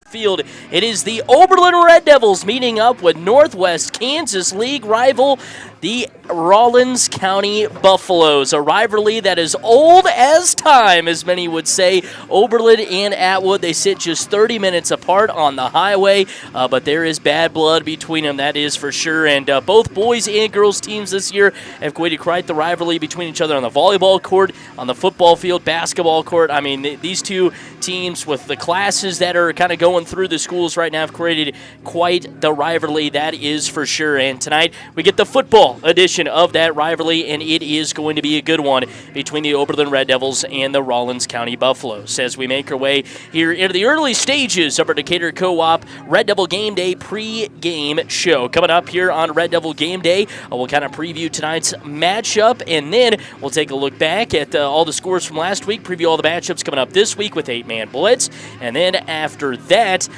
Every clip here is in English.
field. It is the Oberlin Red Devils meeting up with Northwest Kansas League rival, the Rawlins County Buffaloes, a rivalry that is old as time, as many would say. Oberlin and Atwood, they sit just 30 minutes apart on the highway, but there is bad blood between them, that is for sure. And both boys and girls teams this year have created quite the rivalry between each other on the volleyball court, on the football field, basketball court. I mean, these two teams with the classes that are kind of going through the schools right now have created quite the rivalry, that is for sure. And tonight we get the football edition of that rivalry, and it is going to be a good one between the Oberlin Red Devils and the Rawlins County Buffaloes. As we make our way here into the early stages of our Decatur Co-op Red Devil Game Day pre-game show. Coming up here on Red Devil Game Day, we'll kind of preview tonight's matchup, and then we'll take a look back at all the scores from last week, preview all the matchups coming up this week with 8-man blitz, and then after that,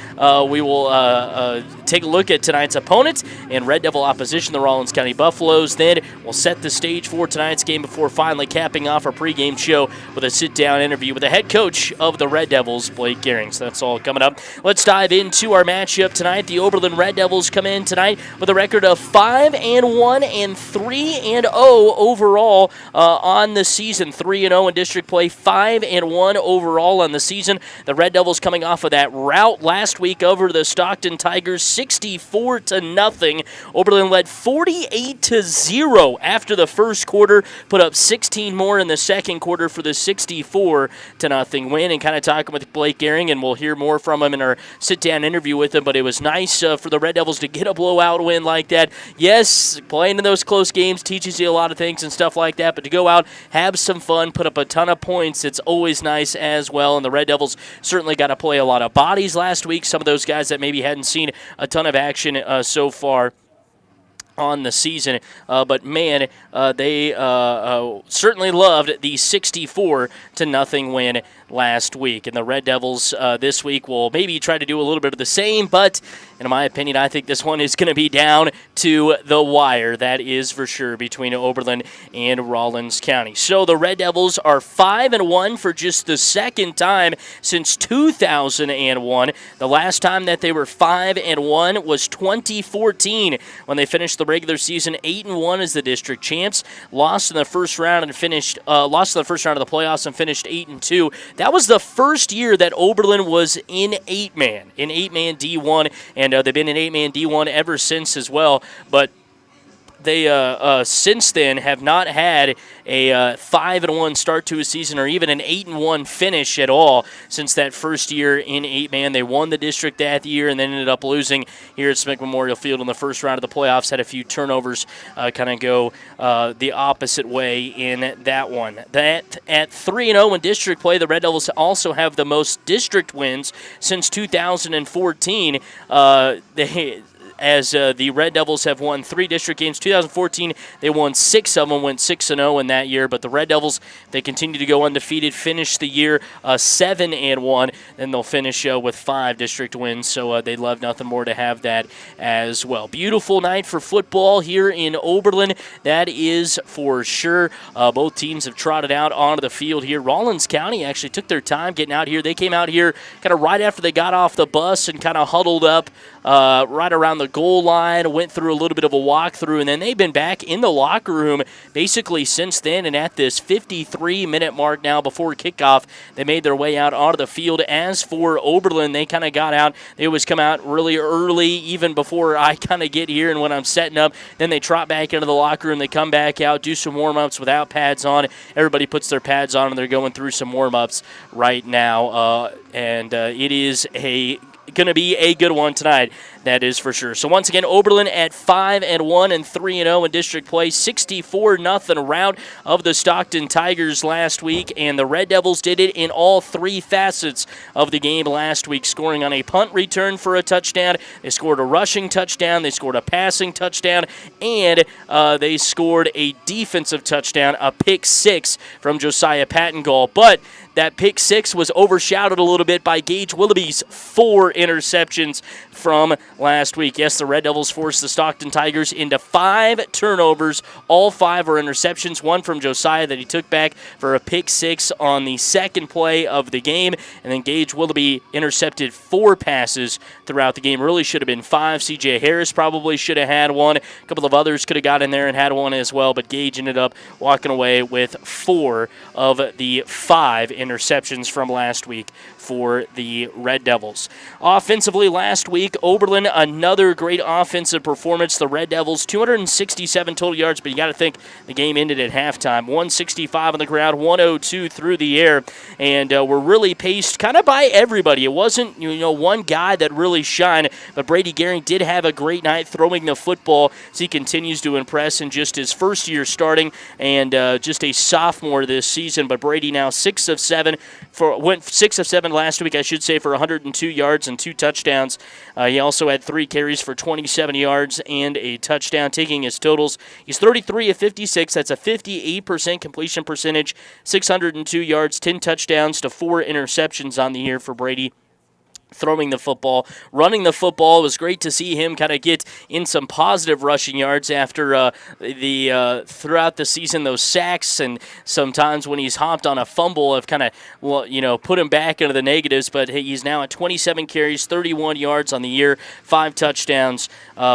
we will take a look at tonight's opponent and Red Devil opposition, the Rawlins County Buffaloes. Then we'll set the stage for tonight's game before finally capping off our pregame show with a sit-down interview with the head coach of the Red Devils, Blake Gehring. So that's all coming up. Let's dive into our matchup tonight. The Oberlin Red Devils come in tonight with a record of 5-1 and 3-0 overall on the season. 3-0 in district play, 5-1 overall on the season. The Red Devils coming off of that rout last week over the Stockton Tigers, 64-0. Oberlin led 48-0 after the first quarter, put up 16 more in the second quarter for the 64-0 win. And kind of talking with Blake Gehring, and we'll hear more from him in our sit-down interview with him, but it was nice for the Red Devils to get a blowout win like that. Yes, playing in those close games teaches you a lot of things and stuff like that, but to go out, have some fun, put up a ton of points, it's always nice as well. And the Red Devils certainly got to play a lot of bodies last week, some of those guys that maybe hadn't seen a ton of action so far on the season, but man, they certainly loved the 64-0 win last week. And the Red Devils this week will maybe try to do a little bit of the same, but in my opinion, I think this one is going to be down to the wire. That is for sure between Oberlin and Rawlins County. So the Red Devils are 5-1 for just the second time since 2001. The last time that they were 5-1 was 2014 when they finished the regular season 8-1 as the district champs. Lost in the first round of the playoffs and finished 8-2. That was the first year that Oberlin was in 8-man D1, and they've been in 8-man D1 ever since as well. But they since then have not had a 5-1 start to a season or even an 8-1 finish at all since that first year in 8-man. They won the district that year and then ended up losing here at Smith Memorial Field in the first round of the playoffs. Had a few turnovers kind of go the opposite way in that one. That at 3-0 in district play, the Red Devils also have the most district wins since 2014. As the Red Devils have won 3 district games. 2014, they won 6 of them, went 6-0 in that year. But the Red Devils, they continue to go undefeated, finish the year 7-1, and they'll finish with 5 district wins. So they'd love nothing more to have that as well. Beautiful night for football here in Oberlin, that is for sure. Both teams have trotted out onto the field here. Rawlins County actually took their time getting out here. They came out here kind of right after they got off the bus and kind of huddled up right around the goal line, went through a little bit of a walkthrough, and then they've been back in the locker room basically since then. And at this 53-minute mark now before kickoff, they made their way out onto the field. As for Oberlin, they kind of got out. They always come out really early, even before I kind of get here and when I'm setting up. Then they trot back into the locker room. They come back out, do some warm-ups without pads on. Everybody puts their pads on, and they're going through some warm-ups right now. It is going to be a good one tonight, that is for sure. So once again, Oberlin at 5-1 and 3-0 in district play, 64-0 rout of the Stockton Tigers last week, and the Red Devils did it in all 3 facets of the game last week, scoring on a punt return for a touchdown. They scored a rushing touchdown. They scored a passing touchdown, and they scored a defensive touchdown, a pick 6 from Josiah Pattengall. But that pick 6 was overshadowed a little bit by Gage Willoughby's 4 interceptions from last week. Yes, the Red Devils forced the Stockton Tigers into 5 turnovers. All 5 were interceptions, one from Josiah that he took back for a pick 6 on the second play of the game. And then Gage Willoughby intercepted 4 passes throughout the game. Really should have been 5. C.J. Harris probably should have had one. A couple of others could have got in there and had one as well, but Gage ended up walking away with 4 of the 5 interceptions from last week for the Red Devils. Offensively last week, Oberlin, another great offensive performance. The Red Devils, 267 total yards, but you got to think the game ended at halftime. 165 on the ground, 102 through the air, and were really paced kind of by everybody. It wasn't one guy that really shined, but Brady Gehring did have a great night throwing the football as he continues to impress in just his first year starting and just a sophomore this season. But Brady now 6 of 7 went 6 of 7 last week, I should say, for 102 yards and 2 touchdowns. He also had 3 carries for 27 yards and a touchdown, taking his totals. He's 33 of 56. That's a 58% completion percentage, 602 yards, 10 touchdowns to 4 interceptions on the year for Brady. Throwing the football, running the football. It was great to see him kind of get in some positive rushing yards after throughout the season, those sacks and sometimes when he's hopped on a fumble have kind of put him back into the negatives. But he's now at 27 carries, 31 yards on the year, 5 touchdowns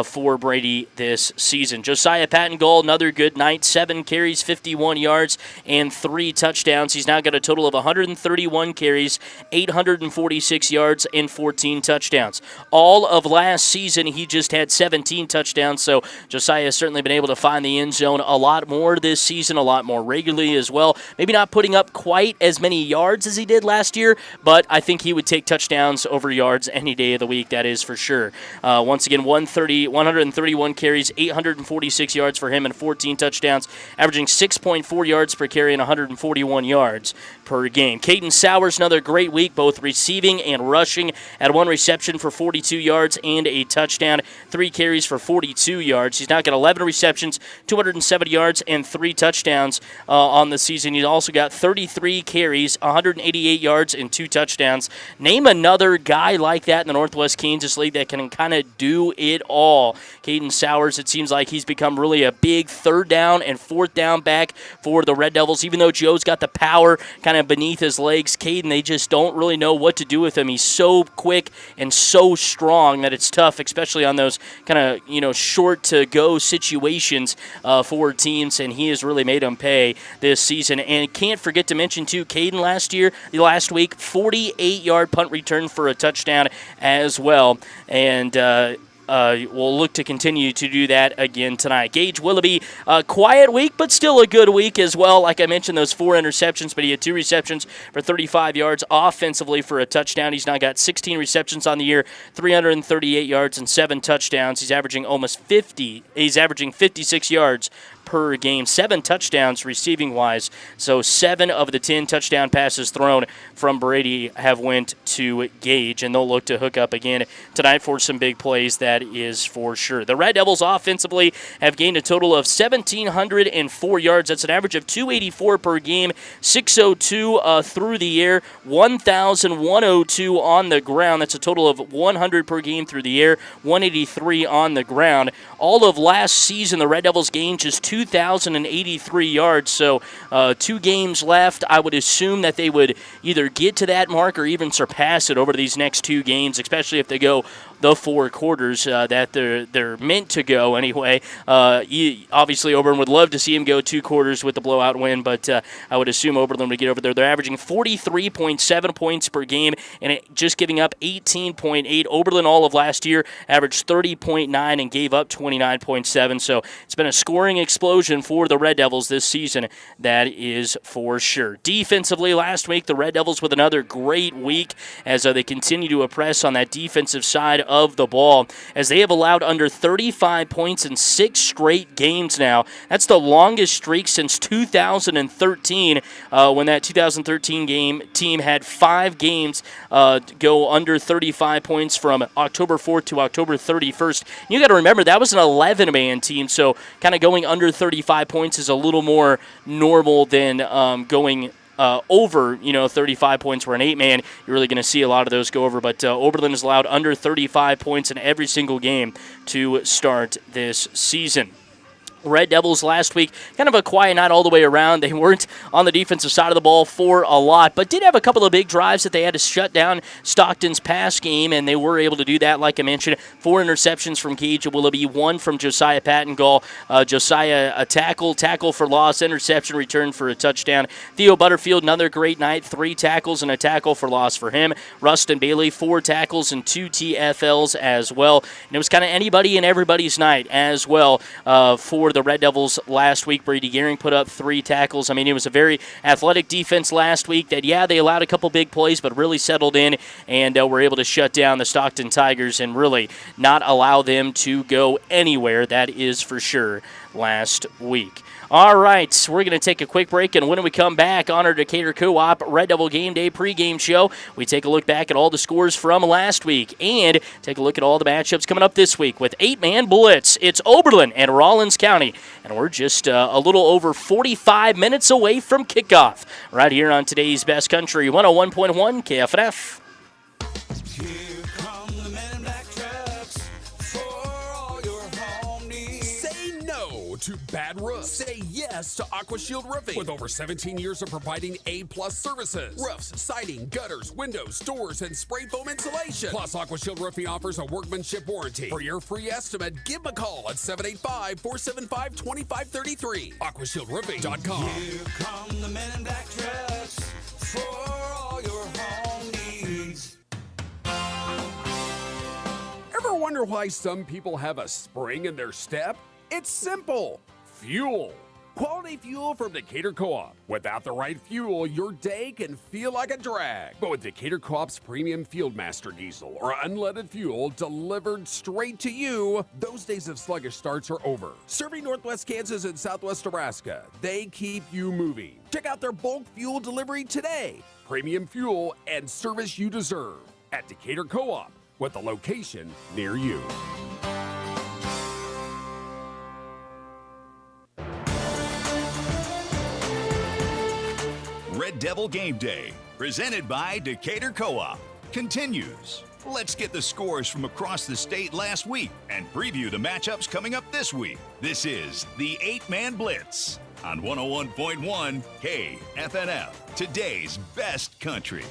for Brady this season. Josiah Pattengold, another good night, 7 carries, 51 yards, and 3 touchdowns. He's now got a total of 131 carries, 846 yards, and 14 touchdowns. All of last season, he just had 17 touchdowns, so Josiah has certainly been able to find the end zone a lot more this season, a lot more regularly as well. Maybe not putting up quite as many yards as he did last year, but I think he would take touchdowns over yards any day of the week, that is for sure. Once again, 131 carries, 846 yards for him, and 14 touchdowns, averaging 6.4 yards per carry and 141 yards per game. Caden Sowers, another great week, both receiving and rushing. Had 1 reception for 42 yards and a touchdown, 3 carries for 42 yards. He's now got 11 receptions, 270 yards, and 3 touchdowns on the season. He's also got 33 carries, 188 yards, and 2 touchdowns. Name another guy like that in the Northwest Kansas League that can kind of do it all. Caden Sowers, it seems like he's become really a big 3rd down and 4th down back for the Red Devils. Even though Joe's got the power kind of beneath his legs, Caden, they just don't really know what to do with him. He's so quick and so strong that it's tough, especially on those kind of short to go situations for teams, and he has really made them pay this season. And can't forget to mention too, Caden last week, 48-yard punt return for a touchdown as well, and we'll look to continue to do that again tonight. Gage Willoughby, a quiet week, but still a good week as well. Like I mentioned, those 4 interceptions, but he had 2 receptions for 35 yards offensively for a touchdown. He's now got 16 receptions on the year, 338 yards, and 7 touchdowns. He's averaging almost 50. He's averaging 56 yards per game, 7 touchdowns receiving-wise. So 7 of the 10 touchdown passes thrown from Brady have went to Gage, and they'll look to hook up again tonight for some big plays, that is for sure. The Red Devils offensively have gained a total of 1,704 yards. That's an average of 284 per game, 602 through the air, 1,102 on the ground. That's a total of 100 per game through the air, 183 on the ground. All of last season, the Red Devils gained just 2,083 yards, so 2 games left. I would assume that they would either get to that mark or even surpass it over these next 2 games, especially if they go the 4 quarters that they're meant to go anyway. Obviously, Oberlin would love to see him go 2 quarters with the blowout win, but I would assume Oberlin would get over there. They're averaging 43.7 points per game and just giving up 18.8. Oberlin all of last year averaged 30.9 and gave up 29.7, so it's been a scoring explosion for the Red Devils this season, that is for sure. Defensively, last week, the Red Devils with another great week as they continue to impress on that defensive side of the ball, as they have allowed under 35 points in 6 straight games now. That's the longest streak since 2013, when that 2013 team had 5 games go under 35 points from October 4th to October 31st. You got to remember, that was an 11-man team, so kind of going under 35 points is a little more normal than going over, 35 points, where an 8-man, you're really going to see a lot of those go over. But Oberlin has allowed under 35 points in every single game to start this season. Red Devils last week, kind of a quiet night all the way around. They weren't on the defensive side of the ball for a lot, but did have a couple of big drives that they had to shut down Stockton's pass game, and they were able to do that, like I mentioned. 4 interceptions from Gage Willoughby, 1 from Josiah Pattengall. Josiah, a tackle for loss, interception, return for a touchdown. Theo Butterfield, another great night, 3 tackles and a tackle for loss for him. Rustin Bailey, 4 tackles and 2 TFLs as well. And it was kind of anybody and everybody's night as well for the Red Devils last week. Brady Gehring put up 3 tackles. I mean, it was a very athletic defense last week that, they allowed a couple big plays, but really settled in and were able to shut down the Stockton Tigers and really not allow them to go anywhere. That is for sure last week. All right, we're going to take a quick break, and when we come back on our Decatur Co-op Red Devil Game Day pregame show, we take a look back at all the scores from last week and take a look at all the matchups coming up this week with 8-man blitz. It's Oberlin and Rawlins County, and we're just a little over 45 minutes away from kickoff right here on today's Best Country 101.1 KFNF. To bad roofs. Say yes to AquaShield Roofing. With over 17 years of providing A-plus services. Roofs, siding, gutters, windows, doors, and spray foam insulation. Plus, AquaShield Roofing offers a workmanship warranty. For your free estimate, give them a call at 785-475-2533. AquashieldRoofing.com. Here come the men in black trucks for all your home needs. Ever wonder why some people have a spring in their step? It's simple. Fuel. Quality fuel from Decatur Co-op. Without the right fuel, your day can feel like a drag. But with Decatur Co-op's premium Fieldmaster diesel or unleaded fuel delivered straight to you, those days of sluggish starts are over. Serving Northwest Kansas and Southwest Nebraska, they keep you moving. Check out their bulk fuel delivery today. Premium fuel and service you deserve at Decatur Co-op with a location near you. Red Devil Game Day, presented by Decatur Co-op, continues. Let's get the scores from across the state last week and preview the matchups coming up this week. This is the 8-Man Blitz on 101.1 KFNF, today's best country.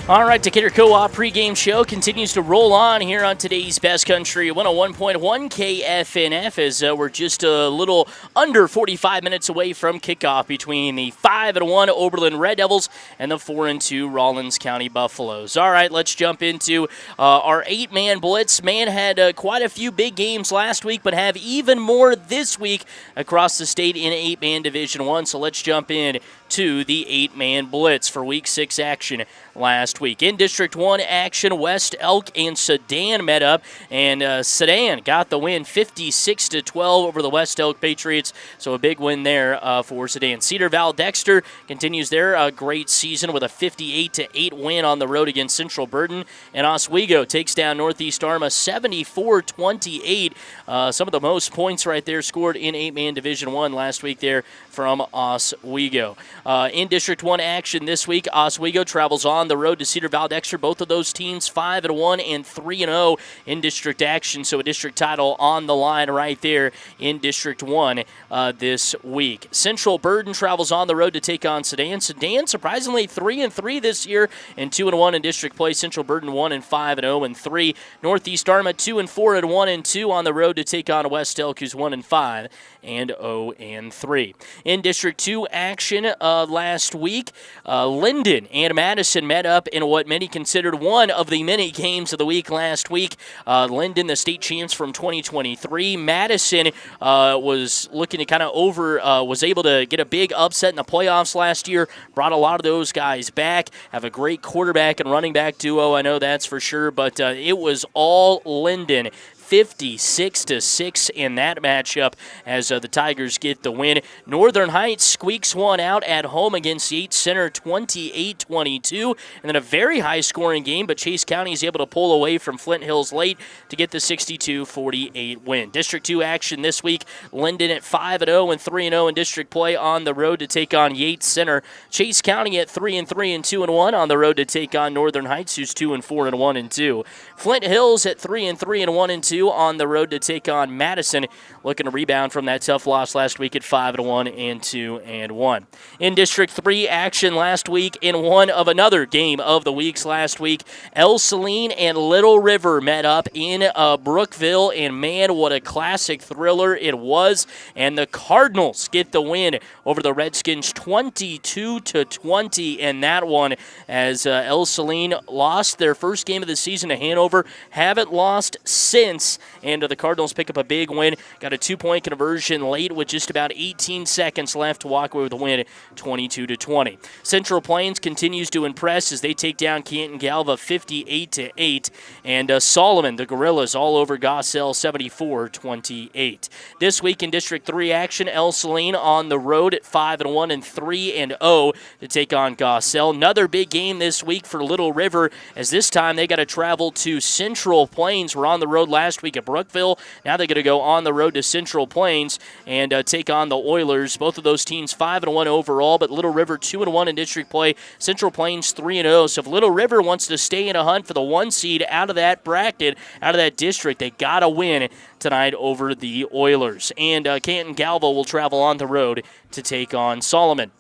All right, Decatur Co-op pregame show continues to roll on here on today's Best Country 101.1 KFNF as we're just a little under 45 minutes away from kickoff between the 5-1 Oberlin Red Devils and the 4-2 Rawlins County Buffaloes. All right, let's jump into our 8-man blitz. Man had quite a few big games last week, but have even more this week across the state in 8-man Division I. So let's jump in to the 8-man blitz for Week 6 action last week. In District 1 action, West Elk and Sedan met up, and Sedan got the win 56-12 over the West Elk Patriots, so a big win there for Sedan. Cedar Val Dexter continues their great season with a 58-8 win on the road against Central Burton, and Oswego takes down Northeast Arma 74-28. Some of the most points right there scored in 8-man Division I last week there from Oswego. In District 1 action this week, Oswego travels on the road to Cedar Val Dexter. Both of those teams 5-1 and 3-0 in district action, so a district title on the line right there in District 1 this week. Central Burton travels on the road to take on Sedan. Sedan surprisingly 3-3 this year and 2-1 in district play. Central Burton 1-5 and 0-3. Northeast Arma 2-4 and 1-2 on the road to take on West Elk, who's 1-5 and 0-3. In District 2 action last week, Linden and Madison met up in what many considered one of the many games of the week last week. Linden, the state champs from 2023. Madison was looking to kind of was able to get a big upset in the playoffs last year, brought a lot of those guys back, have a great quarterback and running back duo, I know that's for sure, but it was all Linden. 56-6 in that matchup as the Tigers get the win. Northern Heights squeaks one out at home against Yates Center 28-22. And then a very high-scoring game, but Chase County is able to pull away from Flint Hills late to get the 62-48 win. District 2 action this week. Linden at 5-0 and 3-0 in district play on the road to take on Yates Center. Chase County at 3-3 and 2-1 on the road to take on Northern Heights, who's 2-4 and 1-2. Flint Hills at 3-3 and 1-2 on the road to take on Madison, looking to rebound from that tough loss last week at 5-1 and 2-1. In District 3 action last week in one of another game of the weeks last week, El Saline and Little River met up in Brookville, and man, what a classic thriller it was. And the Cardinals get the win over the Redskins 22-20 in that one, as El Saline lost their first game of the season to Hanover, haven't lost since, and the Cardinals pick up a big win. Got a 2-point conversion late with just about 18 seconds left to walk away with a win 22-20. Central Plains continues to impress as they take down Canton Galva 58-8, and Solomon, the Gorillas, all over Gossell 74-28. This week in District 3 action, El Saline on the road at 5-1 and 3-0 to take on Gossell. Another big game this week for Little River, as this time they got to travel to Central Plains. We're on the road last week at Brookville. Now they're going to go on the road to Central Plains and take on the Oilers. Both of those teams 5-1 overall, but Little River 2-1 in district play. Central Plains 3-0. So if Little River wants to stay in a hunt for the 1 seed out of that bracket, out of that district, they got to win tonight over the Oilers. And Canton Galva will travel on the road to take on Solomon.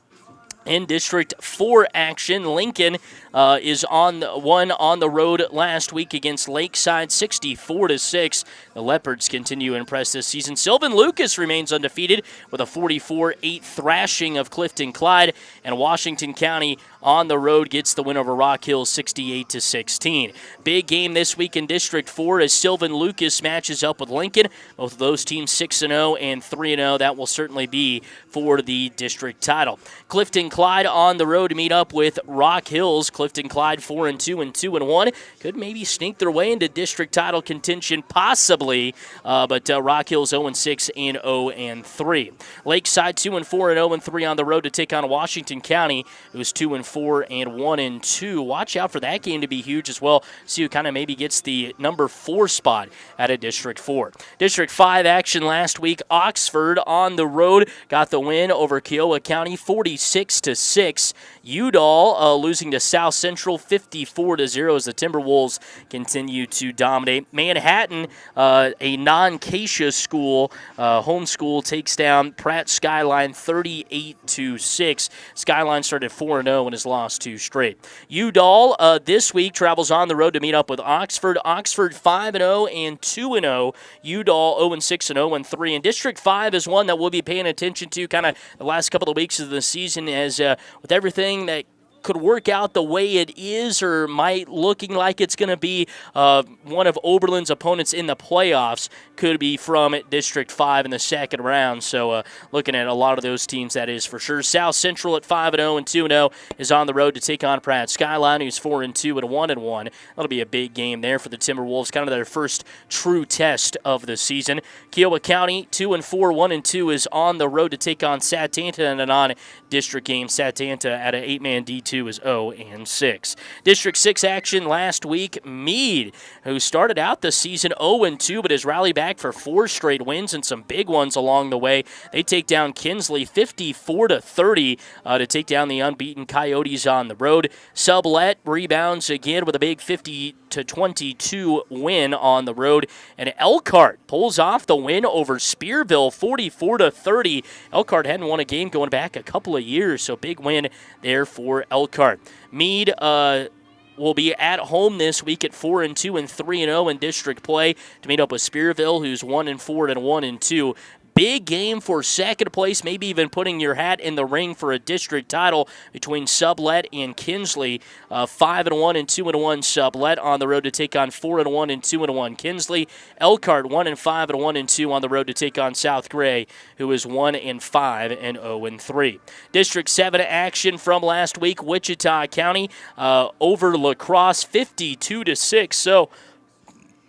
In District 4 action, Lincoln is on the road last week against Lakeside 64-6. The Leopards continue to impress this season. Sylvan Lucas remains undefeated with a 44-8 thrashing of Clifton Clyde, and Washington County on the road gets the win over Rock Hill 68-16. Big game this week in District 4 as Sylvan Lucas matches up with Lincoln. Both of those teams 6-0 and 3-0. That will certainly be for the district title. Clifton Clyde on the road to meet up with Rock Hills. Clifton Clyde 4-2 and 2-1. Could maybe sneak their way into district title contention, possibly, but Rock Hills 0-6 and 0-3. Lakeside 2-4 and 0-3 on the road to take on Washington County, who's 2-4 and 1-2. Watch out for that game to be huge as well. See who kind of maybe gets the number 4 spot out of District 4. District 5 action last week. Oxford on the road got the win over Kiowa County 46-6. Udall losing to South Central 54-0 as the Timberwolves continue to dominate. Manhattan, a non-Acacia school, home school, takes down Pratt Skyline 38-6. Skyline started 4-0 and has lost 2 straight. Udall this week travels on the road to meet up with Oxford. Oxford 5-0 and 2-0. Udall 0-6 and 0-3. And District 5 is one that we'll be paying attention to kind of the last couple of weeks of the season, as with everything that could work out the way it is or might looking like it's going to be one of Oberlin's opponents in the playoffs could be from District 5 in the second round. So looking at a lot of those teams, that is for sure. South Central at 5-0 and 2-0 is on the road to take on Pratt Skyline, who's 4-2 and 1-1. That'll be a big game there for the Timberwolves, kind of their first true test of the season. Kiowa County 2-4, 1-2 is on the road to take on Satanta in a non-district game. Satanta at an 8-man D2 is 0-6. District 6 action last week. Meade, who started out the season 0-2 but has rallied back for 4 straight wins and some big ones along the way. They take down Kinsley 54-30 to take down the unbeaten Coyotes on the road. Sublet rebounds again with a big 50-22 win on the road. And Elkhart pulls off the win over Spearville 44-30. Elkhart hadn't won a game going back a couple of years, so big win there for Elkhart. Meade will be at home this week at 4-2 and 3-0 in district play to meet up with Spearville, who's 1-4 and 1-2. Big game for second place, maybe even putting your hat in the ring for a district title between Sublet and Kinsley. 5-1 and 2-1 Sublet on the road to take on 4-1 and 2-1 Kinsley. Elkhart 1-5 and 1-2 on the road to take on South Gray, who is 1-5 and 0-3. District 7 action from last week. Wichita County over La Crosse 52-6. So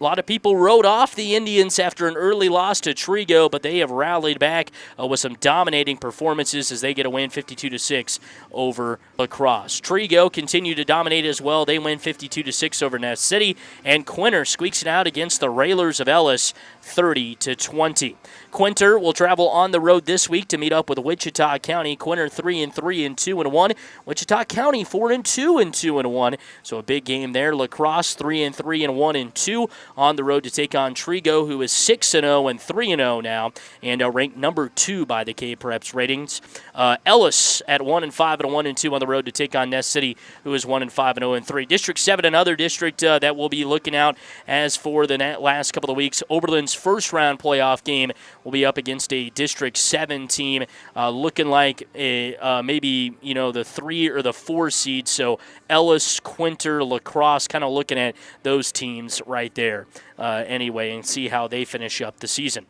A lot of people wrote off the Indians after an early loss to Trigo, but they have rallied back with some dominating performances as they get a win 52-6 over La Crosse. Trigo continue to dominate as well. They win 52-6 over Ness City, and Quinter squeaks it out against the Railers of Ellis 30-20. Quinter will travel on the road this week to meet up with Wichita County. Quinter 3-3 and 2-1. Wichita County 4-2 and 2-1. So a big game there. La Crosse 3-3 and 1-2 on the road to take on Trigo, who is 6-0 and 3-0 now, and ranked number 2 by the K-Preps ratings. Ellis at 1-5 and 1-2 on the road to take on Ness City, who is 1-5 and 0-3. District 7, another district that we'll be looking out as for the last couple of weeks. Oberlin's first round playoff game will be up against a District 7 team, looking like maybe the 3 or the 4 seed. So Ellis, Quinter, La Crosse, kind of looking at those teams right there anyway, and see how they finish up the season.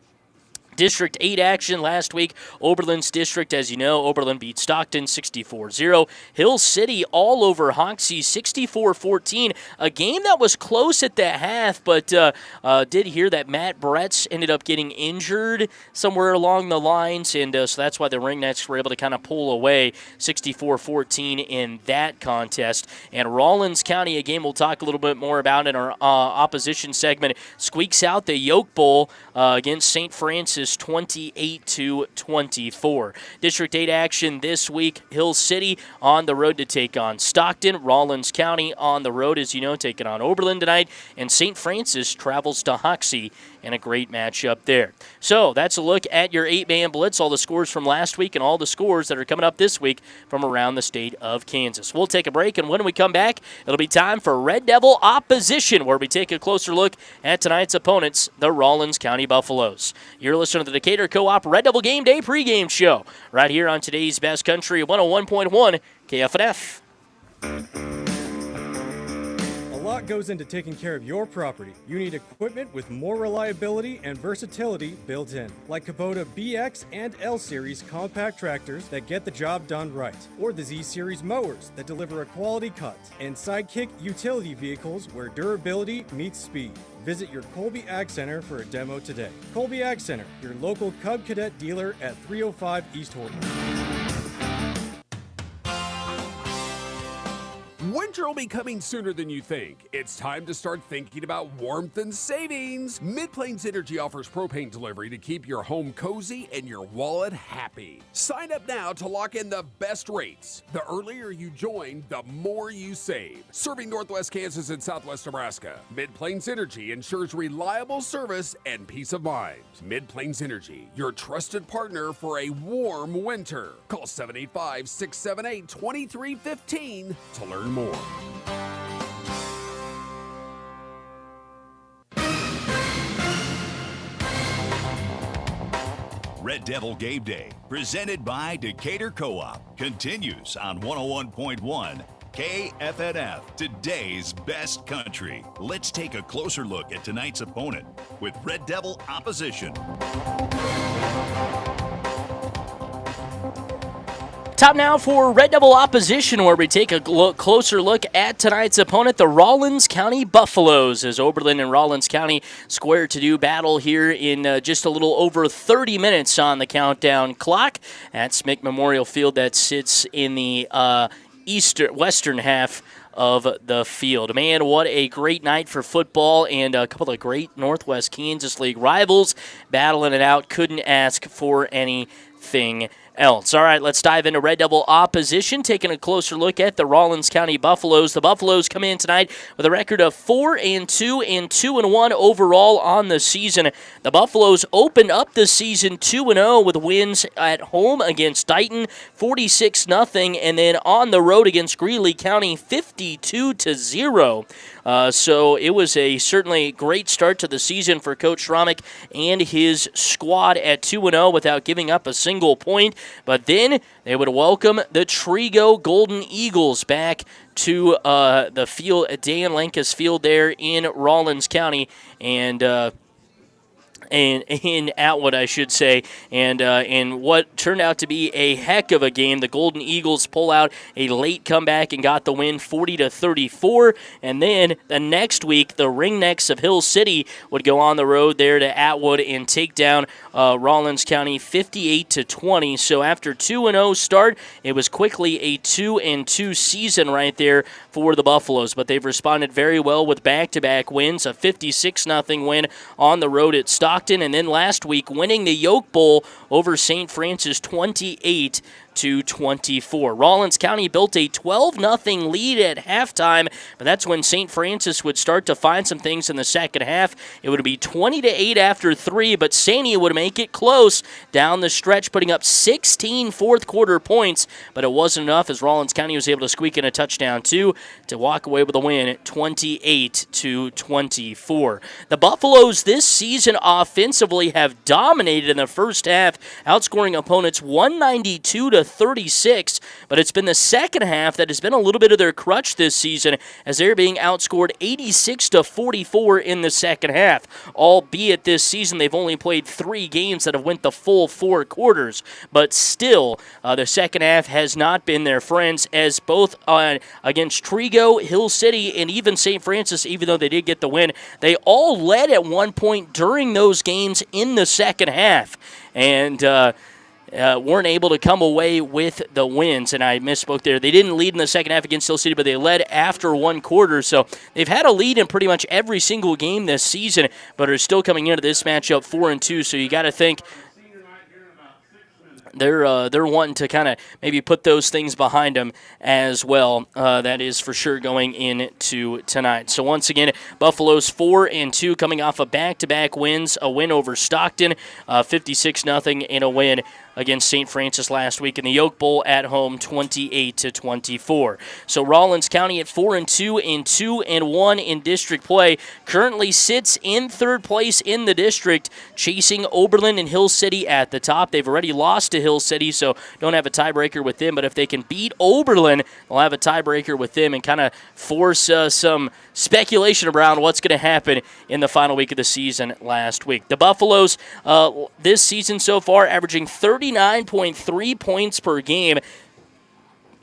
District 8 action last week. Oberlin's district, as you know, Oberlin beat Stockton 64-0. Hill City all over Hoxie 64-14. A game that was close at the half, but did hear that Matt Bretz ended up getting injured somewhere along the lines, and so that's why the Ringnecks were able to kind of pull away 64-14 in that contest. And Rawlins County, a game we'll talk a little bit more about in our opposition segment, squeaks out the Yoke Bowl against St. Francis 28-24. District 8 action this week. Hill City on the road to take on Stockton. Rawlins County on the road, as you know, taking on Oberlin tonight. And St. Francis travels to Hoxie, and a great matchup there. So that's a look at your 8-man blitz, all the scores from last week and all the scores that are coming up this week from around the state of Kansas. We'll take a break, and when we come back, it'll be time for Red Devil Opposition, where we take a closer look at tonight's opponents, the Rawlins County Buffaloes. You're listening to the Decatur Co-op Red Devil Game Day pregame show right here on today's Best Country 101.1 KFNF. A lot goes into taking care of your property. You need equipment with more reliability and versatility built in, like Kubota BX and L Series compact tractors that get the job done right, or the Z Series mowers that deliver a quality cut, and Sidekick utility vehicles where durability meets speed. Visit your Colby Ag Center for a demo today. Colby Ag Center, your local Cub Cadet dealer at 305 East Horton. Winter will be coming sooner than you think. It's time to start thinking about warmth and savings. Mid-Plains Energy offers propane delivery to keep your home cozy and your wallet happy. Sign up now to lock in the best rates. The earlier you join, the more you save. Serving Northwest Kansas and Southwest Nebraska, Mid-Plains Energy ensures reliable service and peace of mind. Mid-Plains Energy, your trusted partner for a warm winter. Call 785-678-2315 to learn more. Red Devil Game Day, presented by Decatur Co-op, continues on 101.1 KFNF, today's best country. Let's take a closer look at tonight's opponent with Red Devil Opposition. Time now for Red Devil Opposition, where we take a closer look at tonight's opponent, the Rawlins County Buffaloes, as Oberlin and Rawlins County square to do battle here in just a little over 30 minutes on the countdown clock at Smick Memorial Field that sits in the western half of the field. Man, what a great night for football, and a couple of great Northwest Kansas League rivals battling it out. Couldn't ask for anything else. All right, let's dive into Red Devil Opposition, taking a closer look at the Rawlins County Buffaloes. The Buffaloes come in tonight with a record of 4-2 and 2-1 overall on the season. The Buffaloes opened up the season 2-0 with wins at home against Dighton 46-0, and then on the road against Greeley County 52-0. So it was a certainly great start to the season for Coach Schromick and his squad at 2-0 without giving up a single point. But then they would welcome the Trigo Golden Eagles back to the field at Dan Lankus Field there in Rawlins County, and in Atwood, I should say, and in what turned out to be a heck of a game. The Golden Eagles pull out a late comeback and got the win 40-34, and then the next week, the Ringnecks of Hill City would go on the road there to Atwood and take down Rawlins County 58-20. So after 2-0 start, it was quickly a 2-2 season right there for the Buffaloes, but they've responded very well with back-to-back wins, a 56-0 win on the road at Stockton, and then last week winning the Yoke Bowl over St. Francis 28-24. Rawlins County built a 12-0 lead at halftime, but that's when St. Francis would start to find some things in the second half. It would be 20-8 after 3, but Sania would make it close down the stretch, putting up 16 fourth-quarter points, but it wasn't enough as Rawlins County was able to squeak in a touchdown, too, to walk away with a win at 28-24. The Buffaloes this season offensively have dominated in the first half, outscoring opponents 192-36, but it's been the second half that has been a little bit of their crutch this season as they're being outscored 86-44 in the second half, albeit this season they've only played 3 games that have went the full 4 quarters, but still the second half has not been their friends as both against Trigo, Hill City, and even St. Francis, even though they did get the win, they all led at one point during those games in the second half, and weren't able to come away with the wins. And I misspoke there. They didn't lead in the second half against Hill City, but they led after one quarter. So they've had a lead in pretty much every single game this season, but are still coming into this matchup 4-2. So you got to think they're wanting to kind of maybe put those things behind them as well. That is for sure going into tonight. So once again, Buffalo's 4-2 coming off of back-to-back wins, a win over Stockton, 56-0, and a win against St. Francis last week in the Yoke Bowl at home, 28-24. So Rawlins County at 4-2 and 2-1 in district play currently sits in third place in the district, chasing Oberlin and Hill City at the top. They've already lost to Hill City, so don't have a tiebreaker with them. But if they can beat Oberlin, they'll have a tiebreaker with them and kind of force some speculation around what's going to happen in the final week of the season last week. The Buffaloes this season so far averaging 39.3 points per game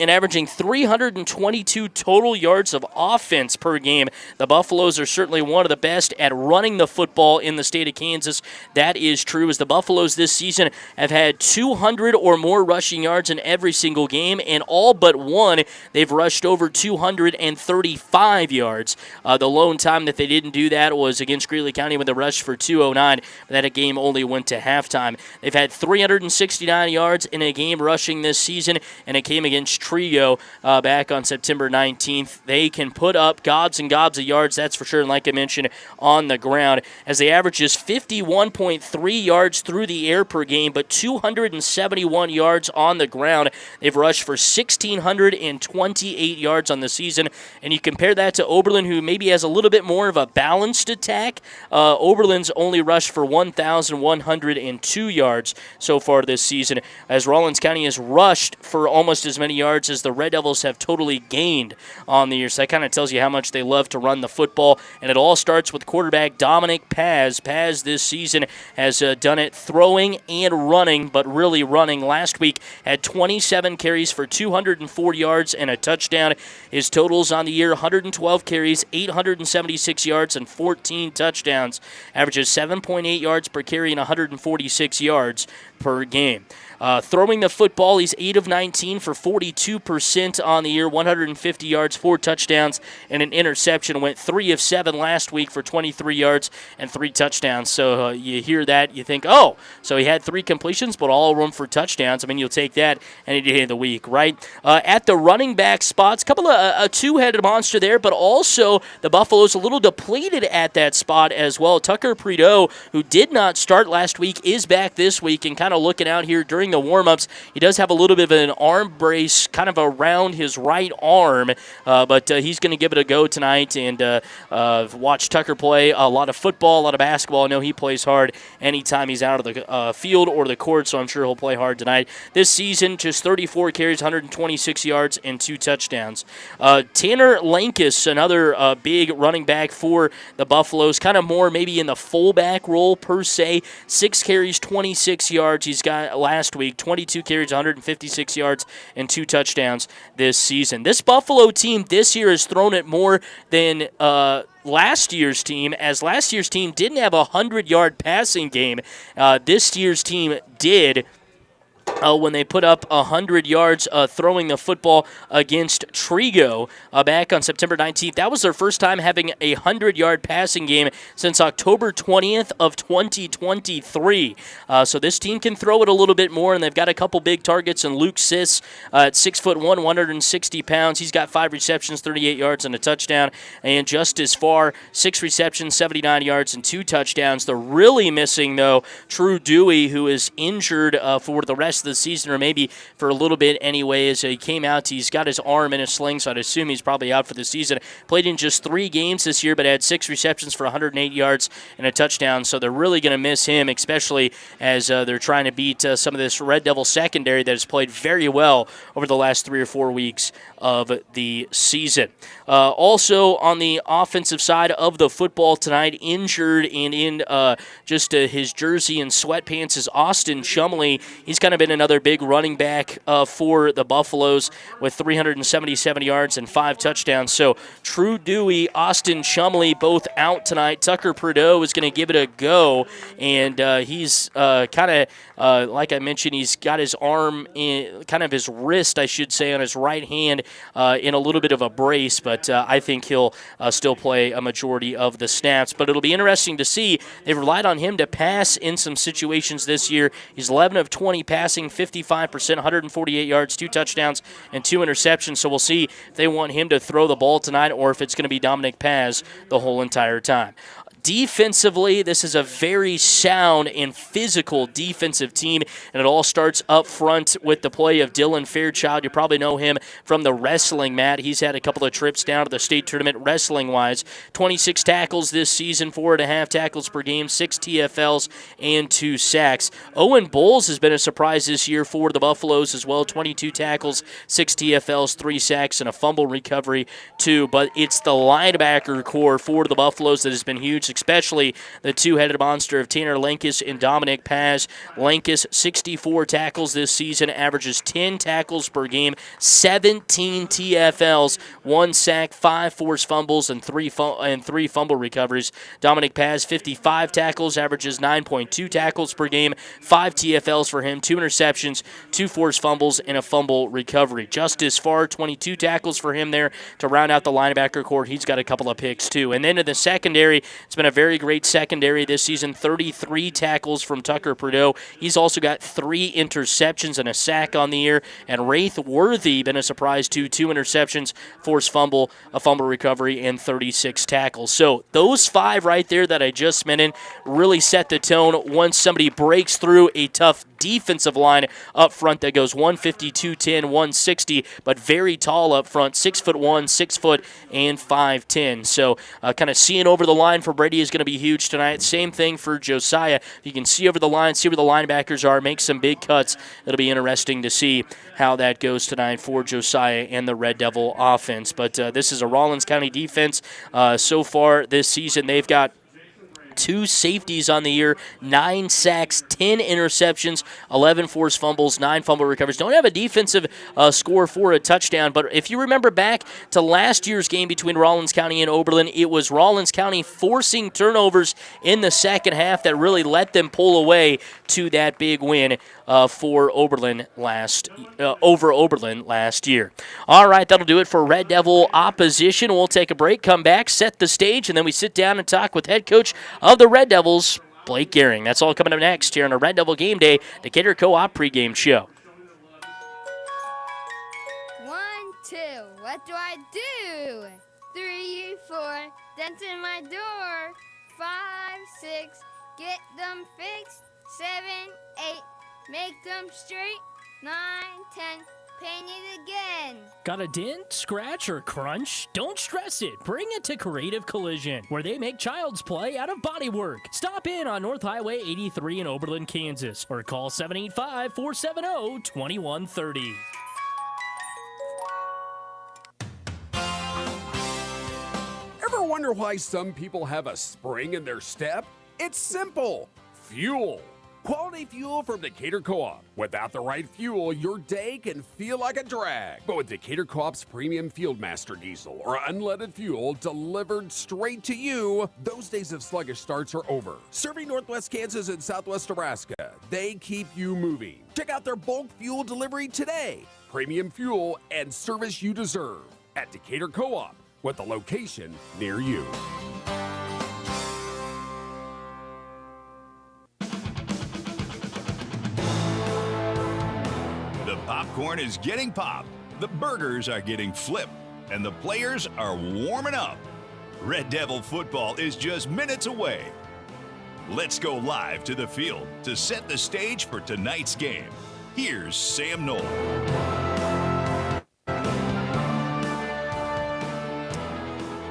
and averaging 322 total yards of offense per game. The Buffaloes are certainly one of the best at running the football in the state of Kansas. That is true, as the Buffaloes this season have had 200 or more rushing yards in every single game, and all but one, they've rushed over 235 yards. The lone time that they didn't do that was against Greeley County when they rushed for 209, but that game only went to halftime. They've had 369 yards in a game rushing this season, and it came against Trio back on September 19th. They can put up gobs and gobs of yards, that's for sure, and like I mentioned, on the ground, as they average just 51.3 yards through the air per game, but 271 yards on the ground. They've rushed for 1,628 yards on the season, and you compare that to Oberlin, who maybe has a little bit more of a balanced attack. Oberlin's only rushed for 1,102 yards so far this season, as Rawlins County has rushed for almost as many yards as the Red Devils have totally gained on the year. So that kind of tells you how much they love to run the football. And it all starts with quarterback Dominic Paz. Paz this season has done it throwing and running, but really running. Last week had 27 carries for 204 yards and a touchdown. His totals on the year, 112 carries, 876 yards, and 14 touchdowns. Averages 7.8 yards per carry and 146 yards per game. Throwing the football, he's 8 of 19 for 42% on the year, 150 yards, 4 touchdowns, and an interception. Went 3 of 7 last week for 23 yards and 3 touchdowns. So you hear that, you think, oh, so he had 3 completions, but all of them for touchdowns. I mean, you'll take that any day of the week, right? At the running back spots, a couple of a two-headed monster there, but also the Buffaloes a little depleted at that spot as well. Tucker Prideaux, who did not start last week, is back this week and kind kind of looking out here during the warm-ups. He does have a little bit of an arm brace kind of around his right arm, but he's going to give it a go tonight and watch Tucker play a lot of football, a lot of basketball. I know he plays hard anytime he's out of the field or the court, so I'm sure he'll play hard tonight. This season, just 34 carries, 126 yards, and 2 touchdowns. Tanner Lankus, another big running back for the Buffaloes, kind of more maybe in the fullback role per se. 6 carries, 26 yards. He's got last week 22 carries, 156 yards, and 2 touchdowns this season. This Buffalo team this year has thrown it more than last year's team, as last year's team didn't have a 100-yard passing game. This year's team did. When they put up 100 yards throwing the football against Trigo back on September 19th. That was their first time having a 100-yard passing game since October 20th of 2023. So this team can throw it a little bit more, and they've got a couple big targets in Luke Siss at 6'1", 160 pounds. He's got 5 receptions, 38 yards, and a touchdown. And Justice Farr, 6 receptions, 79 yards, and 2 touchdowns. They're really missing, though, True Dewey, who is injured for the rest of the season, or maybe for a little bit anyway, as he came out. He's got his arm in a sling, so I'd assume he's probably out for the season. Played in just 3 games this year, but had 6 receptions for 108 yards and a touchdown, so they're really going to miss him, especially as they're trying to beat some of this Red Devil secondary that has played very well over the last 3 or 4 weeks of the season. Also on the offensive side of the football tonight, injured and in just his jersey and sweatpants is Austin Chumley. He's kind of been another big running back for the Buffaloes with 377 yards and 5 touchdowns. So True Dewey, Austin Chumley, both out tonight. Tucker Prideaux is going to give it a go, and he's kind of, like I mentioned, he's got his arm, kind of his wrist, I should say, on his right hand in a little bit of a brace, but I think he'll still play a majority of the snaps. But it'll be interesting to see. They've relied on him to pass in some situations this year. He's 11 of 20 passing, 55%, 148 yards, 2 touchdowns, and 2 interceptions. So we'll see if they want him to throw the ball tonight or if it's going to be Dominic Paz the whole entire time. Defensively, this is a very sound and physical defensive team, and it all starts up front with the play of Dylan Fairchild. You probably know him from the wrestling mat. He's had a couple of trips down to the state tournament wrestling-wise. 26 tackles this season, 4.5 tackles per game, 6 TFLs, and 2 sacks. Owen Bowles has been a surprise this year for the Buffaloes as well. 22 tackles, 6 TFLs, 3 sacks, and a fumble recovery too. But it's the linebacker core for the Buffaloes that has been huge, especially the two-headed monster of Tanner Lankus and Dominic Paz. Lankus, 64 tackles this season, averages 10 tackles per game, 17 TFLs, 1 sack, 5 forced fumbles, and 3 fumble recoveries. Dominic Paz, 55 tackles, averages 9.2 tackles per game, 5 TFLs for him, 2 interceptions, 2 forced fumbles, and a fumble recovery. Justice Farr, 22 tackles for him there to round out the linebacker core. He's got a couple of picks too. And then in the secondary, it's been a very great secondary this season. 33 tackles from Tucker Prideaux. He's also got 3 interceptions and a sack on the year. And Wraith Worthy, been a surprise too. 2 interceptions, forced fumble, a fumble recovery, and 36 tackles. So those 5 right there that I just mentioned really set the tone once somebody breaks through a tough defensive line up front that goes 150, 210, 160, but very tall up front, 6'1", 6 foot, and 5'10". So kind of seeing over the line for Brady is going to be huge tonight. Same thing for Josiah. If you can see over the line, see where the linebackers are, make some big cuts, it'll be interesting to see how that goes tonight for Josiah and the Red Devil offense. But this is a Rawlins County defense. So far this season, they've got 2 safeties on the year, 9 sacks, 10 interceptions, 11 forced fumbles, 9 fumble recoveries. Don't have a defensive score for a touchdown, but if you remember back to last year's game between Rawlins County and Oberlin, it was Rawlins County forcing turnovers in the second half that really let them pull away to that big win for Oberlin over Oberlin last year. All right, that'll do it for Red Devil opposition. We'll take a break, come back, set the stage, and then we sit down and talk with head coach of the Red Devils, Blake Gehring. That's all coming up next here on a Red Devil Game Day Decatur Co-op pregame show. 1, 2, what do I do? 3, 4, dents in my door. 5, 6, get them fixed. 7, 8, Make them straight. 9, 10, paint it again. Got a dent, scratch, or crunch? Don't stress it. Bring it to Creative Collision, where they make child's play out of bodywork. Stop in on North Highway 83 in Oberlin, Kansas, or call 785-470-2130. Ever wonder why some people have a spring in their step? It's simple. Fuel. Quality fuel from Decatur Co-op. Without the right fuel, your day can feel like a drag. But with Decatur Co-op's premium Fieldmaster diesel or unleaded fuel delivered straight to you, those days of sluggish starts are over. Serving Northwest Kansas and Southwest Nebraska, they keep you moving. Check out their bulk fuel delivery today. Premium fuel and service you deserve at Decatur Co-op, with a location near you. The popcorn is getting popped, the burgers are getting flipped, and the players are warming up. Red Devil football is just minutes away. Let's go live to the field to set the stage for tonight's game. Here's Sam Knoll.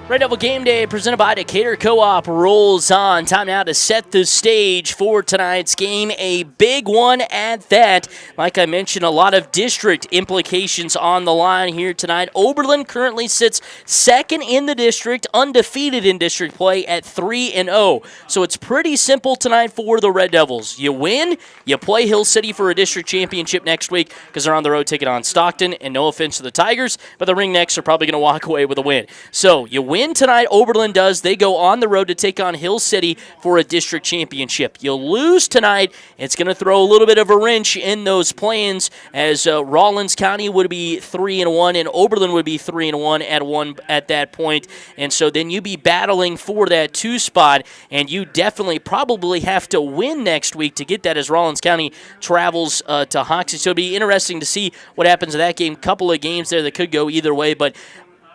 Red Devil Game Day presented by Decatur Co-op rolls on. Time now to set the stage for tonight's game. A big one at that. Like I mentioned, a lot of district implications on the line here tonight. Oberlin currently sits second in the district, undefeated in district play at 3-0. So it's pretty simple tonight for the Red Devils. You win, you play Hill City for a district championship next week because they're on the road taking on Stockton. And no offense to the Tigers, but the Ringnecks are probably going to walk away with a win. So you win tonight, Oberlin does. They go on the road to take on Hill City for a district championship. You'll lose tonight. It's going to throw a little bit of a wrench in those plans as Rawlins County would be 3-1 and Oberlin would be 3-1 at that point. And so then you'd be battling for that 2 spot, and you definitely probably have to win next week to get that as Rawlins County travels to Hoxie. So it'll be interesting to see what happens in that game. Couple of games there that could go either way, but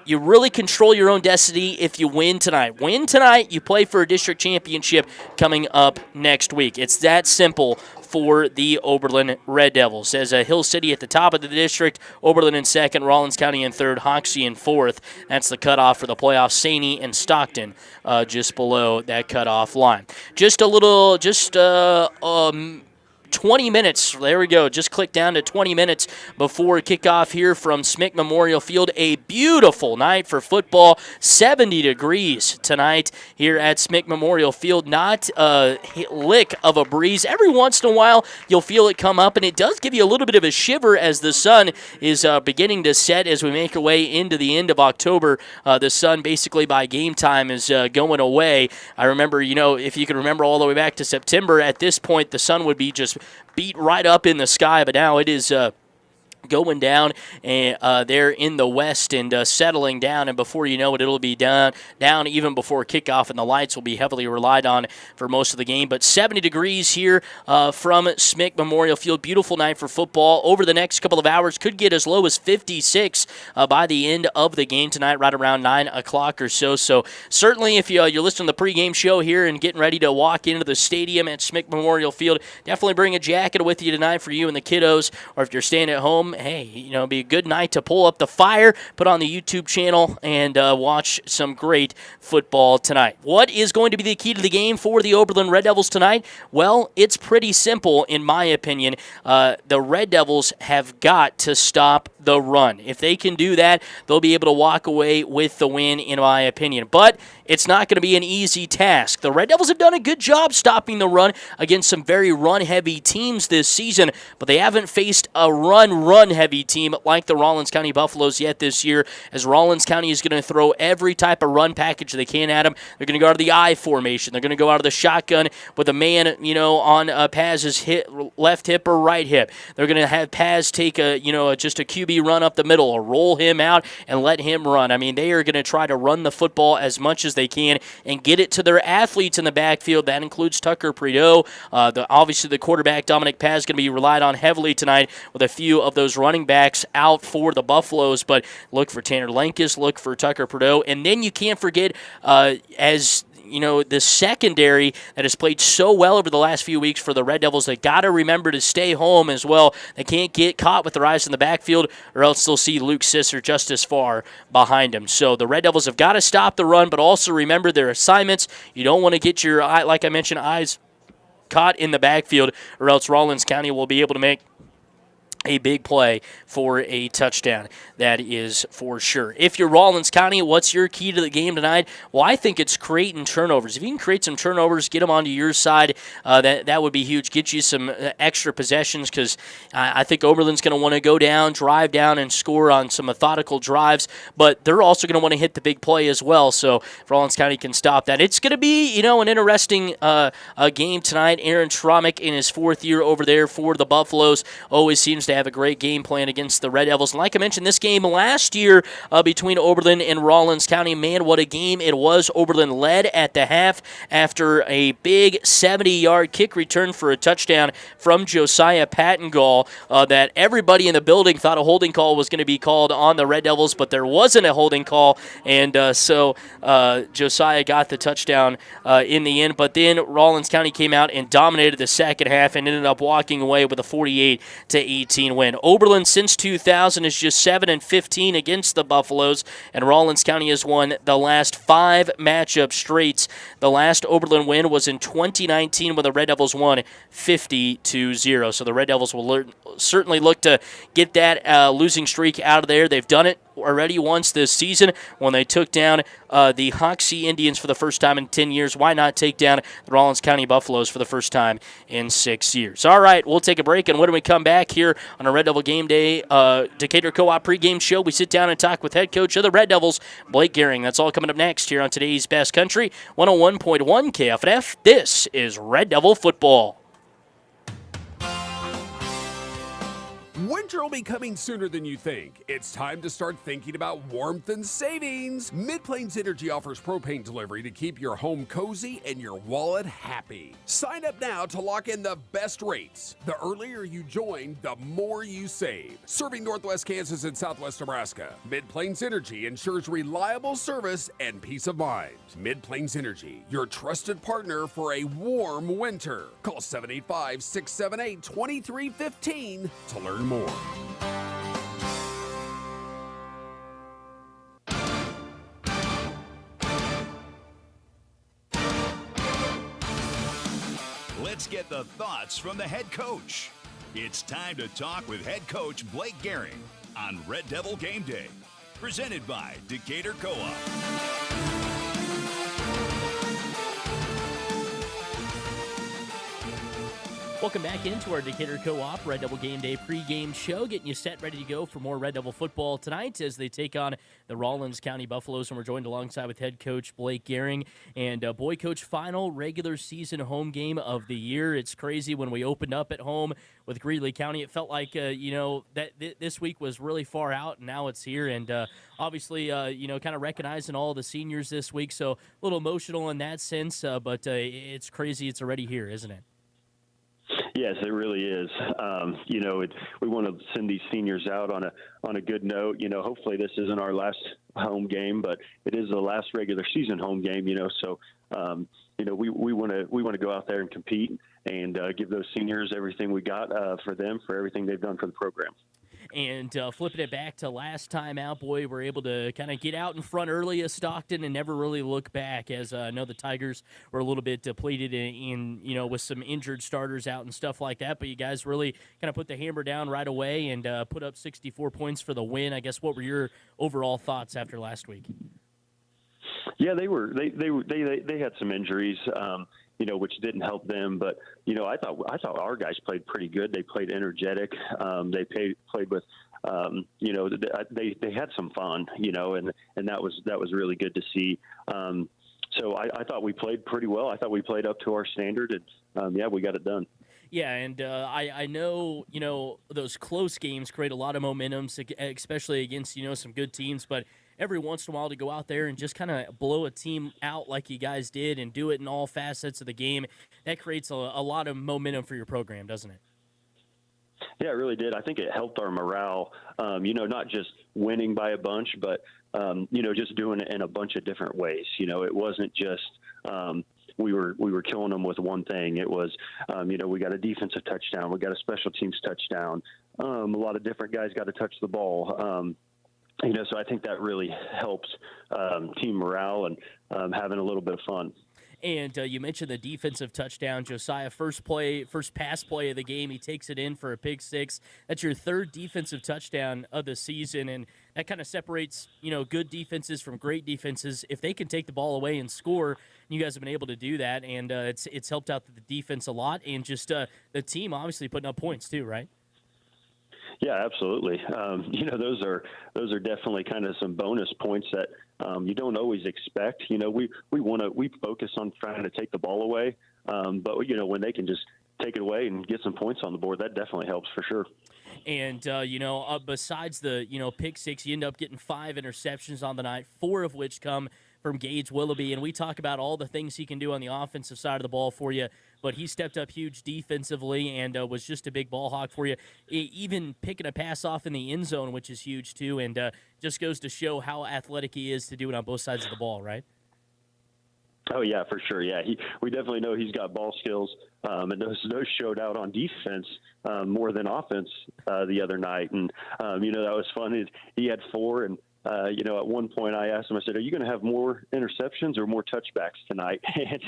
you really control your own destiny if you win tonight. Win tonight, you play for a district championship coming up next week. It's that simple for the Oberlin Red Devils. As Hill City at the top of the district, Oberlin in second, Rawlins County in third, Hoxie in fourth. That's the cutoff for the playoffs. Saney and Stockton just below that cutoff line. 20 minutes. There we go. Just click down to 20 minutes before kickoff here from Smick Memorial Field. A beautiful night for football. 70 degrees tonight here at Smick Memorial Field. Not a lick of a breeze. Every once in a while, you'll feel it come up, and it does give you a little bit of a shiver as the sun is beginning to set as we make our way into the end of October. The sun basically by game time is going away. I remember, if you can remember all the way back to September, at this point, the sun would be just beat right up in the sky, but now it is going down and there in the west and settling down, and before you know it, it'll be down even before kickoff, and the lights will be heavily relied on for most of the game. But 70 degrees here from Smick Memorial Field. Beautiful night for football. Over the next couple of hours, could get as low as 56 by the end of the game tonight, right around 9 o'clock or so. So certainly if you're listening to the pregame show here and getting ready to walk into the stadium at Smick Memorial Field, definitely bring a jacket with you tonight for you and the kiddos, or if you're staying at home, hey, it'd be a good night to pull up the fire, put on the YouTube channel, and watch some great football tonight. What is going to be the key to the game for the Oberlin Red Devils tonight? Well, it's pretty simple, in my opinion. The Red Devils have got to stop the run. If they can do that, they'll be able to walk away with the win, in my opinion. But it's not going to be an easy task. The Red Devils have done a good job stopping the run against some very run-heavy teams this season, but they haven't faced a run-heavy team like the Rawlins County Buffaloes yet this year, as Rawlins County is going to throw every type of run package they can at them. They're going to go out of the I formation. They're going to go out of the shotgun with a man, on Paz's left hip or right hip. They're going to have Paz take just a QB run up the middle, or roll him out and let him run. I mean, they are going to try to run the football as much as they can and get it to their athletes in the backfield. That includes Tucker Prideaux. Obviously, the quarterback, Dominic Paz, is going to be relied on heavily tonight with a few of those running backs out for the Buffaloes. But look for Tanner Lankus, look for Tucker Prideaux. And then you can't forget, as the secondary that has played so well over the last few weeks for the Red Devils, they got to remember to stay home as well. They can't get caught with their eyes in the backfield, or else they'll see Luke Sisser just as far behind him. So the Red Devils have got to stop the run, but also remember their assignments. You don't want to get your, like I mentioned, eyes caught in the backfield, or else Rawlins County will be able to make a big play for a touchdown. That is for sure. If you're Rawlins County, what's your key to the game tonight? Well, I think it's creating turnovers. If you can create some turnovers, get them onto your side, that would be huge. Get you some extra possessions, because I think Oberlin's going to want to go down, drive down, and score on some methodical drives, but they're also going to want to hit the big play as well, so if Rawlins County can stop that. It's going to be, an interesting game tonight. Aaron Schromick in his 4th year over there for the Buffaloes always seems to have a great game plan against the Red Devils. And like I mentioned, this game last year between Oberlin and Rawlins County, man, what a game it was. Oberlin led at the half after a big 70-yard kick return for a touchdown from Josiah Pattengall that everybody in the building thought a holding call was going to be called on the Red Devils, but there wasn't a holding call, and so Josiah got the touchdown in the end. But then Rawlins County came out and dominated the second half and ended up walking away with a 48-18 win. Oberlin since 2000 is just 7-15 against the Buffaloes, and Rawlins County has won the last 5 matchup straights. The last Oberlin win was in 2019 when the Red Devils won 50-0. So the Red Devils will certainly look to get that losing streak out of there. They've done it already once this season when they took down the Hoxie Indians for the first time in 10 years. Why not take down the Rawlins County Buffaloes for the first time in 6 years? All right, we'll take a break, and when we come back here on a Red Devil Game Day Decatur Co-op pregame show, we sit down and talk with head coach of the Red Devils, Blake Gehring. That's all coming up next here on today's Best Country, 101.1 KFNF. This is Red Devil Football. Winter will be coming sooner than you think. It's time to start thinking about warmth and savings. Mid-Plains Energy offers propane delivery to keep your home cozy and your wallet happy. Sign up now to lock in the best rates. The earlier you join, the more you save. Serving Northwest Kansas and Southwest Nebraska, Mid-Plains Energy ensures reliable service and peace of mind. Mid-Plains Energy, your trusted partner for a warm winter. Call 785-678-2315 to learn more. Let's get the thoughts from the head coach. It's time to talk with head coach Blake Gehring on Red Devil Game Day, presented by Decatur Co-op. Welcome back into our Decatur Co-op Red Devil Game Day pregame show, getting you set, ready to go for more Red Devil football tonight as they take on the Rawlins County Buffaloes, and we're joined alongside with head coach Blake Gehring. And boy, coach, final regular season home game of the year. It's crazy when we opened up at home with Greeley County. It felt like that this week was really far out, and now it's here. And obviously, kind of recognizing all the seniors this week, so a little emotional in that sense. But it's crazy. It's already here, isn't it? Yes, it really is. We want to send these seniors out on a good note. Hopefully this isn't our last home game, but it is the last regular season home game. So we want to go out there and compete and give those seniors everything we got for them, for everything they've done for the program. And flipping it back to last time out, boy, we're able to kind of get out in front early as Stockton and never really look back, as I know the Tigers were a little bit depleted in with some injured starters out and stuff like that. But you guys really kind of put the hammer down right away and put up 64 points for the win. I guess what were your overall thoughts after last week? Yeah, they had some injuries. Which didn't help them. But, I thought our guys played pretty good. They played energetic. They played with, they had some fun, and that was really good to see. So I thought we played pretty well. I thought we played up to our standard, and we got it done. Yeah, and I know, those close games create a lot of momentum, especially against, some good teams, but every once in a while to go out there and just kind of blow a team out like you guys did and do it in all facets of the game, that creates a lot of momentum for your program, doesn't it? Yeah, it really did. I think it helped our morale, not just winning by a bunch, but, just doing it in a bunch of different ways. It wasn't just we were killing them with one thing. It was, we got a defensive touchdown. We got a special teams touchdown. A lot of different guys got to touch the ball. So I think that really helps team morale and having a little bit of fun. And you mentioned the defensive touchdown. Josiah, first pass play of the game, he takes it in for a pick six. That's your third defensive touchdown of the season, and that kind of separates, good defenses from great defenses. If they can take the ball away and score, you guys have been able to do that, and it's helped out the defense a lot, and just the team obviously putting up points too, right? Yeah, absolutely. Those are definitely kind of some bonus points that you don't always expect. We focus on trying to take the ball away, but when they can just take it away and get some points on the board, that definitely helps for sure. And besides the pick six, you end up getting 5 interceptions on the night, 4 of which come from Gage Willoughby, and we talk about all the things he can do on the offensive side of the ball for you, but he stepped up huge defensively and was just a big ball hawk for you, even picking a pass off in the end zone, which is huge too, and just goes to show how athletic he is to do it on both sides of the ball, right? Oh yeah, for sure. Yeah, we definitely know he's got ball skills, and those showed out on defense more than offense the other night, and that was fun. He had 4, and at one point I asked him, I said, "Are you going to have more interceptions or more touchbacks tonight?" And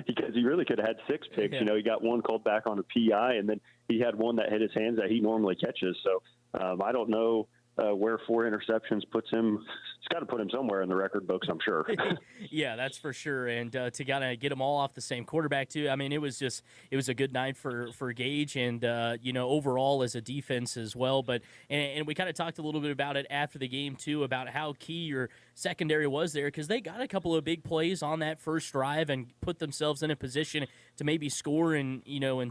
because he really could have had 6 picks. Yeah. He got 1 called back on a PI, and then he had 1 that hit his hands that he normally catches. So I don't know where 4 interceptions puts him. It's got to put him somewhere in the record books, I'm sure. Yeah, that's for sure. And to kind of get them all off the same quarterback too. I mean, it was a good night for Gage and overall as a defense as well. But and we kind of talked a little bit about it after the game too, about how key your secondary was there, because they got a couple of big plays on that first drive and put themselves in a position to maybe score and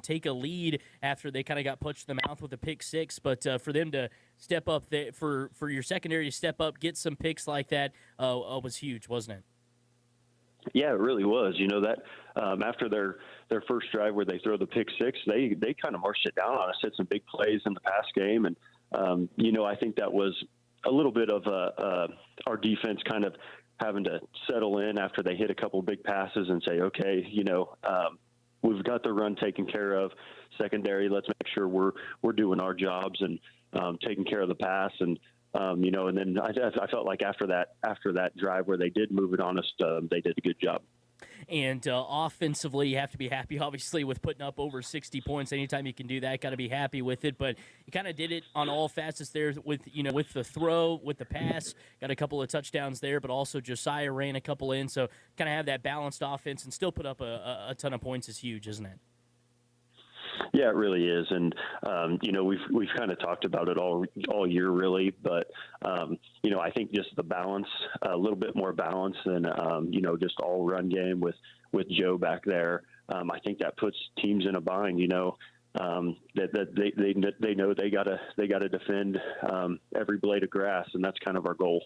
take a lead after they kind of got punched in the mouth with a pick six. But for them to step up there, for your secondary to step up, get some picks like that was huge, wasn't it? Yeah, it really was. That after their first drive where they throw the pick six, they kind of marched it down on us, hit some big plays in the pass game, and I think that was a little bit of our defense kind of having to settle in after they hit a couple of big passes and say, okay, we've got the run taken care of. Secondary, let's make sure we're doing our jobs and taking care of the pass, and and then I felt like after that drive where they did move it on us, they did a good job. And offensively, you have to be happy, obviously, with putting up over 60 points. Anytime you can do that, got to be happy with it. But you kind of did it on all facets there with the throw, with the pass. Got a couple of touchdowns there, but also Josiah ran a couple in. So kind of have that balanced offense and still put up a ton of points is huge, isn't it? Yeah, it really is, and we've kind of talked about it all year, really. But I think just the balance, a little bit more balance than just all run game with Joe back there. I think that puts teams in a bind. That they know they gotta defend every blade of grass, and that's kind of our goal.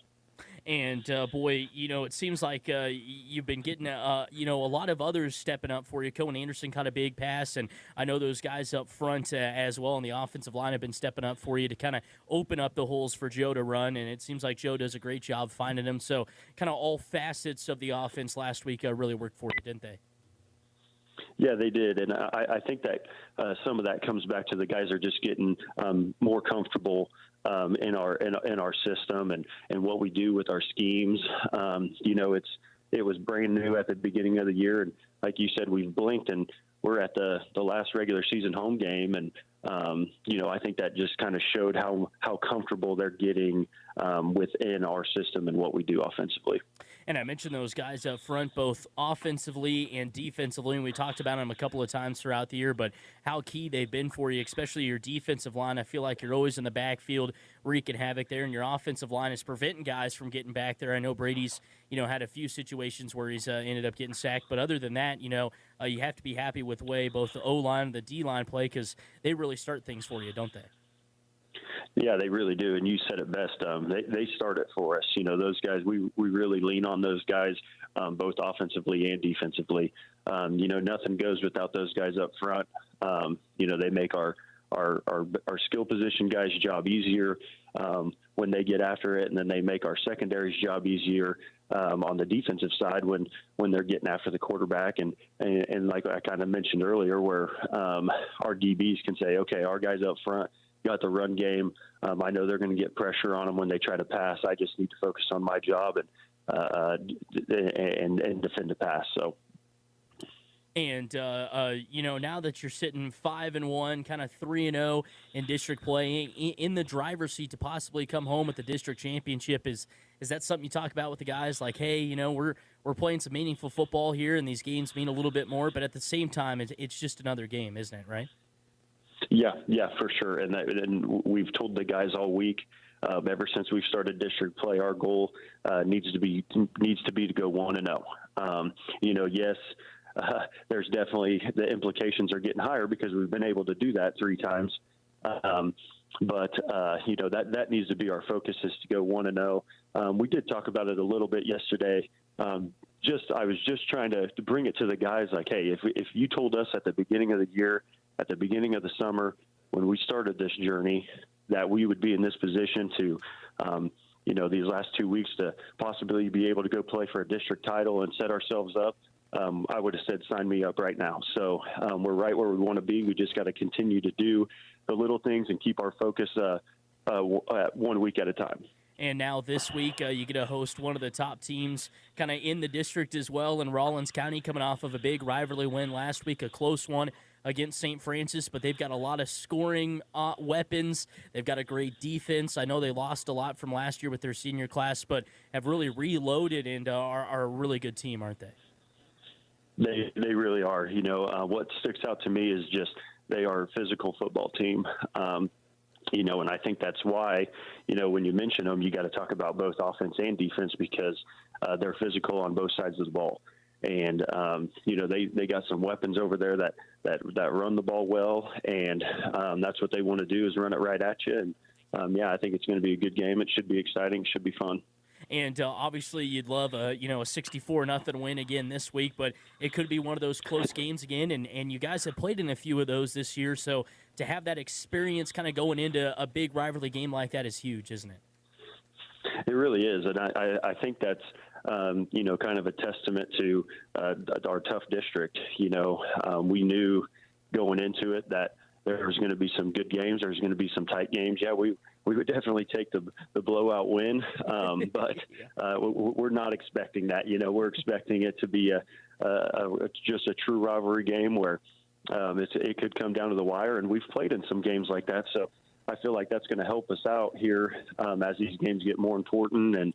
And, boy, it seems like you've been getting, a lot of others stepping up for you. Cohen Anderson caught a big pass, and I know those guys up front as well on the offensive line have been stepping up for you to kind of open up the holes for Joe to run, and it seems like Joe does a great job finding them. So kind of all facets of the offense last week really worked for you, didn't they? Yeah, they did, and I think that some of that comes back to the guys are just getting more comfortable in our system and what we do with our schemes. It was brand new at the beginning of the year, and like you said, we've blinked and we're at the last regular season home game, and I think that just kind of showed how comfortable they're getting within our system and what we do offensively. And I mentioned those guys up front, both offensively and defensively, and we talked about them a couple of times throughout the year, but how key they've been for you, especially your defensive line. I feel like you're always in the backfield wreaking havoc there, and your offensive line is preventing guys from getting back there. I know Brady's, had a few situations where he's ended up getting sacked, but other than that, you have to be happy with the way both the O-line and the D-line play, because they really start things for you, don't they? Yeah, they really do, and you said it best. They start it for us. Those guys. We really lean on those guys, both offensively and defensively. Nothing goes without those guys up front. They make our skill position guys' job easier when they get after it, and then they make our secondary's job easier on the defensive side when they're getting after the quarterback. And like I kind of mentioned earlier, where our DBs can say, okay, our guys up front got the run game. I know they're going to get pressure on them when they try to pass. I just need to focus on my job and defend the pass. So. And now that you're sitting 5-1, kind of 3-0 in district play, in the driver's seat to possibly come home with the district championship, is that something you talk about with the guys? Like, hey, we're playing some meaningful football here, and these games mean a little bit more. But at the same time, it's just another game, isn't it? Right? Yeah, for sure. And we've told the guys all week. Ever since we've started district play, our goal needs to be to go 1-0. Yes. There's definitely the implications are getting higher because we've been able to do that 3 times. But that needs to be our focus, is to go 1-0. We did talk about it a little bit yesterday. I was just trying to bring it to the guys like, hey, if you told us at the beginning of the year, at the beginning of the summer, when we started this journey, that we would be in this position to, these last 2 weeks to possibly be able to go play for a district title and set ourselves up, I would have said, sign me up right now. So we're right where we want to be. We just got to continue to do the little things and keep our focus 1 week at a time. And now this week, you get to host one of the top teams kind of in the district as well in Rawlins County, coming off of a big rivalry win last week, a close one against St. Francis, but they've got a lot of scoring weapons. They've got a great defense. I know they lost a lot from last year with their senior class, but have really reloaded and are a really good team, aren't they? They really are. What sticks out to me is just they are a physical football team. And I think that's why, when you mention them, you got to talk about both offense and defense because they're physical on both sides of the ball. And, they got some weapons over there that run the ball well. And that's what they want to do, is run it right at you. And, I think it's going to be a good game. It should be exciting. Should be fun. And obviously, you'd love a 64-0 win again this week, but it could be one of those close games again. And you guys have played in a few of those this year, so to have that experience kind of going into a big rivalry game like that is huge, isn't it? It really is, and I think that's kind of a testament to our tough district. We knew going into it that there was going to be some good games. There's going to be some tight games. Yeah, we would definitely take the blowout win, but we're not expecting that. We're expecting it to be just a true rivalry game where it could come down to the wire, and we've played in some games like that. So I feel like that's going to help us out here as these games get more important, and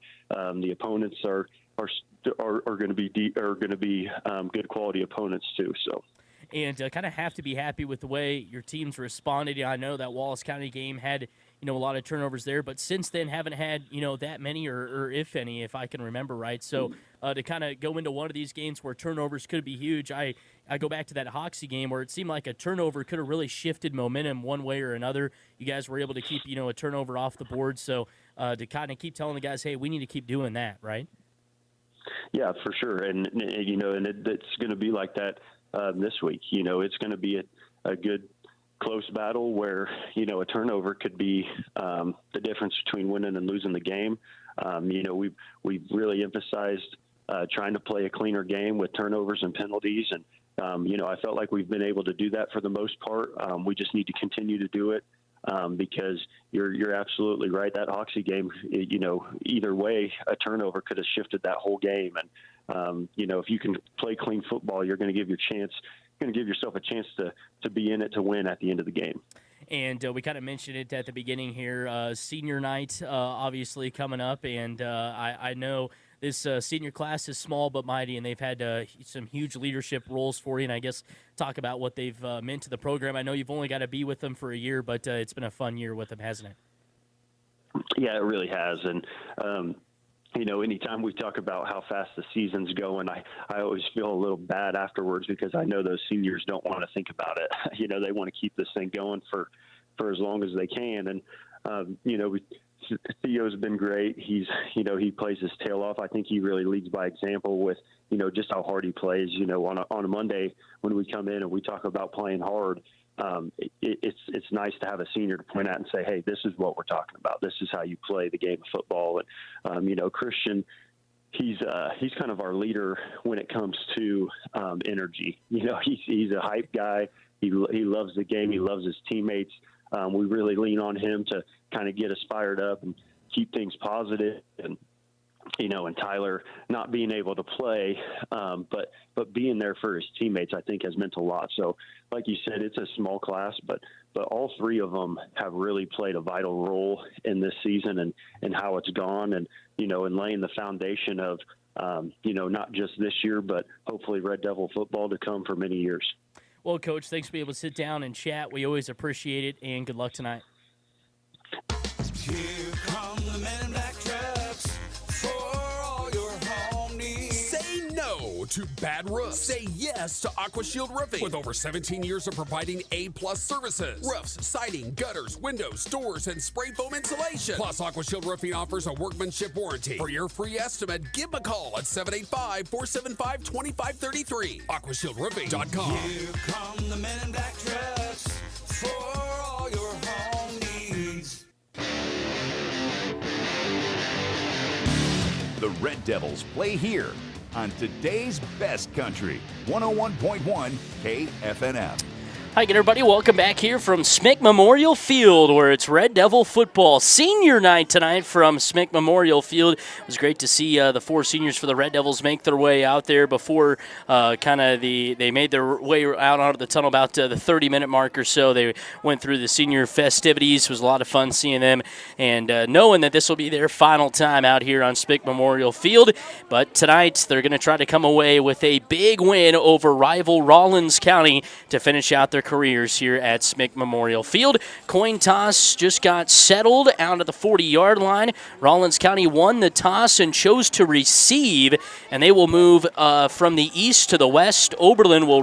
the opponents are going to be good quality opponents too. So. And kind of have to be happy with the way your team's responded. I know that Wallace County game had, a lot of turnovers there, but since then haven't had, that many or if any, if I can remember right. So to kind of go into one of these games where turnovers could be huge, I go back to that Hoxie game where it seemed like a turnover could have really shifted momentum one way or another. You guys were able to keep, a turnover off the board. So to kind of keep telling the guys, hey, we need to keep doing that, right? Yeah, for sure. And it's going to be like that. This week, it's going to be a good close battle where, a turnover could be the difference between winning and losing the game. We've really emphasized trying to play a cleaner game with turnovers and penalties. And, I felt like we've been able to do that for the most part. We just need to continue to do it because you're absolutely right. That Hoxie game, either way, a turnover could have shifted that whole game. And, if you can play clean football, you're going to give yourself a chance to be in it to win at the end of the game. And we kind of mentioned it at the beginning here, senior night obviously coming up, and I know this senior class is small but mighty, and they've had some huge leadership roles for you, and I guess talk about what they've meant to the program. I know you've only got to be with them for a year, but it's been a fun year with them, hasn't it? Yeah, it really has, and anytime we talk about how fast the season's going, I always feel a little bad afterwards because I know those seniors don't want to think about it. They want to keep this thing going for as long as they can. And, Theo's been great. He plays his tail off. I think he really leads by example with, just how hard he plays. On a Monday when we come in and we talk about playing hard, it's nice to have a senior to point out and say, hey, this is what we're talking about. This is how you play the game of football. And, Christian, he's kind of our leader when it comes to energy. He's a hype guy. He loves the game. He loves his teammates. We really lean on him to kind of get us fired up and keep things positive. And Tyler not being able to play, but being there for his teammates, I think has meant a lot. So like you said, it's a small class, but all three of them have really played a vital role in this season and how it's gone. And, and laying the foundation of, not just this year, but hopefully Red Devil football to come for many years. Well, Coach, thanks for being able to sit down and chat. We always appreciate it, and good luck tonight. Here come the men in black trucks for all your home needs. Say no to bad roofs. Say yes to AquaShield Roofing. With over 17 years of providing A-plus services. Roofs, siding, gutters, windows, doors, and spray foam insulation. Plus, AquaShield Roofing offers a workmanship warranty. For your free estimate, give them a call at 785-475-2533. AquaShieldRoofing.com. Here come the men in black trucks for all your home needs. The Red Devils play here on today's best country, 101.1 KFNF. Hi again, everybody. Welcome back here from Smick Memorial Field, where it's Red Devil football senior night tonight from Smick Memorial Field. It was great to see the four seniors for the Red Devils make their way out there before they made their way out onto the tunnel about the 30-minute mark or so. They went through the senior festivities. It was a lot of fun seeing them and knowing that this will be their final time out here on Smick Memorial Field. But tonight they're going to try to come away with a big win over rival Rawlins County to finish out their careers here at Smick Memorial Field. Coin toss just got settled out at the 40-yard line. Rawlins County won the toss and chose to receive, and they will move from the east to the west. Oberlin will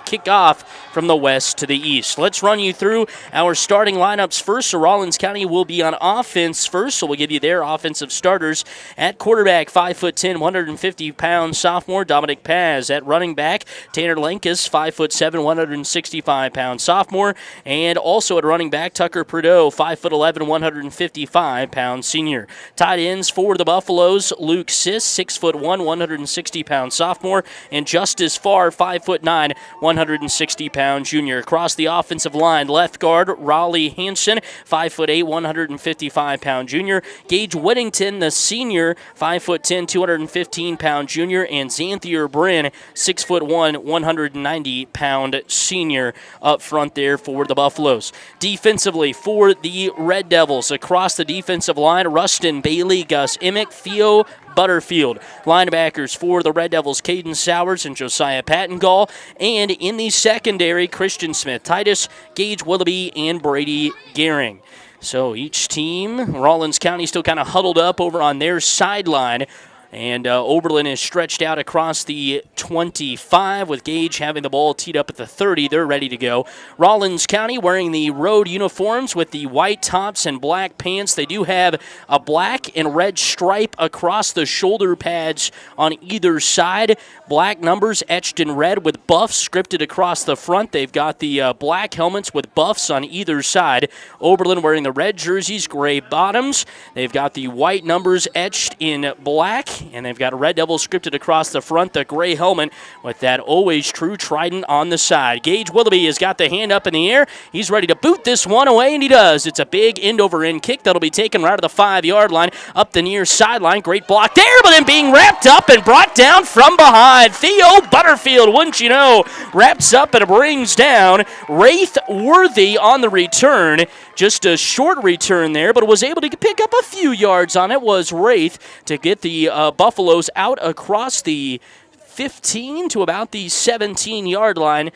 kick off from the west to the east. Let's run you through our starting lineups first. So Rawlins County will be on offense first, so we'll give you their offensive starters. At quarterback, 5'10", 150-pound sophomore Dominic Paz. At running back, Tanner Lankus, 5'7", 165-pound sophomore. And also at running back, Tucker Prideaux, 5'11", 155-pound senior. Tight ends for the Buffaloes, Luke Siss, 6'1", 160-pound sophomore. And Justice Farr, 5'9", 160-pound junior. Across the offensive line, left guard, Raleigh Hansen, 5'8", 155-pound junior. Gage Whittington, the senior, 5'10", 215-pound junior. And Xanthier Bryn, 6'1", 190-pound senior up front there for the Buffaloes. Defensively for the Red Devils, across the defensive line, Rustin Bailey, Gus Emick, Theo Butterfield. Linebackers for the Red Devils, Caden Sowers and Josiah Pattengall. And in the secondary, Christian Smith, Titus, Gage Willoughby, and Brady Gehring. So each team, Rawlins County still kind of huddled up over on their sideline. And Oberlin is stretched out across the 25 with Gage having the ball teed up at the 30. They're ready to go. Rawlins County wearing the road uniforms with the white tops and black pants. They do have a black and red stripe across the shoulder pads on either side. Black numbers etched in red with buffs scripted across the front. They've got the black helmets with buffs on either side. Oberlin wearing the red jerseys, gray bottoms. They've got the white numbers etched in black. And they've got a Red Devil scripted across the front, the gray helmet with that always true trident on the side. Gage Willoughby has got the hand up in the air. He's ready to boot this one away, and he does. It's a big end-over-end kick that'll be taken right to the 5-yard line, up the near sideline. Great block there, but then being wrapped up and brought down from behind. Theo Butterfield, wouldn't you know, wraps up and brings down Wraith Worthy on the return. Just a short return there, but was able to pick up a few yards on it, was Wraith, to get the Buffaloes out across the 15 to about the 17-yard line.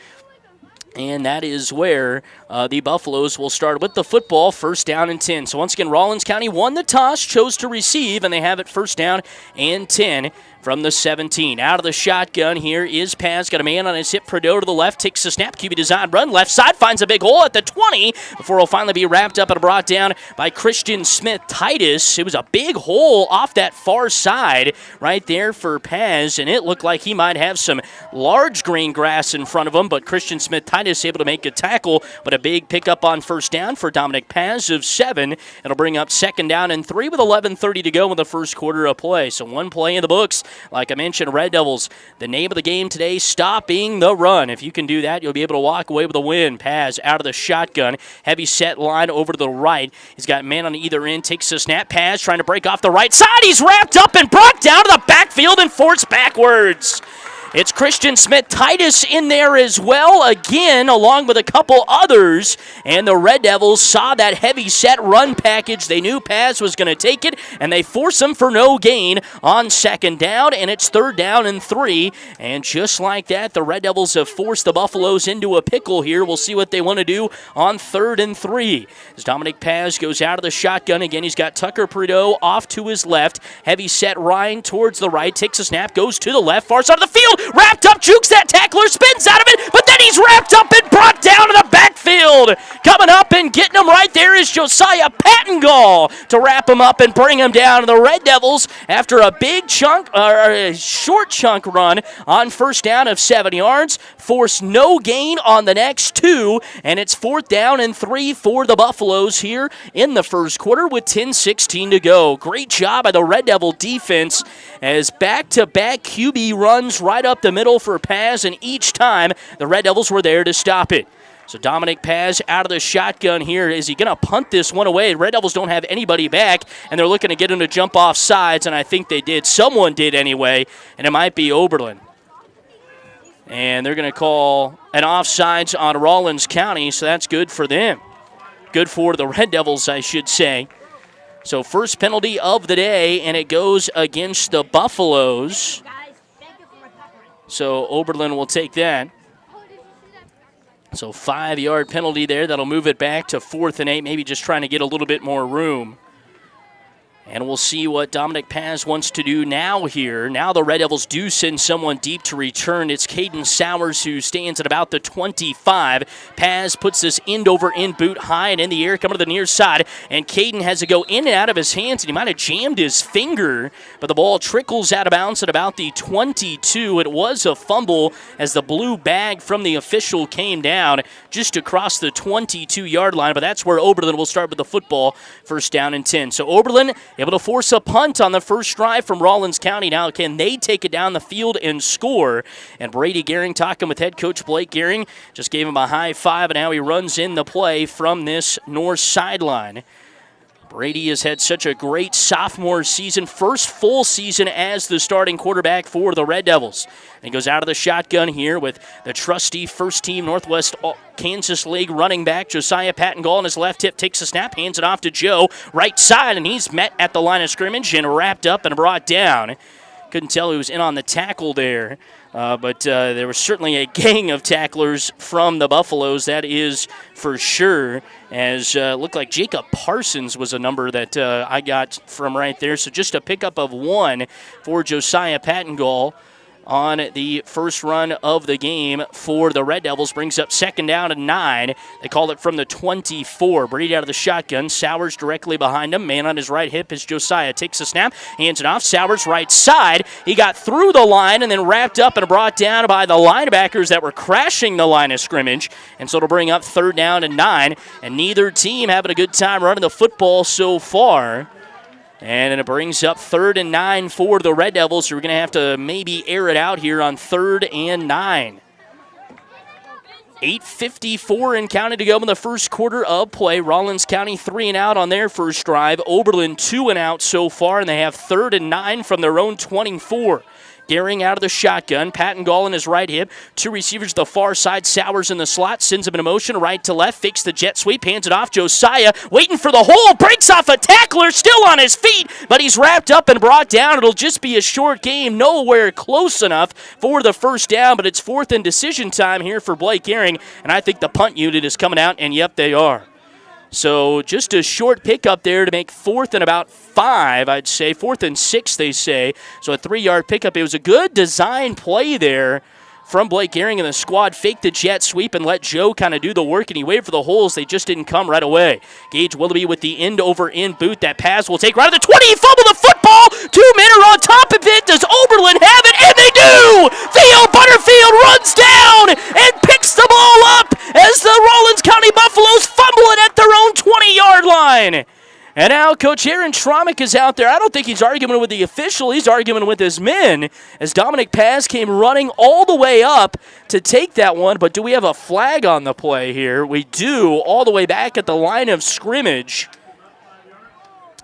And that is where the Buffaloes will start with the football, first down and 10. So once again, Rawlins County won the toss, chose to receive, and they have it first down and 10 from the 17. Out of the shotgun here is Paz. Got a man on his hip. Prideaux to the left. Takes a snap. QB design run. Left side. Finds a big hole at the 20 before it'll finally be wrapped up and brought down by Christian Smith Titus. It was a big hole off that far side right there for Paz, and it looked like he might have some large green grass in front of him, but Christian Smith Titus able to make a tackle, but a big pickup on first down for Dominic Paz of 7. It'll bring up 2nd down and 3 with 11:30 to go in the first quarter of play. So one play in the books. Like I mentioned, Red Devils, the name of the game today, stopping the run. If you can do that, you'll be able to walk away with a win. Paz out of the shotgun. Heavy set line over to the right. He's got man on either end. Takes a snap. Paz trying to break off the right side. He's wrapped up and brought down to the backfield and forced backwards. It's Christian Smith Titus in there as well, again, along with a couple others. And the Red Devils saw that heavy set run package. They knew Paz was going to take it, and they force him for no gain on 2nd down, and it's 3rd down and 3. And just like that, the Red Devils have forced the Buffaloes into a pickle here. We'll see what they want to do on 3rd and 3. As Dominic Paz goes out of the shotgun again, he's got Tucker Prideaux off to his left. Heavy set Ryan towards the right, takes a snap, goes to the left, far side of the field. Wrapped up, jukes that tackler, spins out of it, but then he's wrapped up and brought down to the backfield. Coming up and getting him right there is Josiah Pattengall to wrap him up and bring him down. The Red Devils, after a big chunk, or a short chunk run on first down of 7 yards, force no gain on the next 2, and it's 4th down and 3 for the Buffaloes here in the first quarter with 10:16 to go. Great job by the Red Devil defense as back-to-back QB runs right up the middle for Paz, and each time the Red Devils were there to stop it. So Dominic Paz out of the shotgun here. Is he going to punt this one away? Red Devils don't have anybody back, and they're looking to get him to jump off sides, and I think they did. Someone did anyway, and it might be Oberlin. And they're going to call an offsides on Rawlins County, so that's good for them. Good for the Red Devils, I should say. So first penalty of the day, and it goes against the Buffaloes. So Oberlin will take that. So 5-yard penalty there. That'll move it back to 4th and 8, maybe just trying to get a little bit more room. And we'll see what Dominic Paz wants to do now here. Now the Red Devils do send someone deep to return. It's Caden Sowers who stands at about the 25. Paz puts this end-over-end boot high and in the air, coming to the near side. And Caden has to go in and out of his hands, and he might have jammed his finger. But the ball trickles out of bounds at about the 22. It was a fumble as the blue bag from the official came down just across the 22-yard line. But that's where Oberlin will start with the football. 1st down and 10. So Oberlin able to force a punt on the first drive from Rawlins County. Now, can they take it down the field and score? And Brady Gehring talking with head coach Blake Gehring. Just gave him a high five, and now he runs in the play from this north sideline. Brady has had such a great sophomore season, first full season as the starting quarterback for the Red Devils. And he goes out of the shotgun here with the trusty first-team Northwest Kansas League running back Josiah Pattengall on his left hip, takes a snap, hands it off to Joe, right side, and he's met at the line of scrimmage and wrapped up and brought down. Couldn't tell who was in on the tackle there. But there was certainly a gang of tacklers from the Buffaloes, that is for sure, as looked like Jacob Parsons was a number that I got from right there. So just a pickup of 1 for Josiah Pattengall on the first run of the game for the Red Devils. Brings up 2nd down and 9. They call it from the 24. Brady out of the shotgun. Sowers directly behind him. Man on his right hip is Josiah. Takes a snap, hands it off. Sowers right side. He got through the line and then wrapped up and brought down by the linebackers that were crashing the line of scrimmage. And so it'll bring up 3rd down and 9. And neither team having a good time running the football so far. And then it brings up 3rd and 9 for the Red Devils. So we're going to have to maybe air it out here on 3rd and 9. 8:54 and counting to go in the first quarter of play. Rawlins County 3 and out on their first drive. Oberlin 2 and out so far, and they have 3rd and 9 from their own 24. Gehring out of the shotgun. Pattengall in his right hip. 2 receivers to the far side. Sowers in the slot. Sends him in motion right to left. Fakes the jet sweep. Hands it off. Josiah waiting for the hole. Breaks off a tackler. Still on his feet. But he's wrapped up and brought down. It'll just be a short game. Nowhere close enough for the first down. But it's 4th and decision time here for Blake Gehring. And I think the punt unit is coming out. And yep, they are. So just a short pickup there to make 4th and about 5, I'd say. 4th and 6, they say. So a 3-yard pickup. It was a good design play there from Blake Gehring, and the squad faked the jet sweep and let Joe kind of do the work, and he waited for the holes. They just didn't come right away. Gage Willoughby with the end-over-end boot. That pass will take right at the 20. He fumbled the football. 2 men are on top of it. Does Oberlin have it? And they do! Theo Butterfield runs down and picks the ball up as the Rawlins County Buffaloes fumble it at their own 20-yard line. And now Coach Aaron Tromick is out there. I don't think he's arguing with the official. He's arguing with his men as Dominic Paz came running all the way up to take that one. But do we have a flag on the play here? We do, all the way back at the line of scrimmage.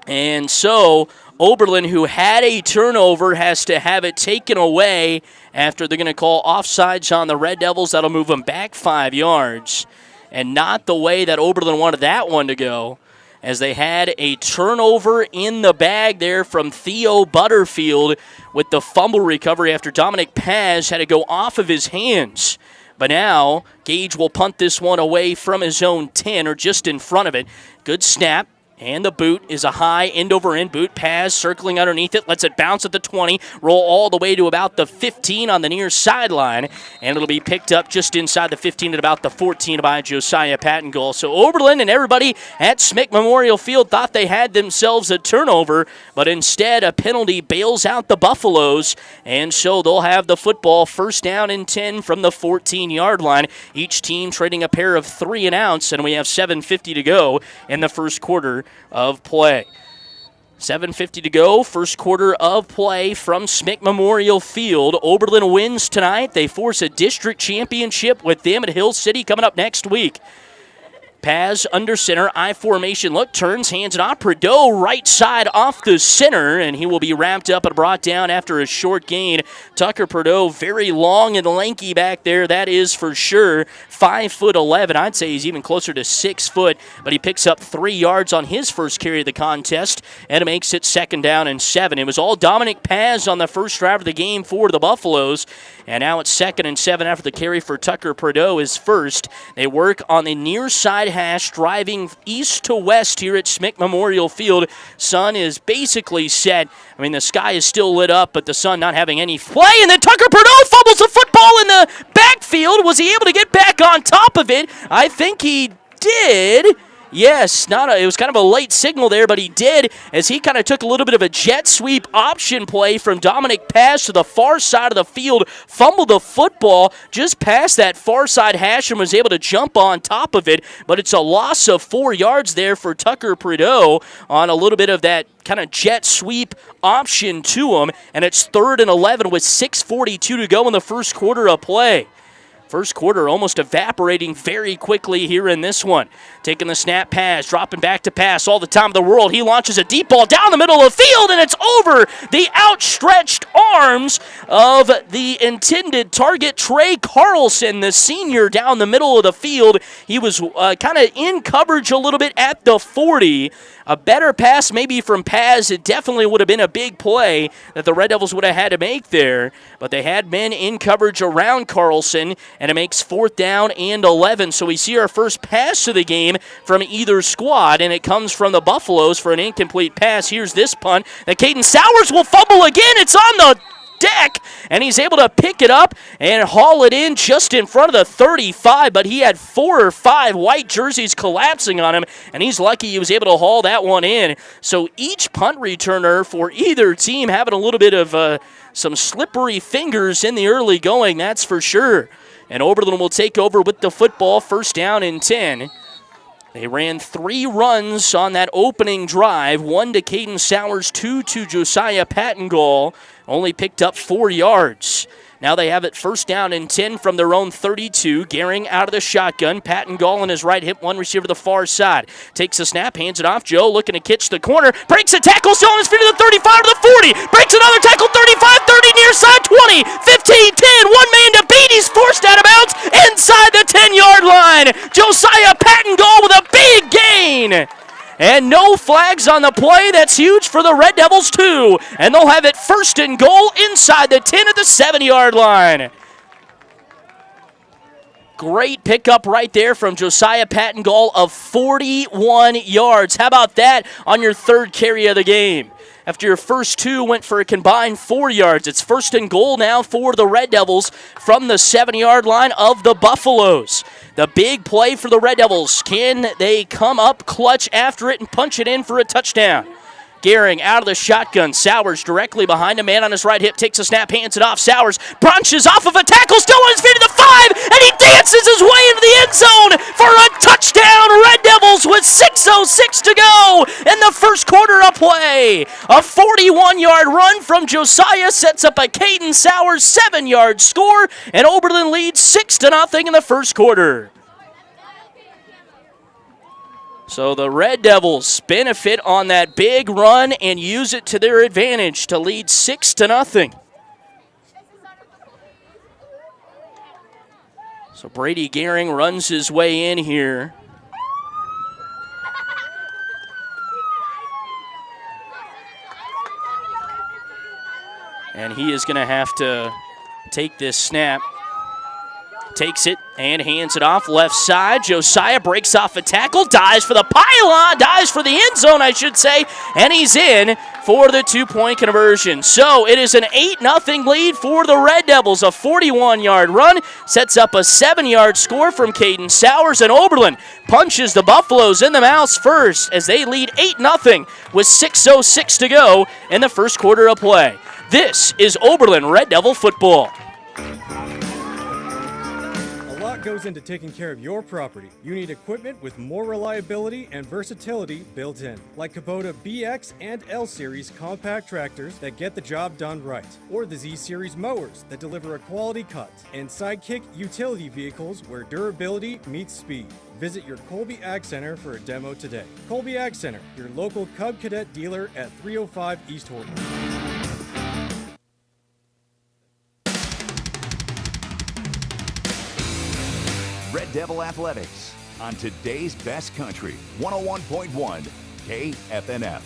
And so Oberlin, who had a turnover, has to have it taken away after they're going to call offsides on the Red Devils. That'll move them back 5 yards. And not the way that Oberlin wanted that one to go, as they had a turnover in the bag there from Theo Butterfield with the fumble recovery after Dominic Paz had to go off of his hands. But now Gage will punt this one away from his own 10, or just in front of it. Good snap. And the boot is a high end-over-end boot. Paz circling underneath it, lets it bounce at the 20, roll all the way to about the 15 on the near sideline, and it'll be picked up just inside the 15 at about the 14 by Josiah Pattengall. So Oberlin and everybody at Smick Memorial Field thought they had themselves a turnover, but instead a penalty bails out the Buffaloes, and so they'll have the football 1st down and 10 from the 14-yard line. Each team trading a pair of 3 and outs, and we have 7:50 to go in the first quarter of play. 7:50 to go, first quarter of play from Smick Memorial Field. Oberlin wins tonight. They force a district championship with them at Hill City coming up next week. Paz under center, I formation look, turns, hands it off. Prideaux right side off the center, and he will be wrapped up and brought down after a short gain. Tucker Prideaux, very long and lanky back there, that is for sure. 5'11". I'd say he's even closer to 6 foot, but he picks up 3 yards on his first carry of the contest, and it makes it 2nd down and 7. It was all Dominic Paz on the first drive of the game for the Buffaloes, and now it's 2nd and 7 after the carry for Tucker Prideaux is first. They work on the near side hash, driving east to west here at Smick Memorial Field. Sun is basically set. I mean, the sky is still lit up, but the sun not having any play. And then Tucker Prideaux fumbles the football in the backfield. Was he able to get back on top of it? I think he did. Yes, it was kind of a late signal there, but he did, as he kind of took a little bit of a jet sweep option play from Dominic Paz to the far side of the field, fumbled the football just past that far side hash and was able to jump on top of it, but it's a loss of 4 yards there for Tucker Prideaux on a little bit of that kind of jet sweep option to him, and it's 3rd and 11 with 6:42 to go in the first quarter of play. First quarter almost evaporating very quickly here in this one. Taking the snap pass, dropping back to pass all the time in the world. He launches a deep ball down the middle of the field, and it's over the outstretched arms of the intended target, Trey Carlson, the senior, down the middle of the field. He was kind of in coverage a little bit at the 40. A better pass maybe from Paz. It definitely would have been a big play that the Red Devils would have had to make there. But they had men in coverage around Carlson, and it makes 4th down and 11. So we see our first pass of the game from either squad, and it comes from the Buffaloes for an incomplete pass. Here's this punt that Caden Sowers will fumble again. It's on the deck, and he's able to pick it up and haul it in just in front of the 35, but he had 4 or 5 white jerseys collapsing on him, and he's lucky he was able to haul that one in. So each punt returner for either team having a little bit of some slippery fingers in the early going, that's for sure. And Oberlin will take over with the football, 1st down and 10. They ran 3 runs on that opening drive, 1 to Caden Sowers, 2 to Josiah Pattengall, only picked up 4 yards. Now they have it 1st down and 10 from their own 32. Gehring out of the shotgun. Pattengall on his right, hit one receiver to the far side. Takes a snap, hands it off. Joe looking to catch the corner. Breaks a tackle, still on his feet to the 35 to the 40. Breaks another tackle, 35, 30, near side, 20, 15, 10. One man to beat. He's forced out of bounds inside the 10-yard line. Josiah Pattengall with a big gain. And no flags on the play. That's huge for the Red Devils, too. And they'll have it 1st and goal inside the 10 at the 7-yard line. Great pickup right there from Josiah Pattengall of 41 yards. How about that on your third carry of the game? After your first two went for a combined 4 yards. It's first and goal now for the Red Devils from the 7-yard line of the Buffaloes. The big play for the Red Devils. Can they come up clutch after it and punch it in for a touchdown? Gehring out of the shotgun. Sowers directly behind a man on his right hip. Takes a snap, hands it off. Sowers brunches off of a tackle, still on his feet to the 5, and he dances his way into the end zone for a touchdown. Red Devils with 6:06 to go in the first quarter of play. A 41-yard run from Josiah sets up a Caden Sowers 7-yard score, and Oberlin leads 6-0 in the first quarter. So the Red Devils benefit on that big run and use it to their advantage to lead 6-0. So Brady Gehring runs his way in here. And he is going to have to take this snap. Takes it and hands it off left side. Josiah breaks off a tackle, dives for the pylon, dives for the end zone, I should say, and he's in for the 2-point conversion. So it is an 8-0 lead for the Red Devils. A 41-yard run sets up a 7-yard score from Caden Sowers, and Oberlin punches the Buffaloes in the mouth first as they lead 8-0 with 6:06 to go in the first quarter of play. This is Oberlin Red Devil football. Goes into taking care of your property. You need equipment with more reliability and versatility built in, like Kubota BX and L Series compact tractors that get the job done right, or the Z Series mowers that deliver a quality cut, and Sidekick utility vehicles where durability meets speed. Visit your Colby Ag Center for a demo today. Colby Ag Center, your local Cub Cadet dealer at 305 East Horton. Red Devil Athletics on today's best country, 101.1 KFNF.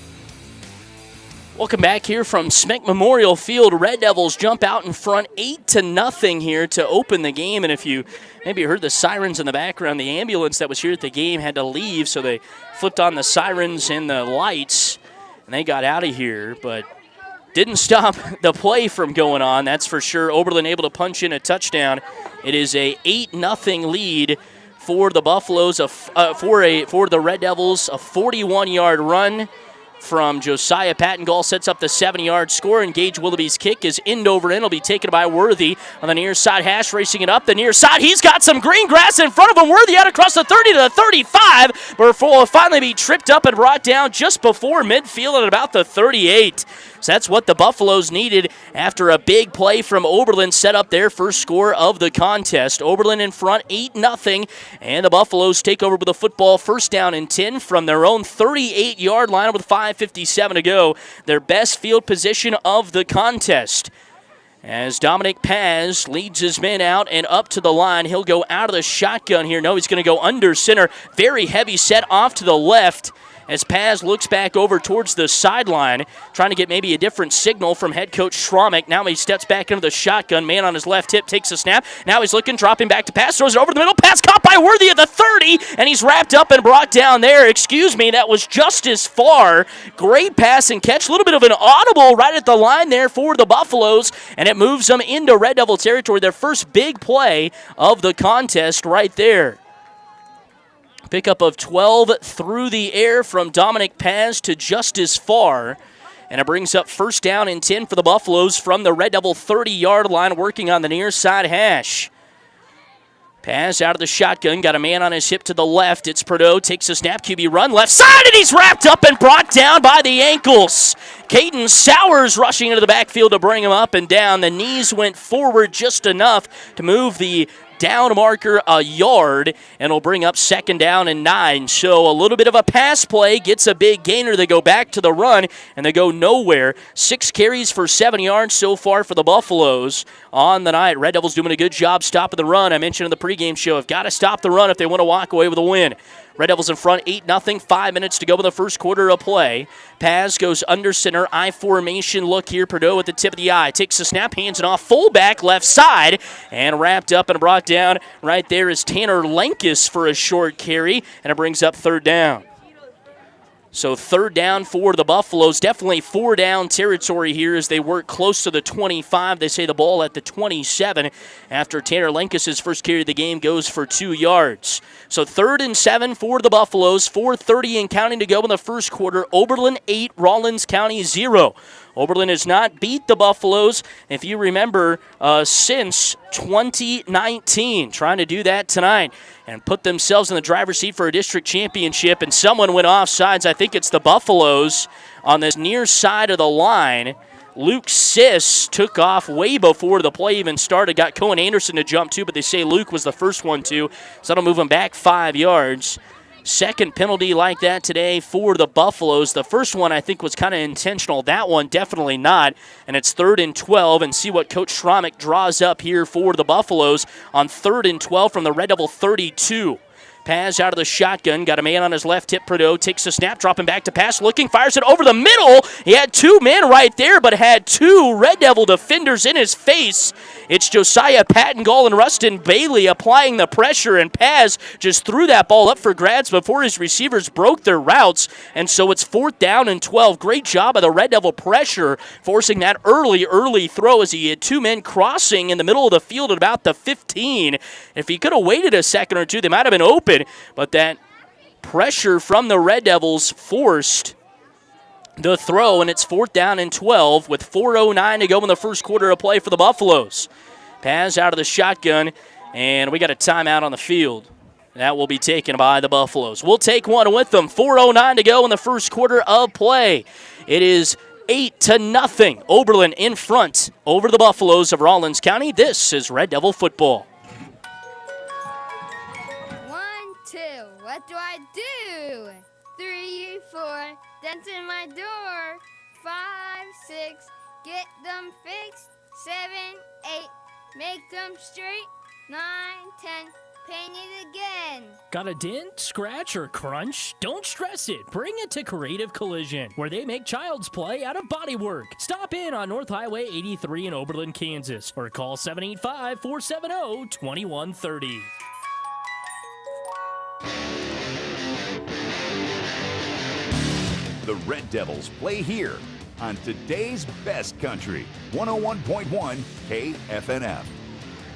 Welcome back here from Smek Memorial Field. Red Devils jump out in front 8-0 here to open the game. And if you maybe heard the sirens in the background, the ambulance that was here at the game had to leave, so they flipped on the sirens and the lights, and they got out of here. But didn't stop the play from going on, that's for sure. Oberlin able to punch in a touchdown. It is a 8-0 lead for the Buffaloes, for the Red Devils. A 41-yard run from Josiah Pattengall sets up the 70-yard score, and Gage Willoughby's kick is end over end. It'll be taken by Worthy on the near side hash, racing it up the near side. He's got some green grass in front of him. Worthy out across the 30 to the 35, but will finally be tripped up and brought down just before midfield at about the 38. So that's what the Buffaloes needed after a big play from Oberlin set up their first score of the contest. Oberlin in front 8-0, and the Buffaloes take over with the football, first down and 10 from their own 38-yard line with 5:57 to go. Their best field position of the contest. As Dominic Paz leads his men out and up to the line, he'll go out of the shotgun here. No, he's going to go under center. Very heavy set off to the left as Paz looks back over towards the sideline, trying to get maybe a different signal from head coach Schromick. Now he steps back into the shotgun. Man on his left hip takes a snap. Now he's looking, dropping back to pass, throws it over the middle. Pass caught by Worthy at the 30, and he's wrapped up and brought down there. Excuse me, that was just as far. Great pass and catch. A little bit of an audible right at the line there for the Buffaloes, and it moves them into Red Devil territory. Their first big play of the contest right there. Pickup of 12 through the air from Dominic Paz to just as far. And it brings up first down and 10 for the Buffaloes from the Red Devil 30-yard line, working on the near side hash. Paz out of the shotgun, got a man on his hip to the left. It's Prideaux, takes a snap, QB run, left side, and he's wrapped up and brought down by the ankles. Caden Sowers rushing into the backfield to bring him up and down. The knees went forward just enough to move the down marker a yard, and will bring up second down and 9. So a little bit of a pass play, gets a big gainer. They go back to the run, and they go nowhere. 6 carries for 7 yards so far for the Buffaloes on the night. Red Devils doing a good job stopping the run. I mentioned in the pregame show, have got to stop the run if they want to walk away with a win. Red Devils in front, 8-0, 5 minutes to go in the first quarter of play. Paz goes under center, I formation look here. Perdot at the tip of the eye, takes the snap, hands it off, fullback left side, and wrapped up and brought down right there is Tanner Lankus for a short carry, and it brings up third down. So third down for the Buffaloes. Definitely four-down territory here as they work close to the 25. They say the ball at the 27 after Tanner Lankus' first carry of the game goes for 2 yards. So 3rd and 7 for the Buffaloes. 4:30 and counting to go in the first quarter. Oberlin 8, Rawlins County 0. Oberlin has not beat the Buffaloes, if you remember, since 2019. Trying to do that tonight and put themselves in the driver's seat for a district championship. And someone went offsides. I think it's the Buffaloes on this near side of the line. Luke Siss took off way before the play even started. Got Cohen Anderson to jump too, but they say Luke was the first one to. So that'll move him back 5 yards. Second penalty like that today for the Buffaloes. The first one I think was kind of intentional. That one definitely not. And it's 3rd and 12. And see what Coach Schromick draws up here for the Buffaloes on 3rd and 12 from the Red Devil 32. Paz out of the shotgun, got a man on his left hip. Perdot takes a snap, dropping back to pass, looking, fires it over the middle. He had 2 men right there, but had 2 Red Devil defenders in his face. It's Josiah Pattengall and Rustin Bailey applying the pressure, and Paz just threw that ball up for grabs before his receivers broke their routes, and so it's 4th down and 12. Great job of the Red Devil pressure, forcing that early throw as he had 2 men crossing in the middle of the field at about the 15. If he could have waited a second or two, they might have been open. But that pressure from the Red Devils forced the throw, and it's 4th down and 12 with 4:09 to go in the first quarter of play for the Buffaloes. Paz out of the shotgun, and we got a timeout on the field. That will be taken by the Buffaloes. We'll take one with them. 4:09 to go in the first quarter of play. It is 8-0. Oberlin in front over the Buffaloes of Rawlins County. This is Red Devil football. What do I do? 3, 4, dents in my door. 5, 6, get them fixed. 7, 8, make them straight. 9, 10, paint it again. Got a dent, scratch, or crunch? Don't stress it. Bring it to Creative Collision, where they make child's play out of bodywork. Stop in on North Highway 83 in Oberlin, Kansas, or call 785-470-2130. The Red Devils play here on today's best country, 101.1 KFNF.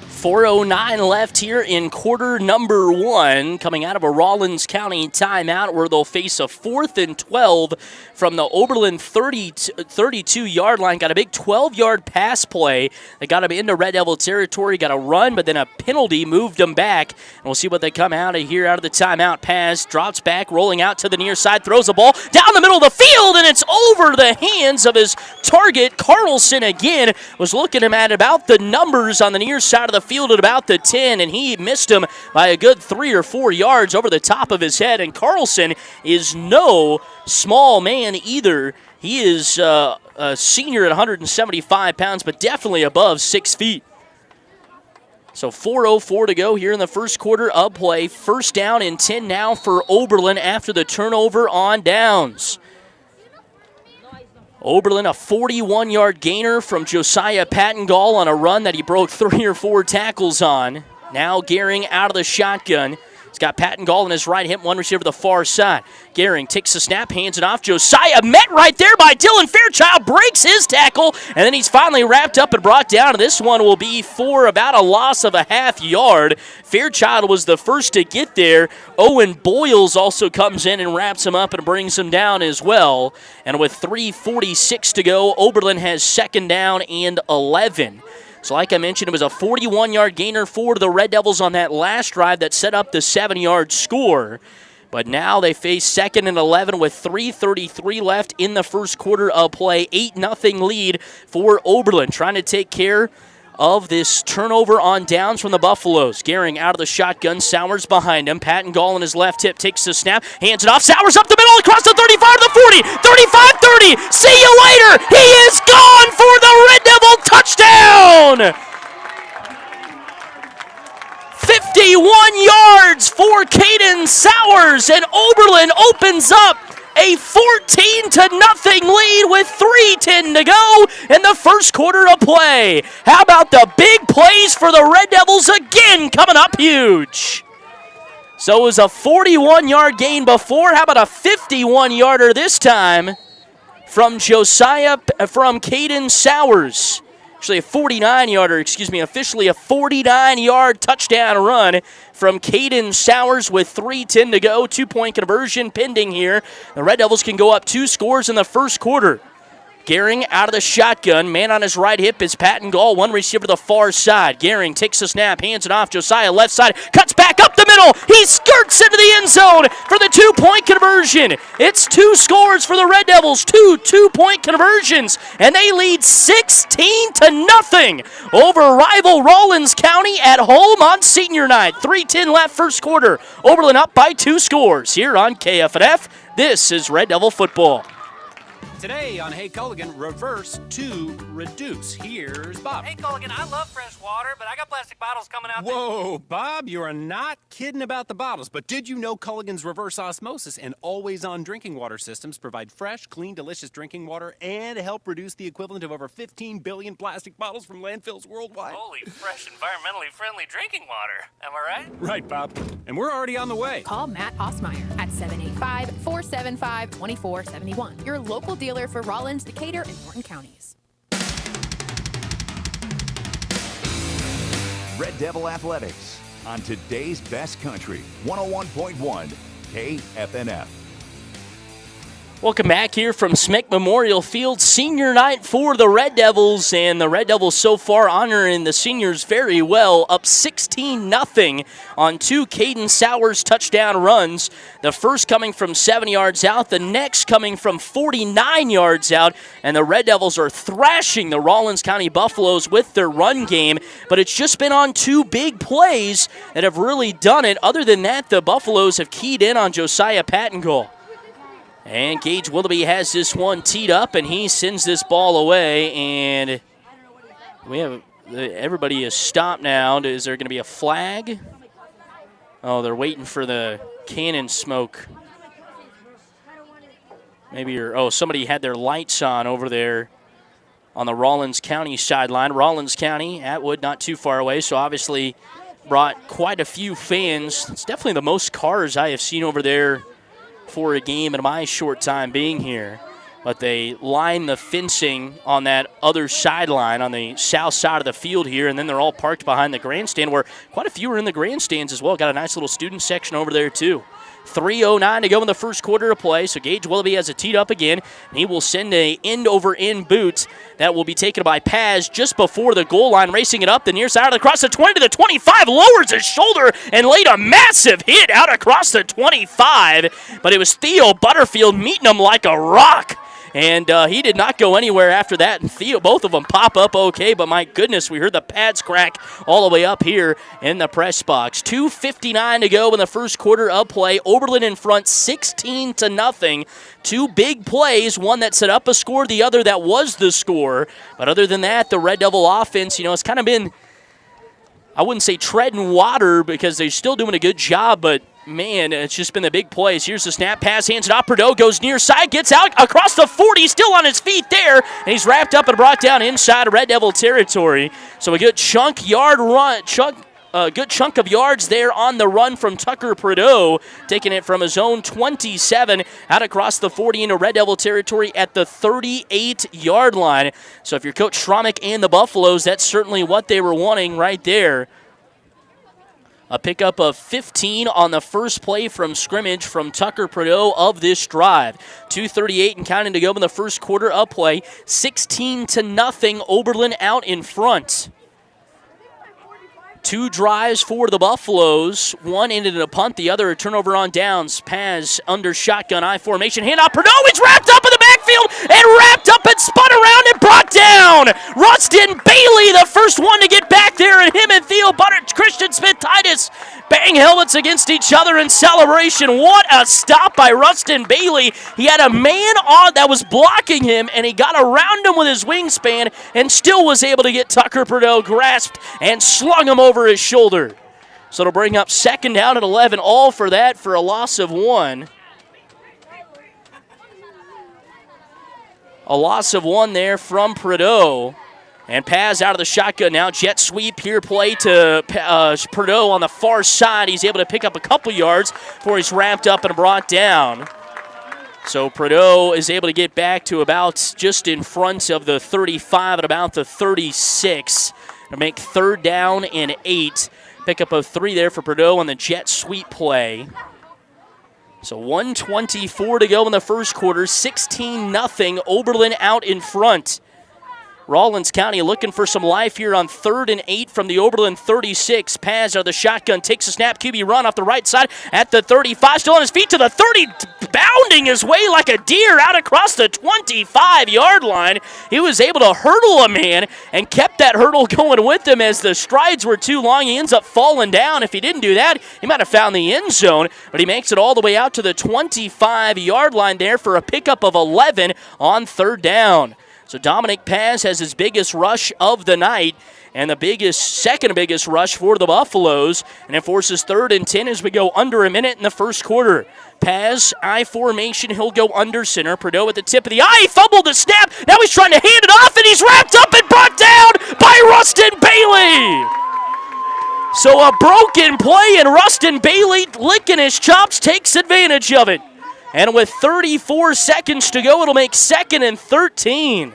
4:09 left here in quarter number 1, coming out of a Rawlins County timeout where they'll face a 4th and 12 from the Oberlin 32-yard line. Got a big 12-yard pass play that got them into Red Devil territory. Got a run, but then a penalty moved them back. And we'll see what they come out of here out of the timeout. Paz drops back, rolling out to the near side, throws the ball down the middle of the field, and it's over the hands of his target. Carlson again was looking at about the numbers on the near side of the field at about the 10, and he missed him by a good 3 or 4 yards over the top of his head. And Carlson is no small man either. He is a senior at 175 pounds, but definitely above 6 feet. So 4:04 to go here in the first quarter of play. 1st down and 10 now for Oberlin after the turnover on downs. Oberlin, a 41-yard gainer from Josiah Pattengall on a run that he broke 3 or 4 tackles on. Now Gehring out of the shotgun. He's got Pattengall in his right hip, one receiver to the far side. Gehring takes the snap, hands it off. Josiah met right there by Dylan Fairchild, breaks his tackle, and then he's finally wrapped up and brought down. This one will be for about a loss of a half yard. Fairchild was the first to get there. Owen Boyles also comes in and wraps him up and brings him down as well. And with 3:46 to go, Oberlin has 2nd down and 11. So like I mentioned, it was a 41-yard gainer for the Red Devils on that last drive that set up the 7-yard score. But now they face 2nd and 11 with 3:33 left in the first quarter of play. 8-0 lead for Oberlin, trying to take care of this turnover on downs from the Buffaloes. Gehring out of the shotgun, Sowers behind him. Pattengall in his left hip takes the snap, hands it off. Sowers up the middle, across the 35 to the 40, 35-30. See you later. He is gone for the Red Devil touchdown. 50 yards for Caden Sowers, and Oberlin opens up a 14-0 lead with 3:10 to go in the first quarter of play. How about the big plays for the Red Devils again coming up huge? So it was a 41-yard gain before. How about a 51-yarder this time from Caden Sowers? Actually a 49-yarder, officially a 49-yard touchdown run from Caden Sowers with 3:10 to go. 2-point conversion pending here. The Red Devils can go up 2 scores in the first quarter. Gehring out of the shotgun. Man on his right hip is Patton Gall. One receiver to the far side. Gehring takes the snap, hands it off. Josiah left side, cuts back up the middle. He skirts into the end zone for the 2-point conversion. It's 2 scores for the Red Devils. 2 2-point conversions. And they lead 16-0 over rival Rawlins County at home on senior night. 3:10 left first quarter. Oberlin up by 2 scores here on KFNF. This is Red Devil football. Today on Hey Culligan, reverse to reduce. Here's Bob. Hey Culligan, I love fresh water, but I got plastic bottles coming out. Whoa, Bob, you are not kidding about the bottles. But did you know Culligan's reverse osmosis and always-on drinking water systems provide fresh, clean, delicious drinking water and help reduce the equivalent of over 15 billion plastic bottles from landfills worldwide? Holy, fresh, environmentally friendly drinking water. Am I right? Right, Bob. And we're already on the way. Call Matt Osmeyer at 785-475-2471. Your local dealer for Rawlins, Decatur, and Norton counties. Red Devil Athletics on today's best country, 101.1 KFNF. Welcome back here from Smick Memorial Field. Senior night for the Red Devils, and the Red Devils so far honoring the seniors very well, up 16-0 on 2 Caden Sowers touchdown runs. The first coming from 7 yards out, the next coming from 49 yards out, and the Red Devils are thrashing the Rawlins County Buffaloes with their run game, but it's just been on 2 big plays that have really done it. Other than that, the Buffaloes have keyed in on Josiah Pattengall. And Gage Willoughby has this one teed up, and he sends this ball away. And we have everybody is stopped now. Is there going to be a flag? Oh, they're waiting for the cannon smoke. Maybe somebody had their lights on over there on the Rawlins County sideline. Rawlins County, Atwood, not too far away, so obviously brought quite a few fans. It's definitely the most cars I have seen over there for a game in my short time being here. But they line the fencing on that other sideline on the south side of the field here, and then they're all parked behind the grandstand, where quite a few are in the grandstands as well. Got a nice little student section over there too. 3:09 to go in the first quarter of play, so Gage Willoughby has it teed up again, and he will send a end-over-end boot that will be taken by Paz just before the goal line, racing it up the near side across the 20 to the 25, lowers his shoulder and laid a massive hit out across the 25, but it was Theo Butterfield meeting him like a rock. And he did not go anywhere after that. And Theo, both of them pop up okay, but my goodness, we heard the pads crack all the way up here in the press box. 2:59 to go in the first quarter of play. Oberlin in front, 16-0. 2 big plays, one that set up a score, the other that was the score. But other than that, the Red Devil offense, it's kind of been, I wouldn't say treading water because they're still doing a good job, but man, it's just been the big plays. Here's the snap, pass, hands it off. Perdeau goes near side, gets out across the 40, still on his feet there, and he's wrapped up and brought down inside of Red Devil territory. So a good chunk of yards there on the run from Tucker Perdeau, taking it from his own 27 out across the 40 into Red Devil territory at the 38-yard line. So if you're Coach Schromick and the Buffaloes, that's certainly what they were wanting right there. A pickup of 15 on the first play from scrimmage from Tucker Perdeau of this drive. 2:38 and counting to go in the first quarter of play. 16-0 Oberlin out in front. 2 drives for the Buffaloes. One ended in a punt, the other a turnover on downs. Paz under shotgun I formation. Hand off Perdeau. He's wrapped up in the backfield and wrapped up and spun around and brought down. Rustin Bailey, the first one to get back there, and him and Christian Smith-Titus bang helmets against each other in celebration. What a stop by Rustin Bailey. He had a man on that was blocking him, and he got around him with his wingspan and still was able to get Tucker Perdeau grasped and slung him over his shoulder. So it'll bring up second down at 11, all for that for a loss of 1. A loss of 1 there from Prideaux. And Paz out of the shotgun now. Jet sweep here, play to Prideaux on the far side. He's able to pick up a couple yards before he's wrapped up and brought down. So Prideaux is able to get back to about just in front of the 35 at about the 36 to make third down and 8. Pick up a 3 there for Prideaux on the jet sweep play. So 1:24 to go in the first quarter. 16-0. Oberlin out in front. Rawlins County looking for some life here on 3rd and 8 from the Oberlin 36. Paz out of the shotgun, takes a snap, QB run off the right side at the 35. Still on his feet to the 30, bounding his way like a deer out across the 25-yard line. He was able to hurdle a man and kept that hurdle going with him as the strides were too long. He ends up falling down. If he didn't do that, he might have found the end zone, but he makes it all the way out to the 25-yard line there for a pickup of 11 on 3rd down. So Dominic Paz has his biggest rush of the night and the second biggest rush for the Buffaloes. And it forces 3rd and 10 as we go under a minute in the first quarter. Paz, I formation, he'll go under center. Prideaux at the tip of the eye, he fumbled the snap. Now he's trying to hand it off, and he's wrapped up and brought down by Rustin Bailey. So a broken play, and Rustin Bailey, licking his chops, takes advantage of it. And with 34 seconds to go, it'll make 2nd and 13.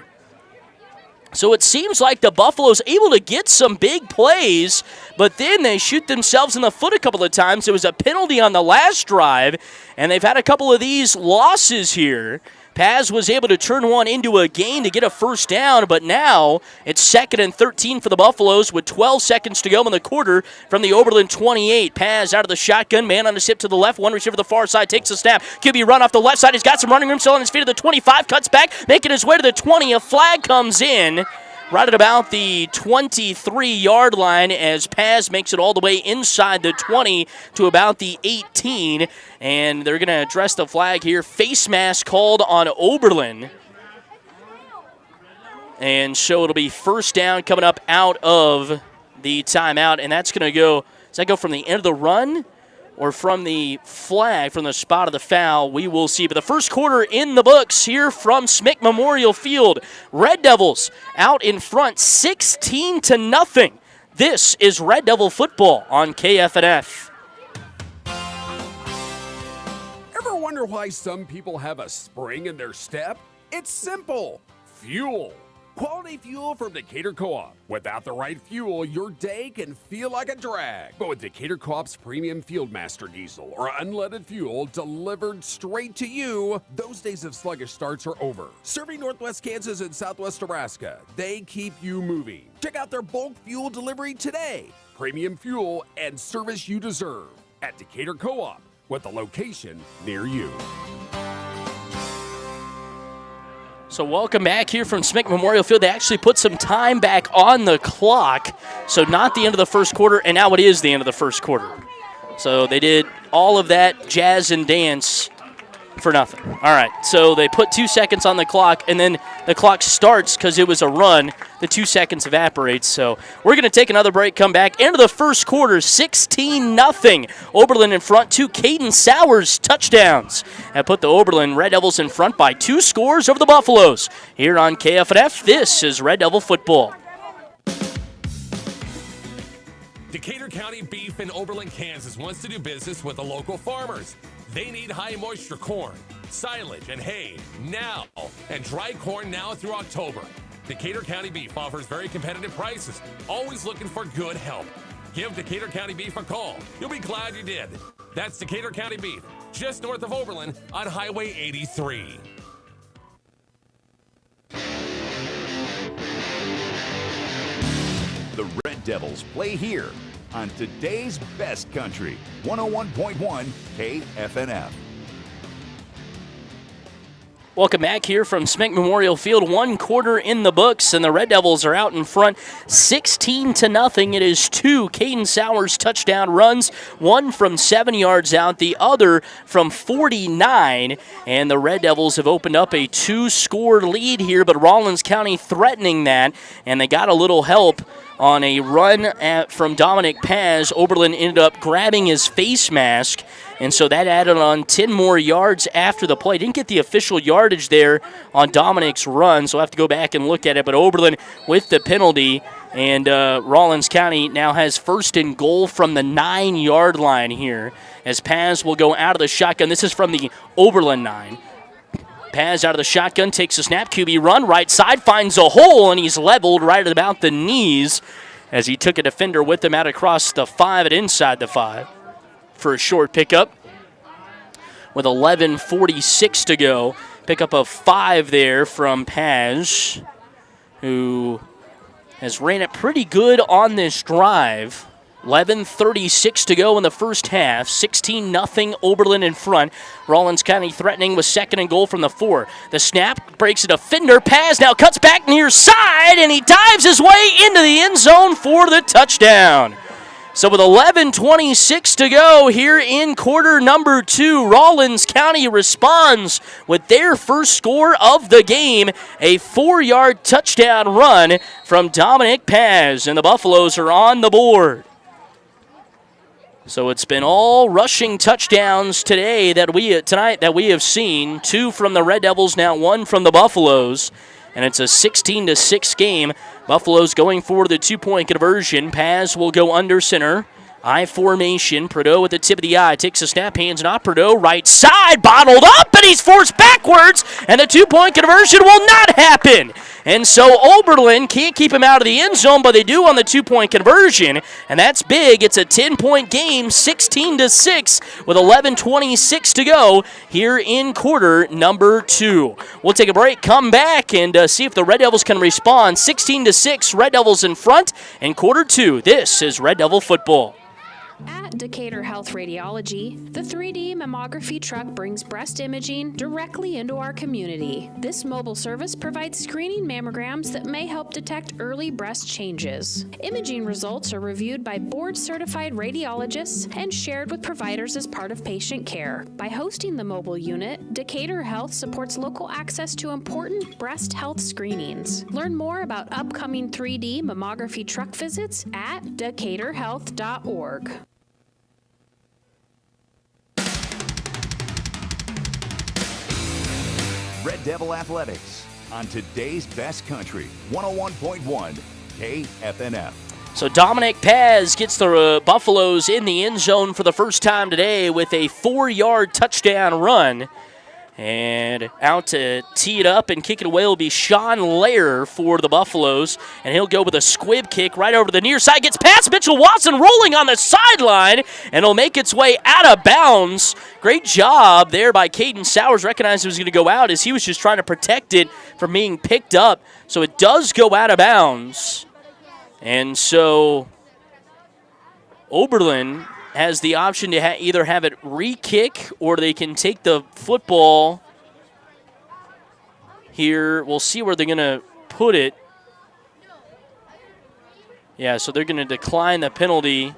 So it seems like the Buffalo's able to get some big plays, but then they shoot themselves in the foot a couple of times. There was a penalty on the last drive, and they've had a couple of these losses here. Paz was able to turn one into a gain to get a first down, but now it's 2nd and 13 for the Buffaloes with 12 seconds to go in the quarter from the Oberlin 28. Paz out of the shotgun, man on the hip to the left, one receiver to the far side, takes a snap. QB run off the left side, he's got some running room, still on his feet to the 25, cuts back, making his way to the 20. A flag comes in right at about the 23-yard line as Paz makes it all the way inside the 20 to about the 18. And they're going to address the flag here. Face mask called on Oberlin. And so it'll be first down coming up out of the timeout. And that's going to go, does that go from the end of the run or from the flag, from the spot of the foul? We will see. But the first quarter in the books here from Smick Memorial Field. Red Devils out in front, 16-0. This is Red Devil football on KFNF. Ever wonder why some people have a spring in their step? It's simple. Fuel. Quality fuel from Decatur Co-op. Without the right fuel, your day can feel like a drag. But with Decatur Co-op's premium Fieldmaster diesel or unleaded fuel delivered straight to you, those days of sluggish starts are over. Serving Northwest Kansas and Southwest Nebraska, they keep you moving. Check out their bulk fuel delivery today. Premium fuel and service you deserve at Decatur Co-op with a location near you. So welcome back here from Smick Memorial Field. They actually put some time back on the clock. So not the end of the first quarter, and now it is the end of the first quarter. So they did all of that jazz and dance for nothing. All right, so they put 2 seconds on the clock, and then the clock starts because it was a run. The 2 seconds evaporates. So we're going to take another break, come back. Into the first quarter, 16-0. Oberlin in front, 2 Caden Sowers touchdowns. That put the Oberlin Red Devils in front by 2 scores over the Buffaloes. Here on KFNF, this is Red Devil football. Decatur County Beef in Oberlin, Kansas wants to do business with the local farmers. They need high moisture corn, silage, and hay now, and dry corn now through October. Decatur County Beef offers very competitive prices, always looking for good help. Give Decatur County Beef a call. You'll be glad you did. That's Decatur County Beef, just north of Oberlin on Highway 83. The Red Devils play here on today's best country, 101.1 KFNF. Welcome back here from Smick Memorial Field. 1 quarter in the books, and the Red Devils are out in front 16-0. It is 2 Caden Sowers touchdown runs, one from 7 yards out, the other from 49. And the Red Devils have opened up a 2-score lead here, but Rawlins County threatening that, and they got a little help on a run from Dominic Paz. Oberlin ended up grabbing his face mask, and so that added on 10 more yards after the play. Didn't get the official yardage there on Dominic's run, so I'll have to go back and look at it. But Oberlin with the penalty, and Rawlins County now has first and goal from the 9-yard line here, as Paz will go out of the shotgun. This is from the Oberlin 9. Paz out of the shotgun, takes a snap, QB run, right side, finds a hole, and he's leveled right at about the knees as he took a defender with him out across the 5 and inside the 5 for a short pickup. With 11:46 to go, pickup of 5 there from Paz, who has ran it pretty good on this drive. 11:36 to go in the first half. 16-0 Oberlin in front. Rawlins County threatening with second and goal from the 4. The snap breaks a defender. Paz now cuts back near side, and he dives his way into the end zone for the touchdown. So with 11:26 to go here in quarter number 2, Rawlins County responds with their first score of the game, a 4-yard touchdown run from Dominic Paz, and the Buffaloes are on the board. So it's been all rushing touchdowns tonight that we have seen. 2 from the Red Devils, now 1 from the Buffaloes. And it's a 16-6 game. Buffaloes going for the 2-point conversion. Paz will go under center. I formation. Prideaux with the tip of the eye. Takes a snap, hands off. Prideaux right side. Bottled up, and he's forced backwards. And the 2-point conversion will not happen. And so Oberlin can't keep him out of the end zone, but they do on the 2-point conversion. And that's big. It's a 10-point game, 16-6 with 11:26 to go here in quarter number 2. We'll take a break, come back, and see if the Red Devils can respond. 16-6, Red Devils in front in quarter 2. This is Red Devil football. At Decatur Health Radiology, the 3D mammography truck brings breast imaging directly into our community. This mobile service provides screening mammograms that may help detect early breast changes. Imaging results are reviewed by board-certified radiologists and shared with providers as part of patient care. By hosting the mobile unit, Decatur Health supports local access to important breast health screenings. Learn more about upcoming 3D mammography truck visits at decaturhealth.org. Red Devil Athletics on today's best country, 101.1 KFNF. So Dominic Paz gets the Buffaloes in the end zone for the first time today with a 4-yard touchdown run. And out to tee it up and kick it away will be Sean Lair for the Buffaloes. And he'll go with a squib kick right over the near side. Gets past Mitchell Watson rolling on the sideline. And it'll make its way out of bounds. Great job there by Caden Sowers. Recognized it was going to go out as he was just trying to protect it from being picked up. So it does go out of bounds. And so Oberlin has the option to either have it re-kick or they can take the football here. We'll see where they're going to put it. Yeah, so they're going to decline the penalty.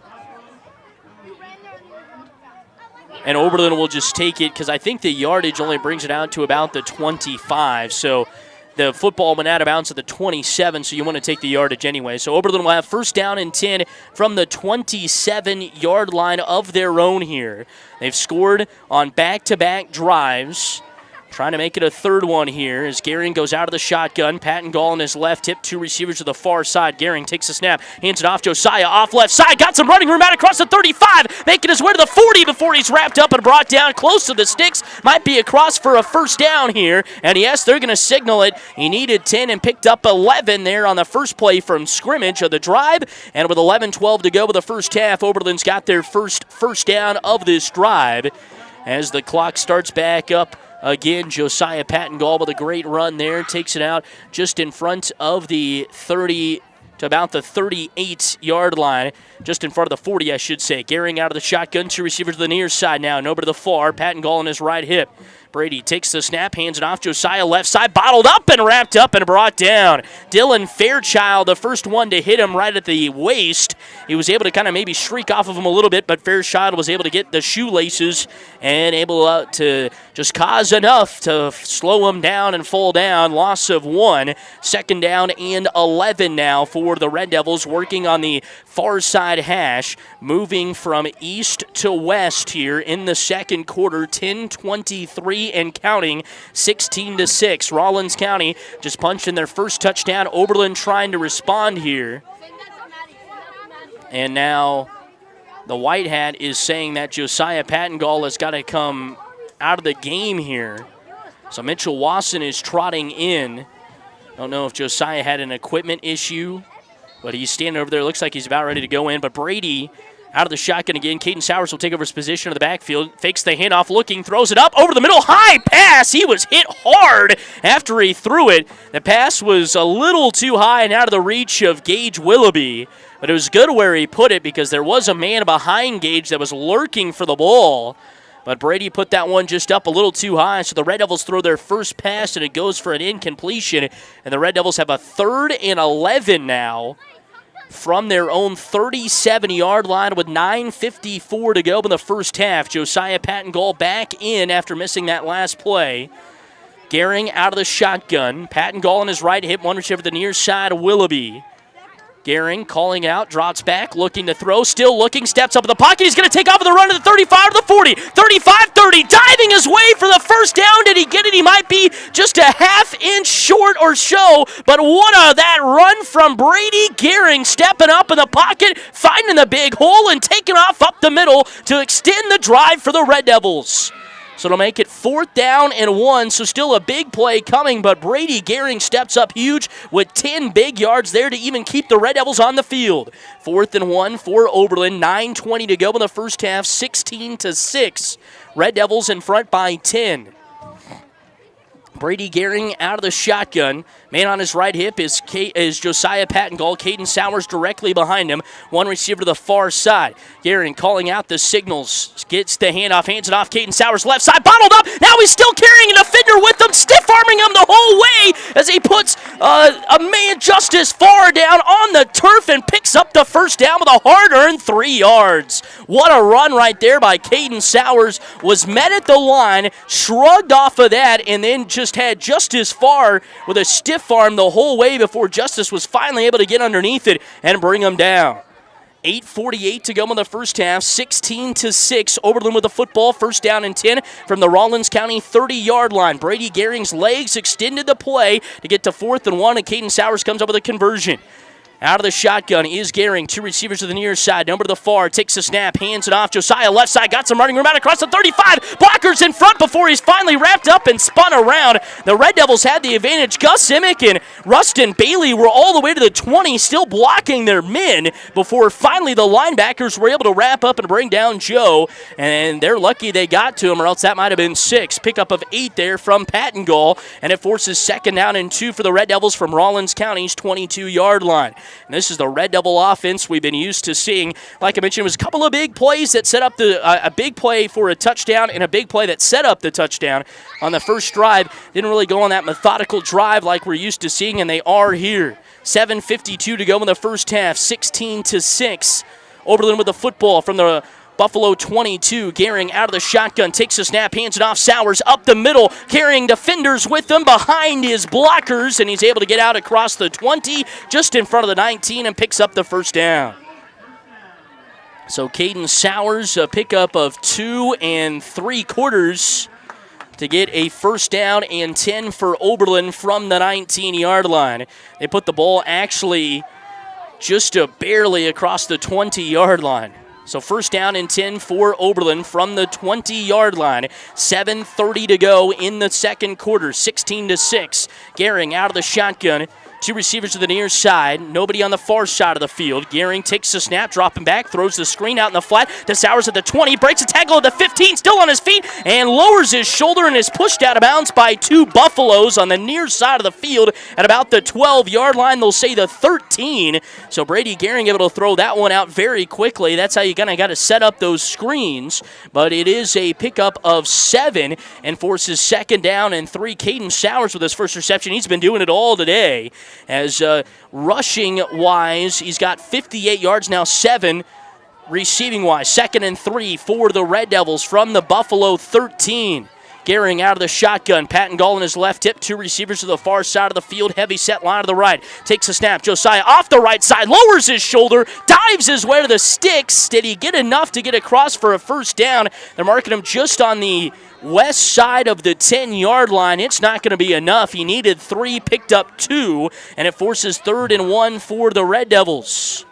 And Oberlin will just take it because I think the yardage only brings it out to about the 25. So the football went out of bounds at the 27, so you want to take the yardage anyway. So Oberlin will have first down and 10 from the 27-yard line of their own here. They've scored on back-to-back drives. Trying to make it a third one here as Gehring goes out of the shotgun. Patton Gall on his left hip, 2 receivers to the far side. Gehring takes a snap, hands it off. Josiah off left side, got some running room out across the 35, making his way to the 40 before he's wrapped up and brought down close to the sticks. Might be across for a first down here, and yes, they're going to signal it. He needed 10 and picked up 11 there on the first play from scrimmage of the drive, and with 11-12 to go with the first half, Oberlin's got their first down of this drive as the clock starts back up. Again, Josiah Patton Gall with a great run there. Takes it out just in front of the 30 to about the 38-yard line. Just in front of the 40, I should say. Gehring out of the shotgun. 2 receivers to the near side now and over to the far. Patton Gall on his right hip. Brady takes the snap, hands it off. Josiah left side, bottled up and wrapped up and brought down. Dylan Fairchild, the first one to hit him right at the waist. He was able to kind of maybe shriek off of him a little bit, but Fairchild was able to get the shoelaces and able to just cause enough to slow him down and fall down. Loss of 1. Second down and 11 now for the Red Devils, working on the far side hash, moving from east to west here in the second quarter. 10-23 and counting, 16-6. Rawlins County just punched in their first touchdown. Oberlin trying to respond here. And now the White Hat is saying that Josiah Pattengall has got to come out of the game here. So Mitchell Wasson is trotting in. Don't know if Josiah had an equipment issue, but he's standing over there. Looks like he's about ready to go in. But Brady out of the shotgun again. Caden Sowers will take over his position in the backfield. Fakes the handoff, looking, throws it up over the middle. High pass. He was hit hard after he threw it. The pass was a little too high and out of the reach of Gage Willoughby. But it was good where he put it because there was a man behind Gage that was lurking for the ball. But Brady put that one just up a little too high, so the Red Devils throw their first pass, and it goes for an incompletion. And the Red Devils have a 3rd and 11 now from their own 37-yard line with 9:54 to go in the first half. Josiah Pattengall back in after missing that last play. Gehring out of the shotgun. Pattengall on his right hip, one receiver to the near side of Willoughby. Gehring calling out, drops back, looking to throw, still looking, steps up in the pocket. He's going to take off of the run to the 35 to the 40, 35-30, diving his way for the first down. Did he get it? He might be just a half-inch short or so, but what a that run from Brady Gehring, stepping up in the pocket, finding the big hole, and taking off up the middle to extend the drive for the Red Devils. So it'll make it 4th down and 1, so still a big play coming, but Brady Gehring steps up huge with 10 big yards there to even keep the Red Devils on the field. 4th and 1 for Oberlin, 9:20 to go in the first half, 16-6. Red Devils in front by 10. Brady Gehring out of the shotgun. Man on his right hip is Josiah Pattengall. Caden Sowers directly behind him. One receiver to the far side. Gehring calling out the signals. Gets the handoff, hands it off. Caden Sowers left side, bottled up. Now he's still carrying a defender with him, stiff-arming him the whole way as he puts a man just as far down on the turf and picks up the first down with a hard-earned 3 yards. What a run right there by Caden Sowers. Was met at the line, shrugged off of that, and then just had just as far with a stiff arm the whole way before Justice was finally able to get underneath it and bring him down. 8:48 to go in the first half, 16-6. Oberlin with the football, first down and 10 from the Rawlins County 30-yard line. Brady Gehring's legs extended the play to get to 4th and 1, and Caden Sowers comes up with a conversion. Out of the shotgun is Gehring. 2 receivers to the near side. Number to the far. Takes a snap. Hands it off. Josiah left side. Got some running room out across the 35. Blockers in front before he's finally wrapped up and spun around. The Red Devils had the advantage. Gus Simic and Rustin Bailey were all the way to the 20, still blocking their men before finally the linebackers were able to wrap up and bring down Joe. And they're lucky they got to him, or else that might have been 6. Pickup of 8 there from Pattengall. And it forces 2nd down and 2 for the Red Devils from Rawlins County's 22-yard line. And this is the Red Devil offense we've been used to seeing. Like I mentioned, it was a couple of big plays that set up a big play for a touchdown and a big play that set up the touchdown on the first drive. Didn't really go on that methodical drive like we're used to seeing, and they are here. 7:52 to go in the first half, 16-6. Oberlin with the football from the Buffalo 22. Gehring out of the shotgun, takes a snap, hands it off. Sowers up the middle, carrying defenders with him behind his blockers, and he's able to get out across the 20, just in front of the 19, and picks up the first down. So Caden Sowers, a pickup of 2 3/4 to get a first down and 10 for Oberlin from the 19-yard line. They put the ball actually just barely across the 20-yard line. So first down and 10 for Oberlin from the 20-yard line. 7:30 to go in the second quarter, 16-6. Gehring out of the shotgun. Two receivers to the near side. Nobody on the far side of the field. Gehring takes the snap, dropping back, throws the screen out in the flat. DeSauers at the 20, breaks a tackle at the 15, still on his feet, and lowers his shoulder and is pushed out of bounds by two Buffaloes on the near side of the field at about the 12-yard line. They'll say the 13. So Brady Gehring able to throw that one out very quickly. That's how you kind of got to set up those screens. But it is a pickup of 7 and forces 2nd down and 3. Caden Sowers with his first reception. He's been doing it all today. As rushing-wise, he's got 58 yards now, 7 receiving-wise. 2nd and 3 for the Red Devils from the Buffalo 13. Gehring out of the shotgun. Patton Gall in his left hip. Two receivers to the far side of the field. Heavy set line to the right. Takes a snap. Josiah off the right side. Lowers his shoulder. Dives his way to the sticks. Did he get enough to get across for a first down? They're marking him just on the west side of the 10-yard line. It's not going to be enough. He needed 3, picked up 2, and it forces 3rd and 1 for the Red Devils.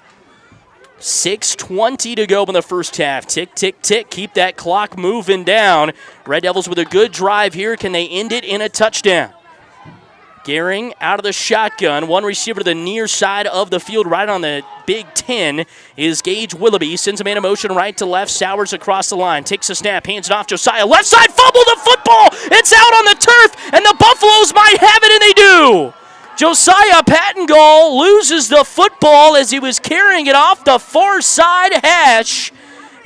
6:20 to go in the first half. Tick, tick, tick. Keep that clock moving down. Red Devils with a good drive here. Can they end it in a touchdown? Gehring out of the shotgun. One receiver to the near side of the field, right on the Big 10, is Gage Willoughby. Sends a man in motion right to left. Sowers across the line. Takes a snap. Hands it off. Josiah. Left side. Fumble the football. It's out on the turf, and the Buffaloes might have it, and they do. Josiah Patton Gall loses the football as he was carrying it off the far side hash.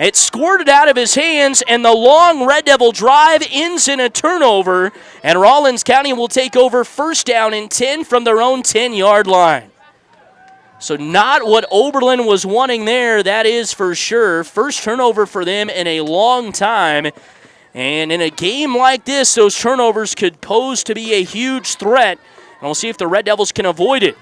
It squirted out of his hands, and the long Red Devil drive ends in a turnover, and Rawlins County will take over 1st down and 10 from their own 10-yard line. So not what Oberlin was wanting there, that is for sure. First turnover for them in a long time. And in a game like this, those turnovers could pose to be a huge threat. And we'll see if the Red Devils can avoid it.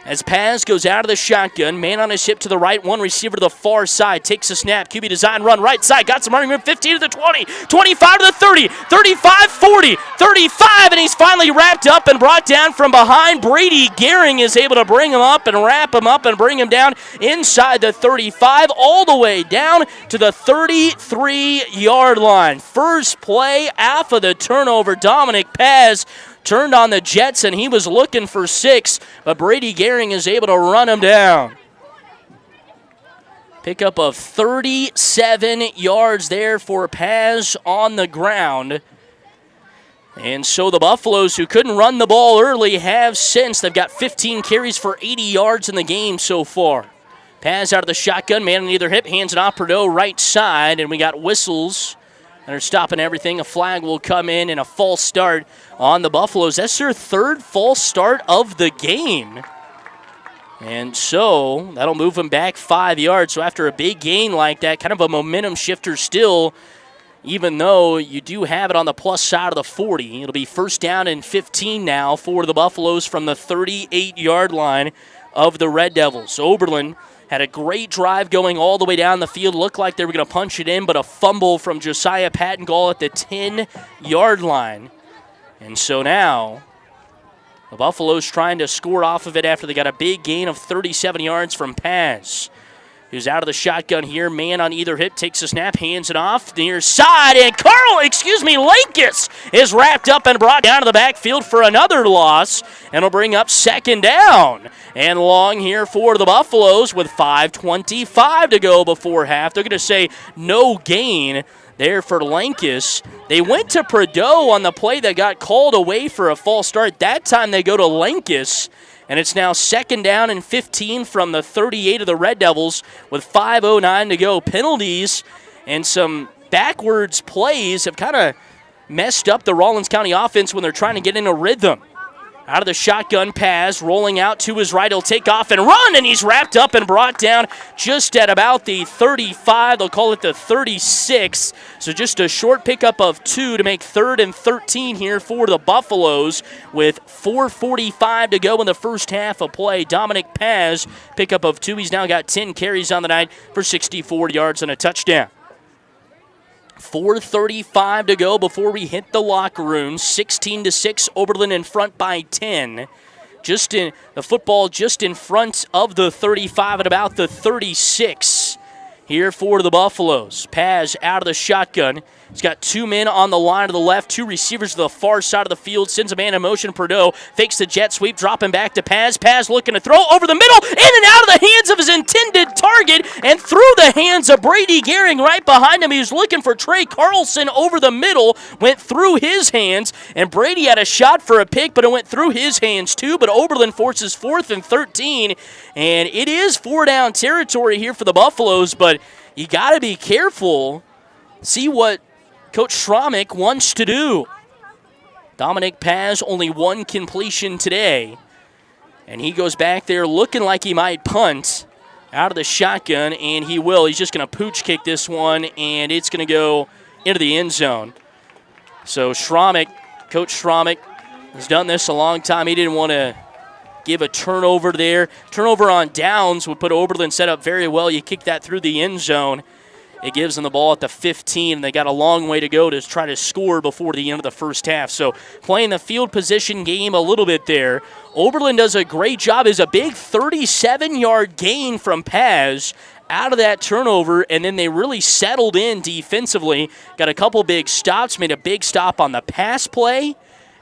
As Paz goes out of the shotgun, man on his hip to the right, one receiver to the far side, takes a snap, QB design run right side, got some running room, 15 to the 20, 25 to the 30, 35, 40, 35, and he's finally wrapped up and brought down from behind. Brady Gehring is able to bring him up and wrap him up and bring him down inside the 35, all the way down to the 33-yard line. First play after the turnover, Dominic Paz turned on the Jets, and he was looking for 6, but Brady Gehring is able to run him down. Pickup of 37 yards there for Paz on the ground. And so the Buffaloes, who couldn't run the ball early, have since. They've got 15 carries for 80 yards in the game so far. Paz out of the shotgun, man on either hip, hands it off Prideaux right side, and we got whistles. They're stopping everything. A flag will come in and a false start on the Buffaloes. That's their 3rd false start of the game. And so that'll move them back 5 yards. So after a big gain like that, kind of a momentum shifter still, even though you do have it on the plus side of the 40. It'll be 1st down and 15 now for the Buffaloes from the 38-yard line of the Red Devils. Oberlin had a great drive going all the way down the field. Looked like they were going to punch it in, but a fumble from Josiah Patton Gall at the 10-yard line. And so now the Buffaloes trying to score off of it after they got a big gain of 37 yards from Paz. Who's out of the shotgun here, man on either hip, takes a snap, hands it off near side, and Lakis is wrapped up and brought down to the backfield for another loss, and will bring up 2nd down and long here for the Buffaloes with 5:25 to go before half. They're going to say no gain there for Lakis. They went to Prideaux on the play that got called away for a false start. That time they go to Lakis. And it's now 2nd down and 15 from the 38 of the Red Devils with 5:09 to go. Penalties and some backwards plays have kind of messed up the Rawlins County offense when they're trying to get in a rhythm. Out of the shotgun, Paz rolling out to his right. He'll take off and run, and he's wrapped up and brought down just at about the 35. They'll call it the 36. So just a short pickup of 2 to make 3rd and 13 here for the Buffaloes with 4:45 to go in the first half of play. Dominic Paz, pickup of 2. He's now got 10 carries on the night for 64 yards and a touchdown. 4:35 to go before we hit the locker room. 16-6, Oberlin in front by 10. The football just in front of the 35 at about the 36 here for the Buffaloes. Paz out of the shotgun. He's got 2 men on the line to the left, 2 receivers to the far side of the field. Sends a man in motion. Perdeau fakes the jet sweep, dropping back to Paz. Paz looking to throw over the middle, in and out of the hands of his intended target, and through the hands of Brady Gehring right behind him. He was looking for Trey Carlson over the middle, went through his hands, and Brady had a shot for a pick, but it went through his hands too. But Oberlin forces 4th and 13, and it is 4-down territory here for the Buffaloes, but you got to be careful. See what Coach Schromick wants to do. Dominic Paz, only 1 completion today. And he goes back there looking like he might punt out of the shotgun, and he will. He's just going to pooch kick this one, and it's going to go into the end zone. So Schromick, Coach Schromick, has done this a long time. He didn't want to give a turnover there. Turnover on downs would put Oberlin set up very well. You kick that through the end zone. It gives them the ball at the 15, and they got a long way to go to try to score before the end of the first half. So playing the field position game a little bit there. Oberlin does a great job. It's a big 37-yard gain from Paz out of that turnover, and then they really settled in defensively. Got a couple big stops, made a big stop on the pass play,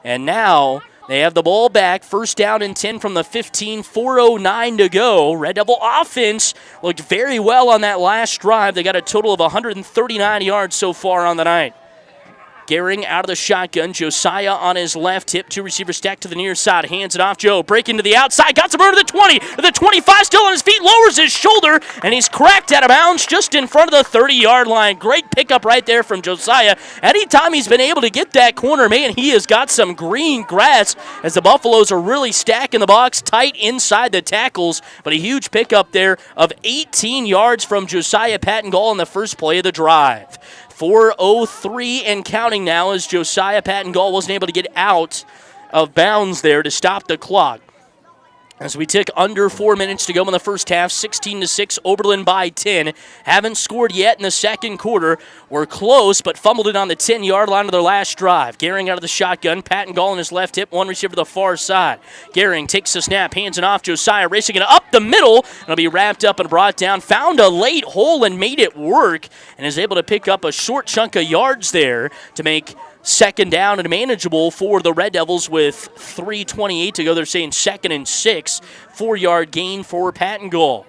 and now they have the ball back. 1st down and 10 from the 15, 4:09 to go. Red Devil offense looked very well on that last drive. They got a total of 139 yards so far on the night. Gehring out of the shotgun. Josiah on his left hip. 2 receivers stacked to the near side. Hands it off. Joe breaking to the outside. Got some room to the 20. To the 25. Still on his feet. Lowers his shoulder. And he's cracked out of bounds just in front of the 30-yard line. Great pickup right there from Josiah. Anytime he's been able to get that corner, man, he has got some green grass as the Buffaloes are really stacking the box tight inside the tackles. But a huge pickup there of 18 yards from Josiah Pattengall in the first play of the drive. 4:03 and counting now as Josiah Pattengall wasn't able to get out of bounds there to stop the clock. As we tick under 4 minutes to go in the first half, 16-6, Oberlin by 10. Haven't scored yet in the second quarter. We're close, but fumbled it on the 10-yard line of their last drive. Gehring out of the shotgun. Pattengall on his left hip, 1 receiver to the far side. Gehring takes the snap, hands it off. Josiah racing it up the middle. It'll be wrapped up and brought down. Found a late hole and made it work, and is able to pick up a short chunk of yards there to make 2nd down and manageable for the Red Devils with 3:28 to go. They're saying 2nd and 6. 4-yard gain for Pattengall.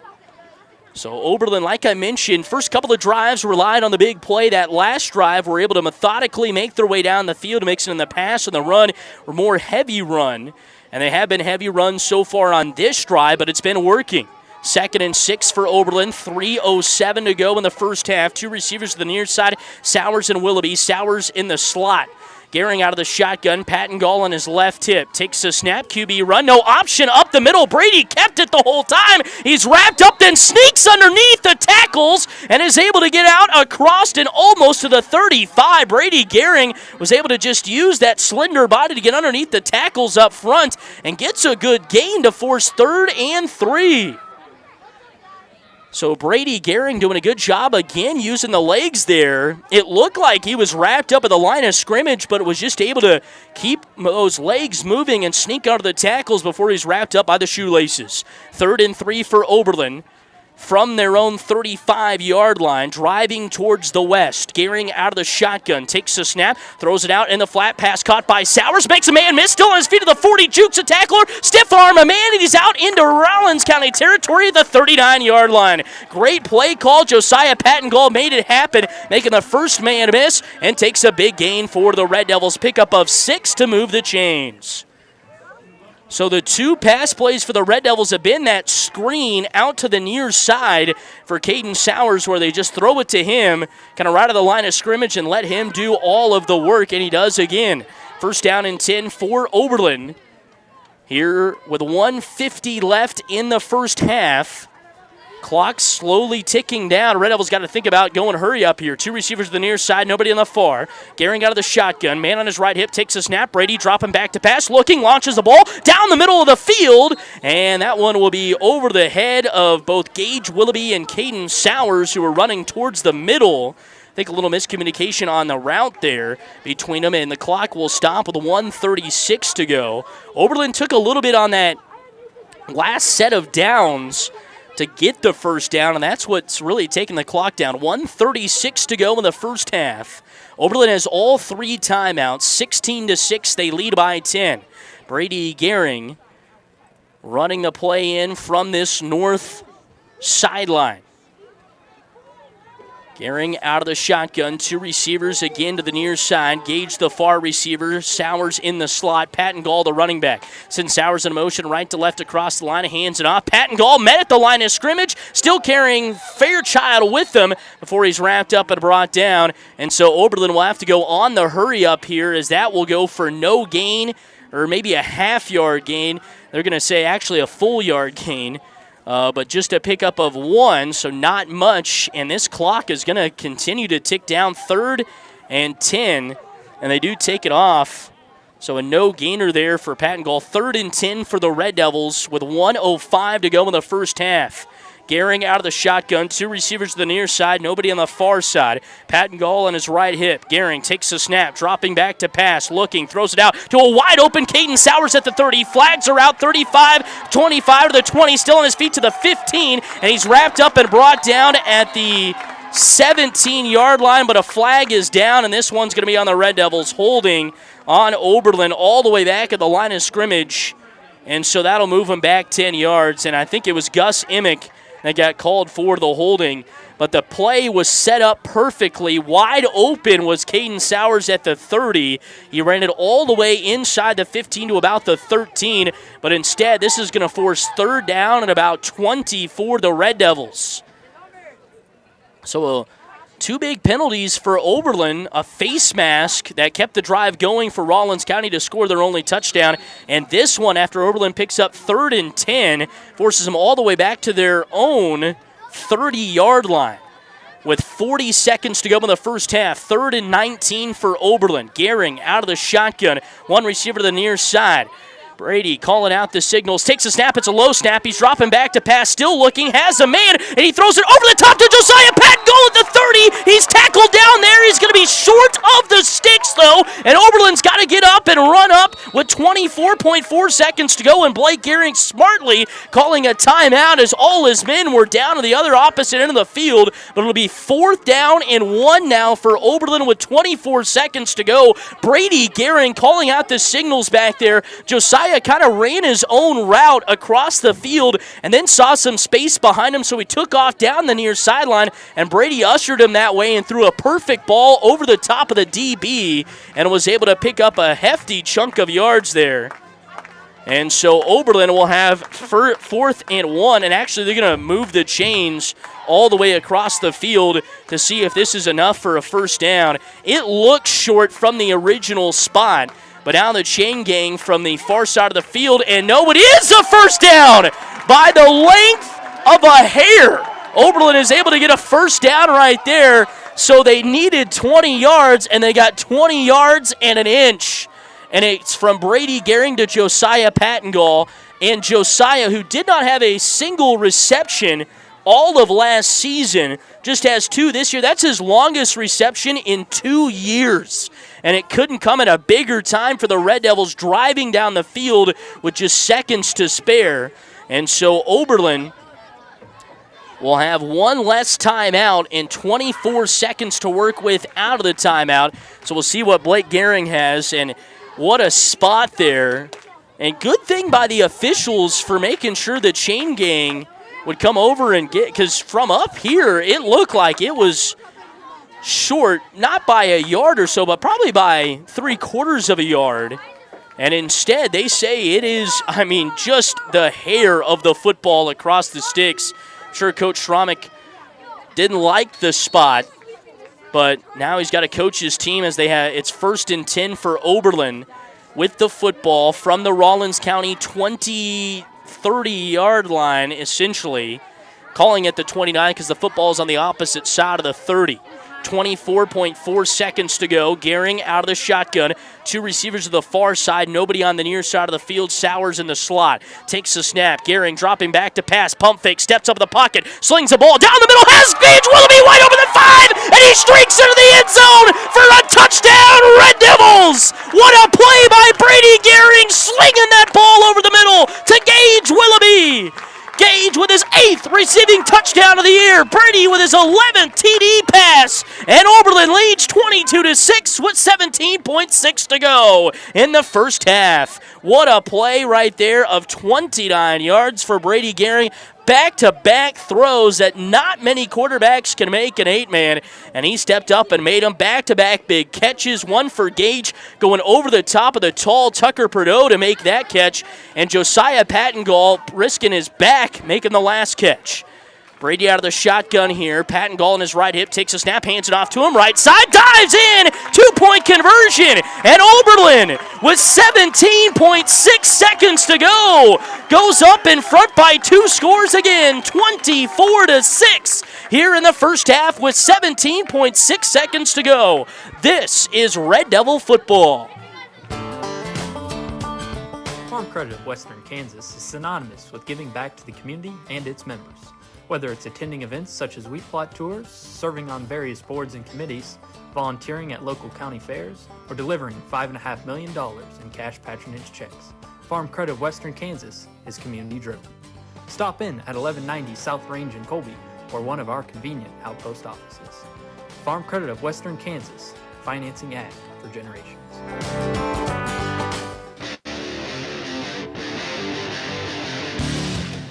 So Oberlin, like I mentioned, first couple of drives relied on the big play. That last drive were able to methodically make their way down the field, mixing in the pass and the run, or more heavy run. And they have been heavy runs so far on this drive, but it's been working. 2nd and 6 for Oberlin. 3:07 to go in the first half. 2 receivers to the near side, Sowers and Willoughby. Sowers in the slot. Gehring out of the shotgun. Pattengall on his left hip. Takes a snap. QB run. No option up the middle. Brady kept it the whole time. He's wrapped up, then sneaks underneath the tackles and is able to get out across and almost to the 35. Brady Gehring was able to just use that slender body to get underneath the tackles up front and gets a good gain to force 3rd and 3. So Brady Gehring doing a good job again using the legs there. It looked like he was wrapped up at the line of scrimmage, but was just able to keep those legs moving and sneak out of the tackles before he's wrapped up by the shoelaces. 3rd and 3 for Oberlin. From their own 35-yard line, driving towards the west. Gehring out of the shotgun, takes the snap, throws it out in the flat, pass caught by Sowers, makes a man miss, still on his feet to the 40, jukes a tackler, stiff arm a man, and he's out into Rawlins County territory at the 39-yard line. Great play call. Josiah Pattengall made it happen, making the first man miss, and takes a big gain for the Red Devils. Pickup of 6 to move the chains. So the 2 pass plays for the Red Devils have been that screen out to the near side for Caden Sowers, where they just throw it to him, kind of right of the line of scrimmage, and let him do all of the work, and he does again. 1st down and 10 for Oberlin. Here with 1:50 left in the first half. Clock slowly ticking down. Red Devils got to think about going hurry up here. 2 receivers to the near side, nobody on the far. Gehring out of the shotgun. Man on his right hip takes a snap. Brady dropping back to pass. Looking, launches the ball down the middle of the field. And that one will be over the head of both Gage Willoughby and Caden Sowers, who are running towards the middle. I think a little miscommunication on the route there between them. And the clock will stop with 1:36 to go. Oberlin took a little bit on that last set of downs, to get the first down, and that's what's really taking the clock down. 1:36 to go in the first half. Oberlin has all 3 timeouts. 16-6, they lead by 10. Brady Gehring running the play in from this north sideline. Gehring out of the shotgun, 2 receivers again to the near side. Gage the far receiver, Sowers in the slot. Patton Gall the running back. Sends Sowers in motion right to left across the line, hands it off. Patton Gall met at the line of scrimmage, still carrying Fairchild with them before he's wrapped up and brought down. And so Oberlin will have to go on the hurry up here, as that will go for no gain, or maybe a half-yard gain. They're going to say actually a full-yard gain. But just a pickup of 1, so not much, and this clock is going to continue to tick down. 3rd and 10, and they do take it off. So a no-gainer there for Patton Gall. 3rd and 10 for the Red Devils with 1:05 to go in the first half. Gehring out of the shotgun, 2 receivers to the near side, nobody on the far side. Patton Gall on his right hip. Gehring takes the snap, dropping back to pass, looking, throws it out to a wide open Caden Sowers at the 30. Flags are out, 35, 25 to the 20, still on his feet to the 15, and he's wrapped up and brought down at the 17-yard line, but a flag is down, and this one's going to be on the Red Devils, holding on Oberlin all the way back at the line of scrimmage, and so that'll move him back 10 yards, and I think it was Gus Emick that got called for the holding. But the play was set up perfectly. Wide open was Caden Sowers at the 30. He ran it all the way inside the 15 to about the 13. But instead, this is going to force 3rd down and about 20 for the Red Devils. So 2 big penalties for Oberlin, a face mask that kept the drive going for Rawlins County to score their only touchdown, and this one, after Oberlin picks up 3rd and 10, forces them all the way back to their own 30-yard line. With 40 seconds to go in the first half, 3rd and 19 for Oberlin. Gehring out of the shotgun, 1 receiver to the near side. Brady calling out the signals, takes a snap, it's a low snap, he's dropping back to pass, still looking, has a man, and he throws it over the top to Josiah Patton Gall at the 30, he's tackled down there, he's going to be short of the sticks though, and Oberlin's got to get up and run up with 24.4 seconds to go, and Blake Gehring smartly calling a timeout as all his men were down to the other opposite end of the field, but it'll be 4th down and 1 now for Oberlin with 24 seconds to go. Brady Gehring calling out the signals back there. Josiah kind of ran his own route across the field and then saw some space behind him, so he took off down the near sideline, and Brady ushered him that way and threw a perfect ball over the top of the DB and was able to pick up a hefty chunk of yards there. And so Oberlin will have 4th and 1, and actually they're going to move the chains all the way across the field to see if this is enough for a first down. It looks short from the original spot, but now the chain gang from the far side of the field, and no, it is a first down by the length of a hair. Oberlin is able to get a first down right there, so they needed 20 yards, and they got 20 yards and an inch. And it's from Brady Gehring to Josiah Patton Gall, and Josiah, who did not have a single reception all of last season, just has 2 this year. That's his longest reception in 2 years. And it couldn't come at a bigger time for the Red Devils, driving down the field with just seconds to spare. And so Oberlin will have 1 less timeout and 24 seconds to work with out of the timeout. So we'll see what Blake Gehring has, and what a spot there. And good thing by the officials for making sure the chain gang would come over and get, because from up here, it looked like it was short, not by a yard or so, but probably by 3/4 of a yard. And instead, they say it is, just the hair of the football across the sticks. I'm sure Coach Schromick didn't like the spot, but now he's got to coach his team as it's 1st and 10 for Oberlin with the football from the Rawlins County 30-yard line, essentially. Calling it the 29 because the football is on the opposite side of the 30. 24.4 seconds to go. Gehring out of the shotgun. 2 receivers to the far side. Nobody on the near side of the field. Sowers in the slot. Takes the snap. Gehring dropping back to pass. Pump fake. Steps up the pocket. Slings the ball down the middle. Has Gage Willoughby wide over the 5. And he streaks into the end zone for a touchdown. Red Devils. What a play by Brady Gehring. Slinging that ball over the middle to Gage Willoughby. Gage with his 8th receiving touchdown of the year. Brady with his 11th TD pass. And Oberlin leads 22-6 with 17.6 to go in the first half. What a play right there of 29 yards for Brady Gehring. Back-to-back throws that not many quarterbacks can make an 8-man, and he stepped up and made them back-to-back big catches. One for Gage going over the top of the tall Tucker Perdot to make that catch, and Josiah Pattengall risking his back making the last catch. Brady out of the shotgun here. Pattengall in his right hip takes a snap, hands it off to him. Right side, dives in. 2-point conversion. And Oberlin with 17.6 seconds to go goes up in front by 2 scores again. 24-6 here in the first half with 17.6 seconds to go. This is Red Devil football. Farm Credit of Western Kansas is synonymous with giving back to the community and its members. Whether it's attending events such as wheat plot tours, serving on various boards and committees, volunteering at local county fairs, or delivering $5.5 million in cash patronage checks, Farm Credit of Western Kansas is community driven. Stop in at 1190 South Range in Colby or one of our convenient outpost offices. Farm Credit of Western Kansas, financing ag for generations.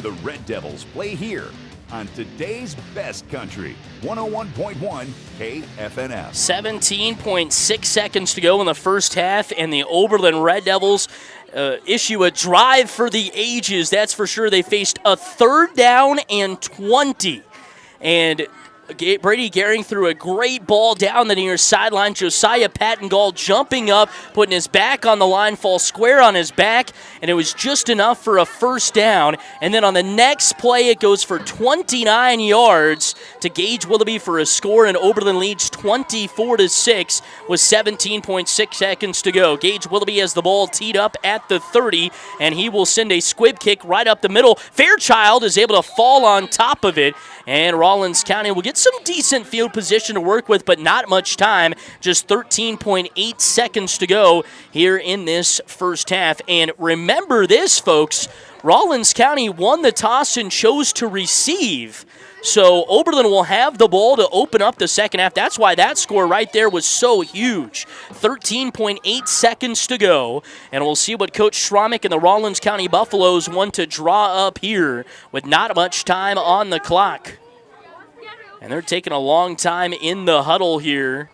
The Red Devils play here on today's best country, 101.1 KFNF. 17.6 seconds to go in the first half, and the Oberlin Red Devils issue a drive for the ages. That's for sure. They faced a 3rd down and 20. And Brady Gehring threw a great ball down the near sideline. Josiah Pattengall jumping up, putting his back on the line, falls square on his back, and it was just enough for a first down. And then on the next play, it goes for 29 yards to Gage Willoughby for a score, and Oberlin leads 24-6 with 17.6 seconds to go. Gage Willoughby has the ball teed up at the 30, and he will send a squib kick right up the middle. Fairchild is able to fall on top of it, and Rawlins County will get some decent field position to work with, but not much time. Just 13.8 seconds to go here in this first half. And remember this, folks, Rawlins County won the toss and chose to receive. So Oberlin will have the ball to open up the second half. That's why that score right there was so huge. 13.8 seconds to go. And we'll see what Coach Schromick and the Rawlins County Buffaloes want to draw up here with not much time on the clock. And they're taking a long time in the huddle here.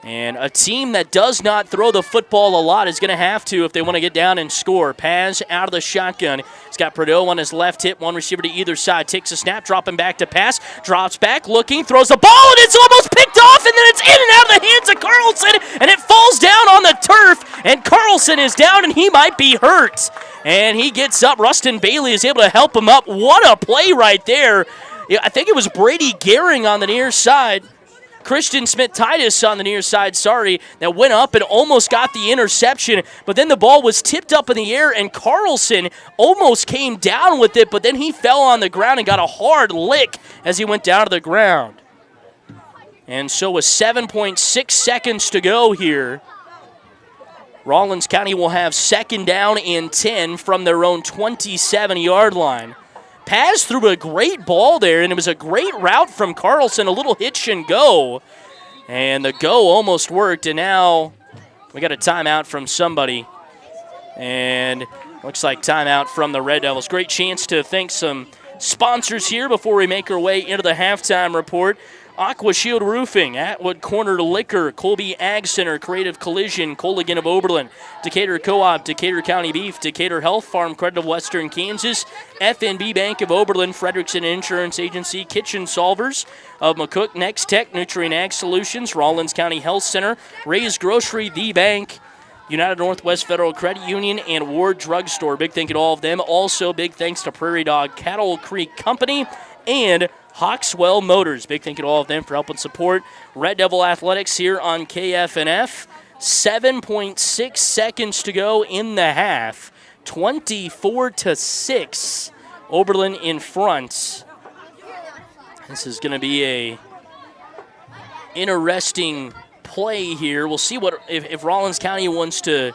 And a team that does not throw the football a lot is going to have to if they want to get down and score. Paz out of the shotgun. He's got Perdot on his left hip, one receiver to either side. Takes a snap, dropping back to pass. Drops back, looking, throws the ball, and it's almost picked off, and then it's in and out of the hands of Carlson, and it falls down on the turf, and Carlson is down, and he might be hurt. And he gets up. Rustin Bailey is able to help him up. What a play right there. I think it was Brady Gehring on the near side. Christian Smith-Titus on the near side, that went up and almost got the interception, but then the ball was tipped up in the air, and Carlson almost came down with it, but then he fell on the ground and got a hard lick as he went down to the ground. And so with 7.6 seconds to go here, Rawlins County will have 2nd down and 10 from their own 27-yard line. Paz threw a great ball there, and it was a great route from Carlson, a little hitch and go. And the go almost worked, and now we got a timeout from somebody. And looks like timeout from the Red Devils. Great chance to thank some sponsors here before we make our way into the halftime report. Aqua Shield Roofing, Atwood Corner Liquor, Colby Ag Center, Creative Collision, Colligan of Oberlin, Decatur Co-op, Decatur County Beef, Decatur Health, Farm Credit of Western Kansas, FNB Bank of Oberlin, Frederickson Insurance Agency, Kitchen Solvers of McCook, Next Tech, Nutrient Ag Solutions, Rawlins County Health Center, Ray's Grocery, The Bank, United Northwest Federal Credit Union, and Ward Drug Store. Big thank you to all of them. Also, big thanks to Prairie Dog Cattle Creek Company and Hawkswell Motors. Big thank you to all of them for helping support Red Devil Athletics here on KFNF. 7.6 seconds to go in the half. 24-6. Oberlin in front. This is going to be a interesting play here. We'll see what if Rawlins County wants to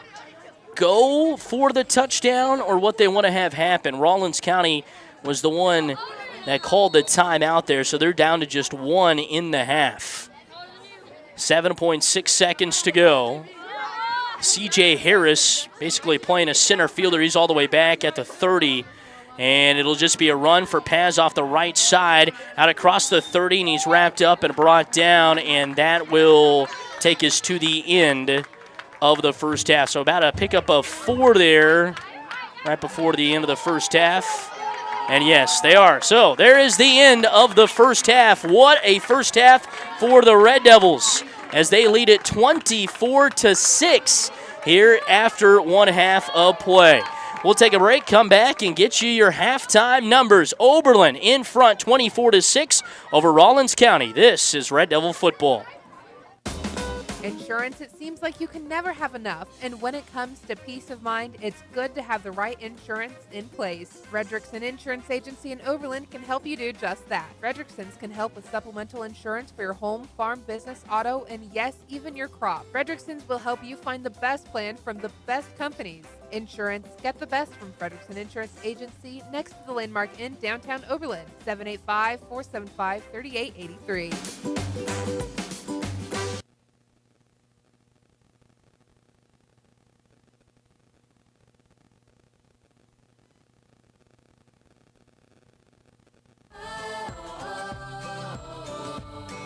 go for the touchdown or what they want to have happen. Rawlins County was the one that called the timeout there, so they're down to just 1 in the half. 7.6 seconds to go. C.J. Harris basically playing a center fielder. He's all the way back at the 30. And it'll just be a run for Paz off the right side, out across the 30, and he's wrapped up and brought down, and that will take us to the end of the first half. So about a pickup of 4 there right before the end of the first half. And yes, they are. So there is the end of the first half. What a first half for the Red Devils as they lead it 24-6 here after 1 half of play. We'll take a break, come back, and get you your halftime numbers. Oberlin in front 24-6 over Rawlins County. This is Red Devil football. Insurance, it seems like you can never have enough, and when it comes to peace of mind, it's good to have the right insurance in place. Frederickson Insurance Agency in Oberlin can help you do just that. Frederickson's can help with supplemental insurance for your home, farm, business, auto, and yes, even your crop. Frederickson's will help you find the best plan from the best companies. Insurance, get the best from Frederickson Insurance Agency next to the Landmark in downtown Oberlin, 785-475-3883.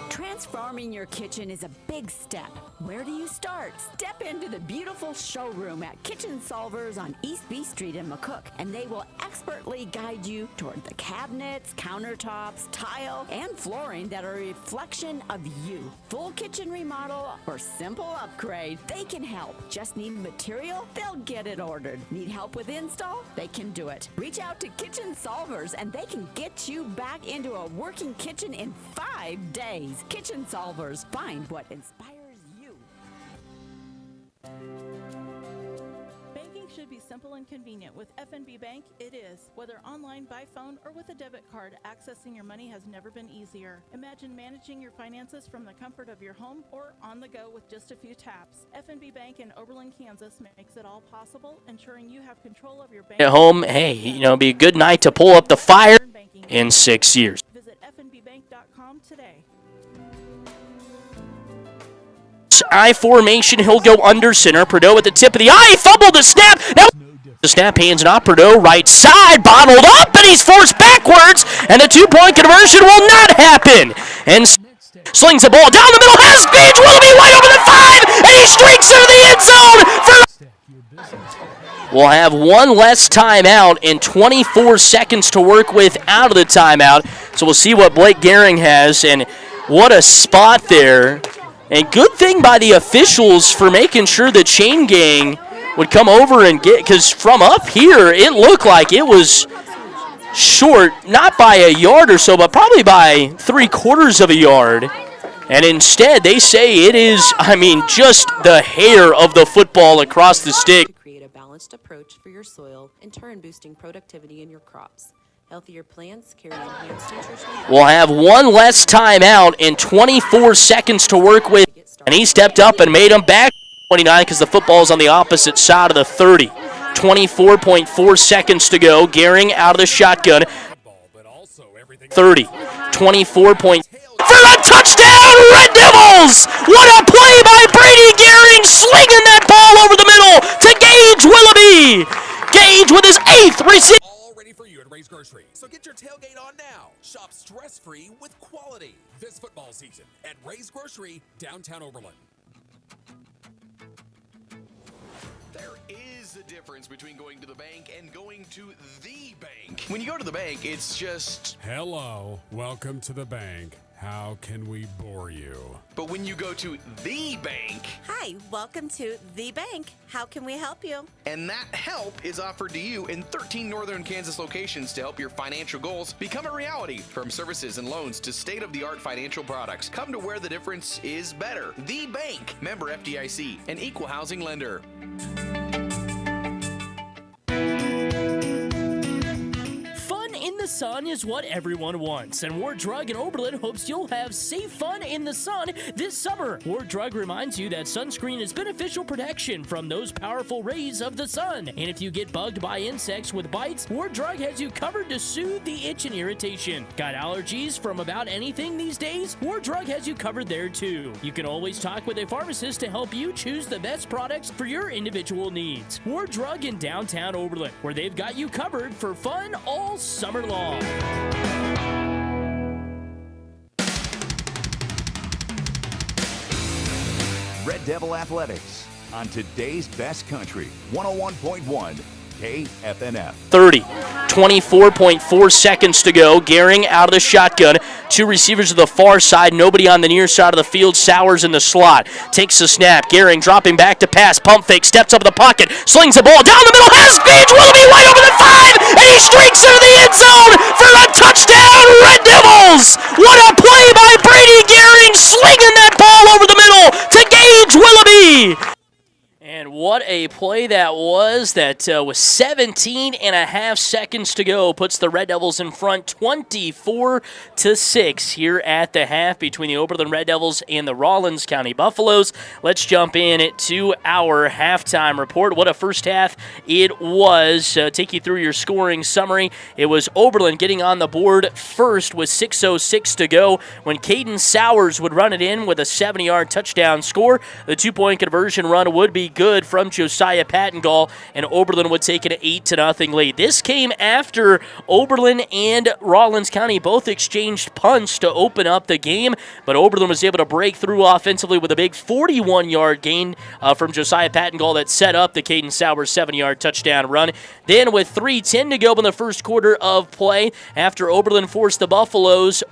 Transforming your kitchen is a big step. Where do you start? Step into the beautiful showroom at Kitchen Solvers on East B Street in McCook, and they will expertly guide you toward the cabinets, countertops, tile, and flooring that are a reflection of you. Full kitchen remodel or simple upgrade, they can help. Just need material? They'll get it ordered. Need help with install? They can do it. Reach out to Kitchen Solvers, and they can get you back into a working kitchen in 5 days. Kitchen Solvers, find what inspires you. Banking should be simple and convenient. With FNB Bank, it is. Whether online, by phone, or with a debit card, accessing your money has never been easier. Imagine managing your finances from the comfort of your home or on the go with just a few taps. FNB Bank in Oberlin, Kansas makes it all possible, ensuring you have control of your bank. At home, hey, it'd be a good night to pull up the fire in 6 years. Visit fnbbank.com today. I formation, he'll go under center. Prideaux at the tip of the eye, fumbled the snap. Now the snap, hands it off. Prideaux right side, bottled up, and he's forced backwards, and the 2-point conversion will not happen. And slings the ball down the middle, has speed, Willoughby wide over the 5, and he streaks through the end zone. We'll have one less timeout and 24 seconds to work with out of the timeout. So we'll see what Blake Gehring has, and what a spot there. And good thing by the officials for making sure the chain gang would come over and get, because from up here, it looked like it was short, not by a yard or so, but probably by 3/4 of a yard. And instead, they say it is, just the hair of the football across the stick. Create a balanced approach for your soil, in turn boosting productivity in your crops. Healthier plants carry enhanced nutrition. We'll have one less timeout and 24 seconds to work with. And he stepped up and made him back 29 because the football's on the opposite side of the 30. 24.4 seconds to go. Gehring out of the shotgun. 30. 24 point. For a touchdown, Red Devils! What a play by Brady Gehring, slinging that ball over the middle to Gage Willoughby. Gage with his 8th receive. Ray's Grocery. So get your tailgate on now. Shop stress-free with quality this football season at Ray's Grocery, downtown Oberlin. There is a difference between going to the bank and going to the bank. When you go to the bank, it's just... Hello, welcome to the bank. How can we bore you? But when you go to the bank... Hi, welcome to the bank. How can we help you? And that help is offered to you in 13 northern Kansas locations to help your financial goals become a reality. From services and loans to state-of-the-art financial products, come to where the difference is better. The Bank, member FDIC, an equal housing lender. in the sun is what everyone wants, and Ward Drug in Oberlin hopes you'll have safe fun in the sun this summer. Ward Drug reminds you that sunscreen is beneficial protection from those powerful rays of the sun. And if you get bugged by insects with bites, Ward Drug has you covered to soothe the itch and irritation. Got allergies from about anything these days? Ward Drug has you covered there too. You can always talk with a pharmacist to help you choose the best products for your individual needs. Ward Drug in downtown Oberlin, where they've got you covered for fun all summer long. Red Devil Athletics on today's best country, 101.1 KFNF. 24.4 seconds to go. Gehring out of the shotgun. Two receivers to the far side. Nobody on the near side of the field. Sowers in the slot. Takes the snap. Gehring dropping back to pass. Pump fake. Steps up in the pocket. Slings the ball down the middle. Has Gage Willoughby wide open at 5. And he streaks into the end zone for a touchdown. Red Devils. What a play by Brady Gehring. Slinging that ball over the middle to Gage Willoughby. And what a play that was. That with 17 and a half seconds to go puts the Red Devils in front 24-6 here at the half between the Oberlin Red Devils and the Rawlins County Buffaloes. Let's jump in to our halftime report. What a first half it was. Take you through your scoring summary. It was Oberlin getting on the board first with 6:06 to go when Caden Sowers would run it in with a 70-yard touchdown score. The two-point conversion run would be good from Josiah Pattengall, and Oberlin would take an 8-0 lead. This came after Oberlin and Rawlins County both exchanged punts to open up the game, but Oberlin was able to break through offensively with a big 41-yard gain from Josiah Pattengall that set up the Caden Sowers 70-yard touchdown run. Then with 3:10 to go in the first quarter of play, after Oberlin forced the Buffaloes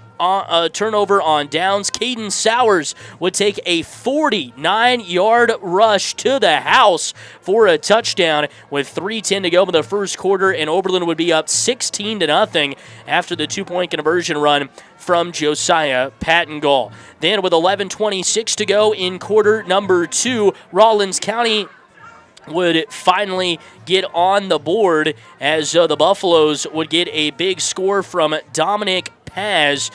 turnover on downs, Caden Sowers would take a 49-yard rush to the house for a touchdown with 3:10 to go in the first quarter, and Oberlin would be up 16-0 after the two-point conversion run from Josiah Pattengall. Then with 11:26 to go in quarter number 2, Rawlins County would finally get on the board as the Buffaloes would get a big score from Dominic Paz.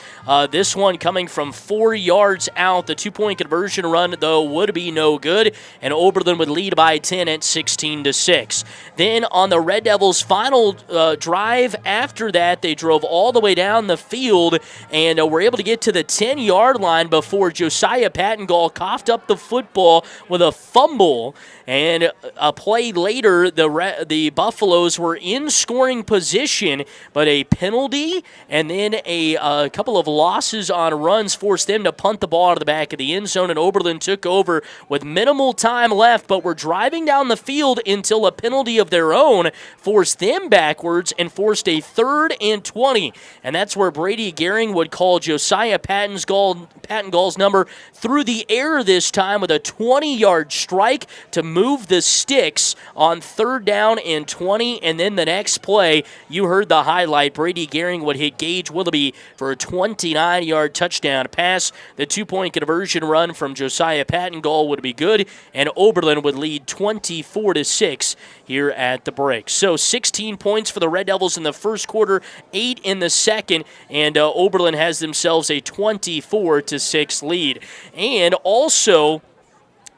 This one coming from 4 yards out. The two-point conversion run, though, would be no good, and Oberlin would lead by 10 at 16-6. Then on the Red Devils' final drive after that, they drove all the way down the field and were able to get to the 10-yard line before Josiah Pattengall coughed up the football with a fumble. And a play later, the Buffaloes were in scoring position, but a penalty and then a couple of losses on runs forced them to punt the ball out of the back of the end zone, and Oberlin took over with minimal time left, but were driving down the field until a penalty of their own forced them backwards and forced a 3rd and 20. And that's where Brady Gehring would call Josiah Pattengall's number through the air this time with a 20-yard strike to move the sticks on 3rd down and 20. And then the next play, you heard the highlight, Brady Gehring would hit Gage Willoughby for a 29-yard touchdown pass. The two-point conversion run from Josiah Pattengall would be good, and Oberlin would lead 24-6 here at the break. So 16 points for the Red Devils in the first quarter, 8 in the second, and Oberlin has themselves a 24-6 lead. And also,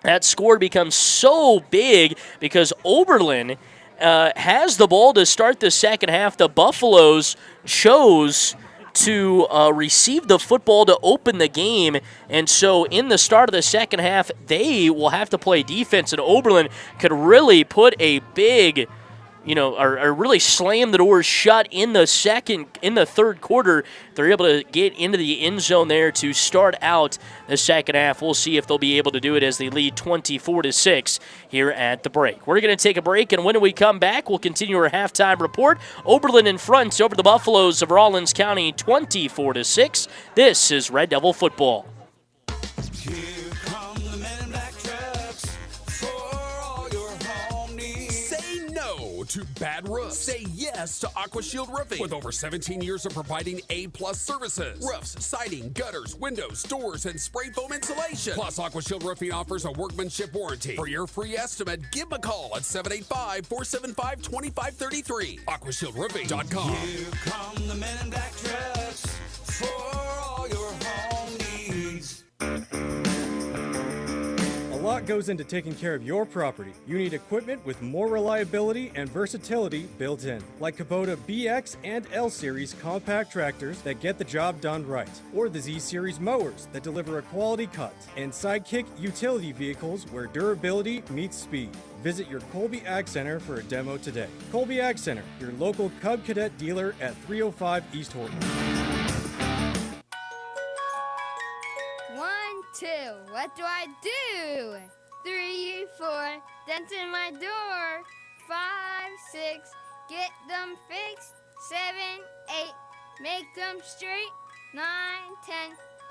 that score becomes so big because Oberlin has the ball to start the second half. The Buffaloes chose to receive the football to open the game, and so in the start of the second half, they will have to play defense, and Oberlin could really put a big, or really slam the doors shut in the third quarter. They're able to get into the end zone there to start out the second half. We'll see if they'll be able to do it as they lead 24-6 here at the break. We're going to take a break, and when we come back, we'll continue our halftime report. Oberlin in front over the Buffaloes of Rawlins County, 24-6. This is Red Devil football. To bad roofs. Say yes to AquaShield Roofing. With over 17 years of providing A-plus services. Roofs, siding, gutters, windows, doors, and spray foam insulation. Plus, AquaShield Roofing offers a workmanship warranty. For your free estimate, give them a call at 785-475-2533. AquaShieldRoofing.com. Here come the lot goes into taking care of your property. You need equipment with more reliability and versatility built in, like Kubota BX and L Series compact tractors that get the job done right, or the Z Series mowers that deliver a quality cut, and Sidekick utility vehicles where durability meets speed. Visit your Colby Ag Center for a demo today. Colby Ag Center, your local Cub Cadet dealer at 305 East Horton. 1, 2, what do I do? 3, 4, dents in my door. 5, 6, get them fixed. 7, 8, make them straight. 9, 10,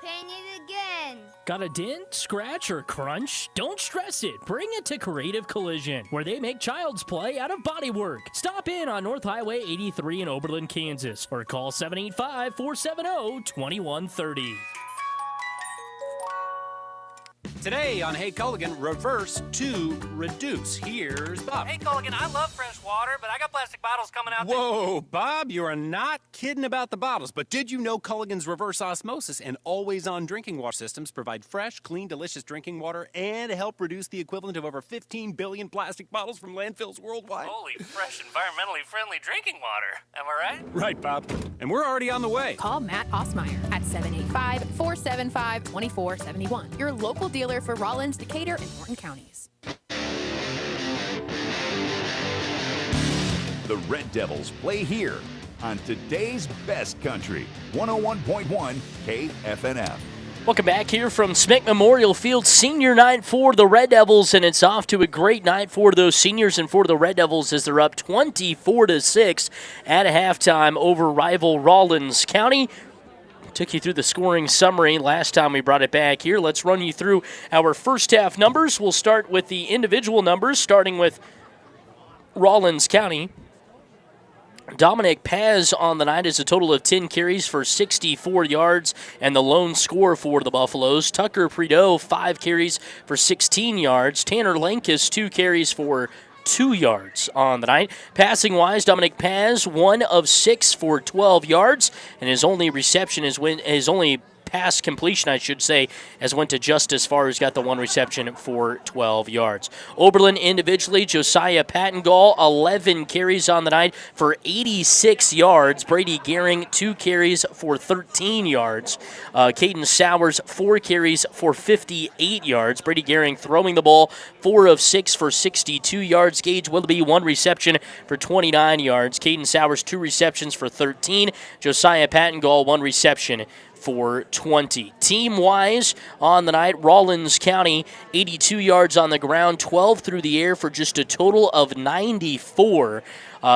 paint it again. Got a dent, scratch, or crunch? Don't stress it. Bring it to Creative Collision, where they make child's play out of bodywork. Stop in on North Highway 83 in Oberlin, Kansas, or call 785-470-2130. Today on Hey Culligan, reverse to reduce. Here's Bob. Hey, Culligan, I love fresh water, but I got plastic bottles coming out. Whoa, Bob, you are not kidding about the bottles. But did you know Culligan's reverse osmosis and always-on drinking water systems provide fresh, clean, delicious drinking water and help reduce the equivalent of over 15 billion plastic bottles from landfills worldwide? Holy, fresh, environmentally friendly drinking water. Am I right? Right, Bob. And we're already on the way. Call Matt Osmeyer at 785-475-2471. Your local dealer for Rawlins, Decatur, and Norton counties. The Red Devils play here on today's best country, 101.1 KFNF. Welcome back here from Smick Memorial Field, senior night for the Red Devils, and it's off to a great night for those seniors and for the Red Devils as they're up 24-6 at halftime over rival Rawlins County. Took you through the scoring summary last time we brought it back here. Let's run you through our first half numbers. We'll start with the individual numbers, starting with Rawlins County. Dominic Paz on the night is a total of 10 carries for 64 yards and the lone scorer for the Buffaloes. Tucker Prideaux, 5 carries for 16 yards. Tanner Lankus, 2 carries for 2 yards on the night. Passing-wise, Dominic Paz, 1 of 6 for 12 yards, and his only reception is his only pass completion, I should say, as went to Justice Farr, who's got the 1 reception for 12 yards. Oberlin individually, Josiah Pattengall, 11 carries on the night for 86 yards. Brady Gehring, 2 carries for 13 yards. Caden Sowers, 4 carries for 58 yards. Brady Gehring throwing the ball, 4 of 6 for 62 yards. Gage Willoughby, 1 reception for 29 yards. Caden Sowers, 2 receptions for 13. Josiah Pattengall, 1 reception for 20. Team-wise, on the night, Rawlins County, 82 yards on the ground, 12 through the air for just a total of 94.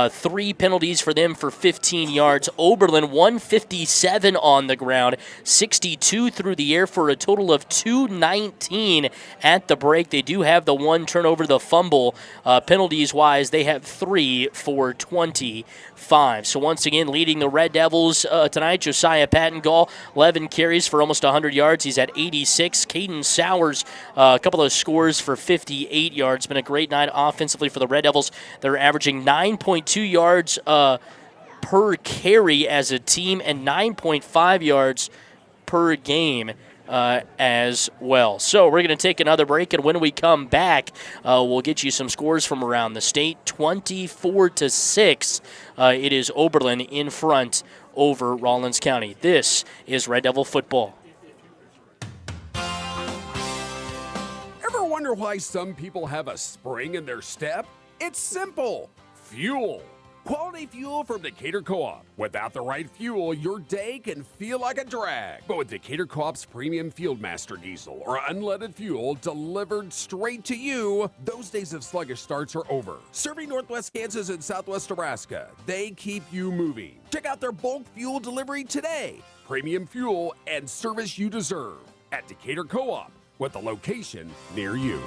3 penalties for them for 15 yards. Oberlin, 157 on the ground, 62 through the air for a total of 219 at the break. They do have the 1 turnover, the fumble. Penalties-wise, they have 3 for 25. So once again, leading the Red Devils tonight, Josiah Pattengall, 11 carries for almost 100 yards. He's at 86. Caden Sowers, a couple of scores for 58 yards. Been a great night offensively for the Red Devils. They're averaging 9.2 yards per carry as a team and 9.5 yards per game as well. So we're going to take another break, and when we come back, we'll get you some scores from around the state. 24-6, it is Oberlin in front over Rawlins County. This is Red Devil football. Ever wonder why some people have a spring in their step? It's simple. Fuel. Quality fuel from Decatur Co-op. Without the right fuel, your day can feel like a drag. But with Decatur Co-op's premium Fieldmaster diesel or unleaded fuel delivered straight to you, those days of sluggish starts are over. Serving Northwest Kansas and Southwest Nebraska, they keep you moving. Check out their bulk fuel delivery today. Premium fuel and service you deserve at Decatur Co-op with a location near you.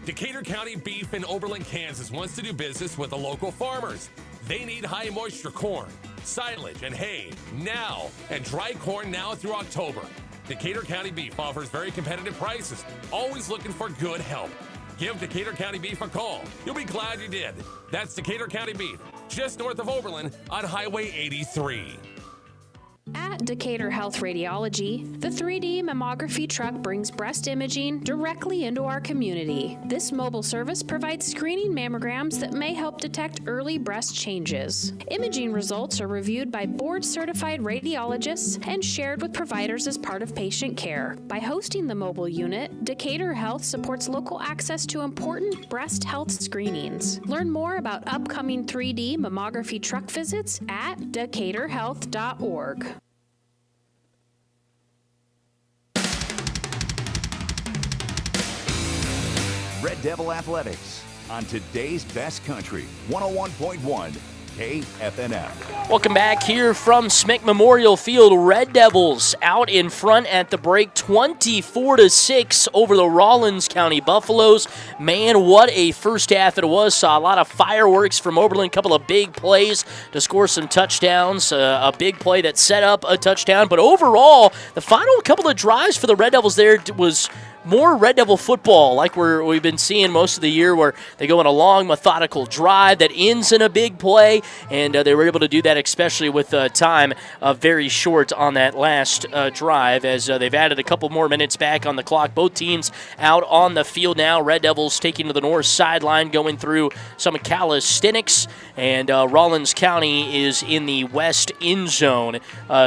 Decatur County Beef in Oberlin, Kansas wants to do business with the local farmers. They need high moisture corn, silage, and hay now, and dry corn now through October. Decatur County Beef offers very competitive prices, always looking for good help. Give Decatur County Beef a call. You'll be glad you did. That's Decatur County Beef, just north of Oberlin on Highway 83. At Decatur Health Radiology, the 3D mammography truck brings breast imaging directly into our community. This mobile service provides screening mammograms that may help detect early breast changes. Imaging results are reviewed by board-certified radiologists and shared with providers as part of patient care. By hosting the mobile unit, Decatur Health supports local access to important breast health screenings. Learn more about upcoming 3D mammography truck visits at decaturhealth.org. Red Devil Athletics on today's best country, 101.1 KFNF. Welcome back here from Smick Memorial Field. Red Devils out in front at the break, 24-6 over the Rawlins County Buffaloes. Man, what a first half it was. Saw a lot of fireworks from Oberlin, a couple of big plays to score some touchdowns, a big play that set up a touchdown. But overall, the final couple of drives for the Red Devils there was more Red Devil football like we've been seeing most of the year, where they go on a long, methodical drive that ends in a big play, and they were able to do that, especially with time very short on that last drive, as they've added a couple more minutes back on the clock. Both teams out on the field now. Red Devils taking to the north sideline, going through some calisthenics, and Rawlins County is in the west end zone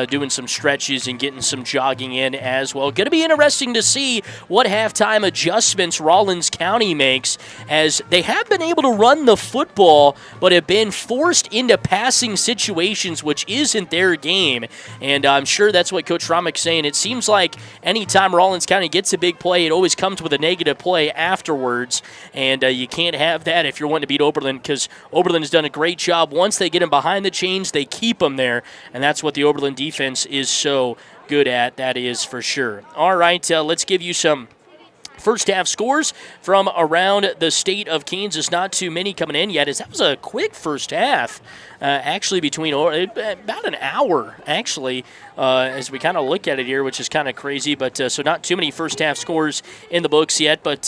doing some stretches and getting some jogging in as well. Going to be interesting to see what halftime adjustments Rawlins County makes, as they have been able to run the football but have been forced into passing situations, which isn't their game. And I'm sure that's what Coach Romick's saying. It seems like anytime Rawlins County gets a big play, it always comes with a negative play afterwards, and you can't have that if you're wanting to beat Oberlin, because Oberlin has done a great job. Once they get them behind the chains, they keep them there, and that's what the Oberlin defense is so good at, that is for sure. All right, let's give you some first half scores from around the state of Kansas. Not too many coming in yet, as that was a quick first half. Actually, between about an hour, actually, as we kind of look at it here, which is kind of crazy. But so not too many first half scores in the books yet, but